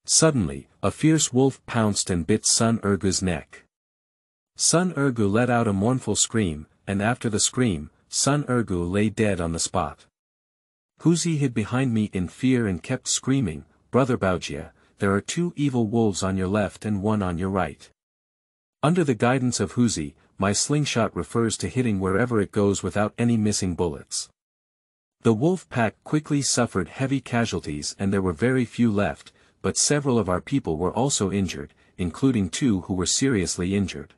Suddenly, a fierce wolf pounced and bit son Ergou's neck. Son Ergou let out a mournful scream, and after the scream, son Ergou lay dead on the spot. Huzi hid behind me in fear and kept screaming, "Brother Baojia, there are 2 evil wolves on your left and 1 on your right." Under the guidance of Huzi, my slingshot refers to hitting wherever it goes without any missing bullets. The wolf pack quickly suffered heavy casualties and there were very few left, but several of our people were also injured, including 2 who were seriously injured.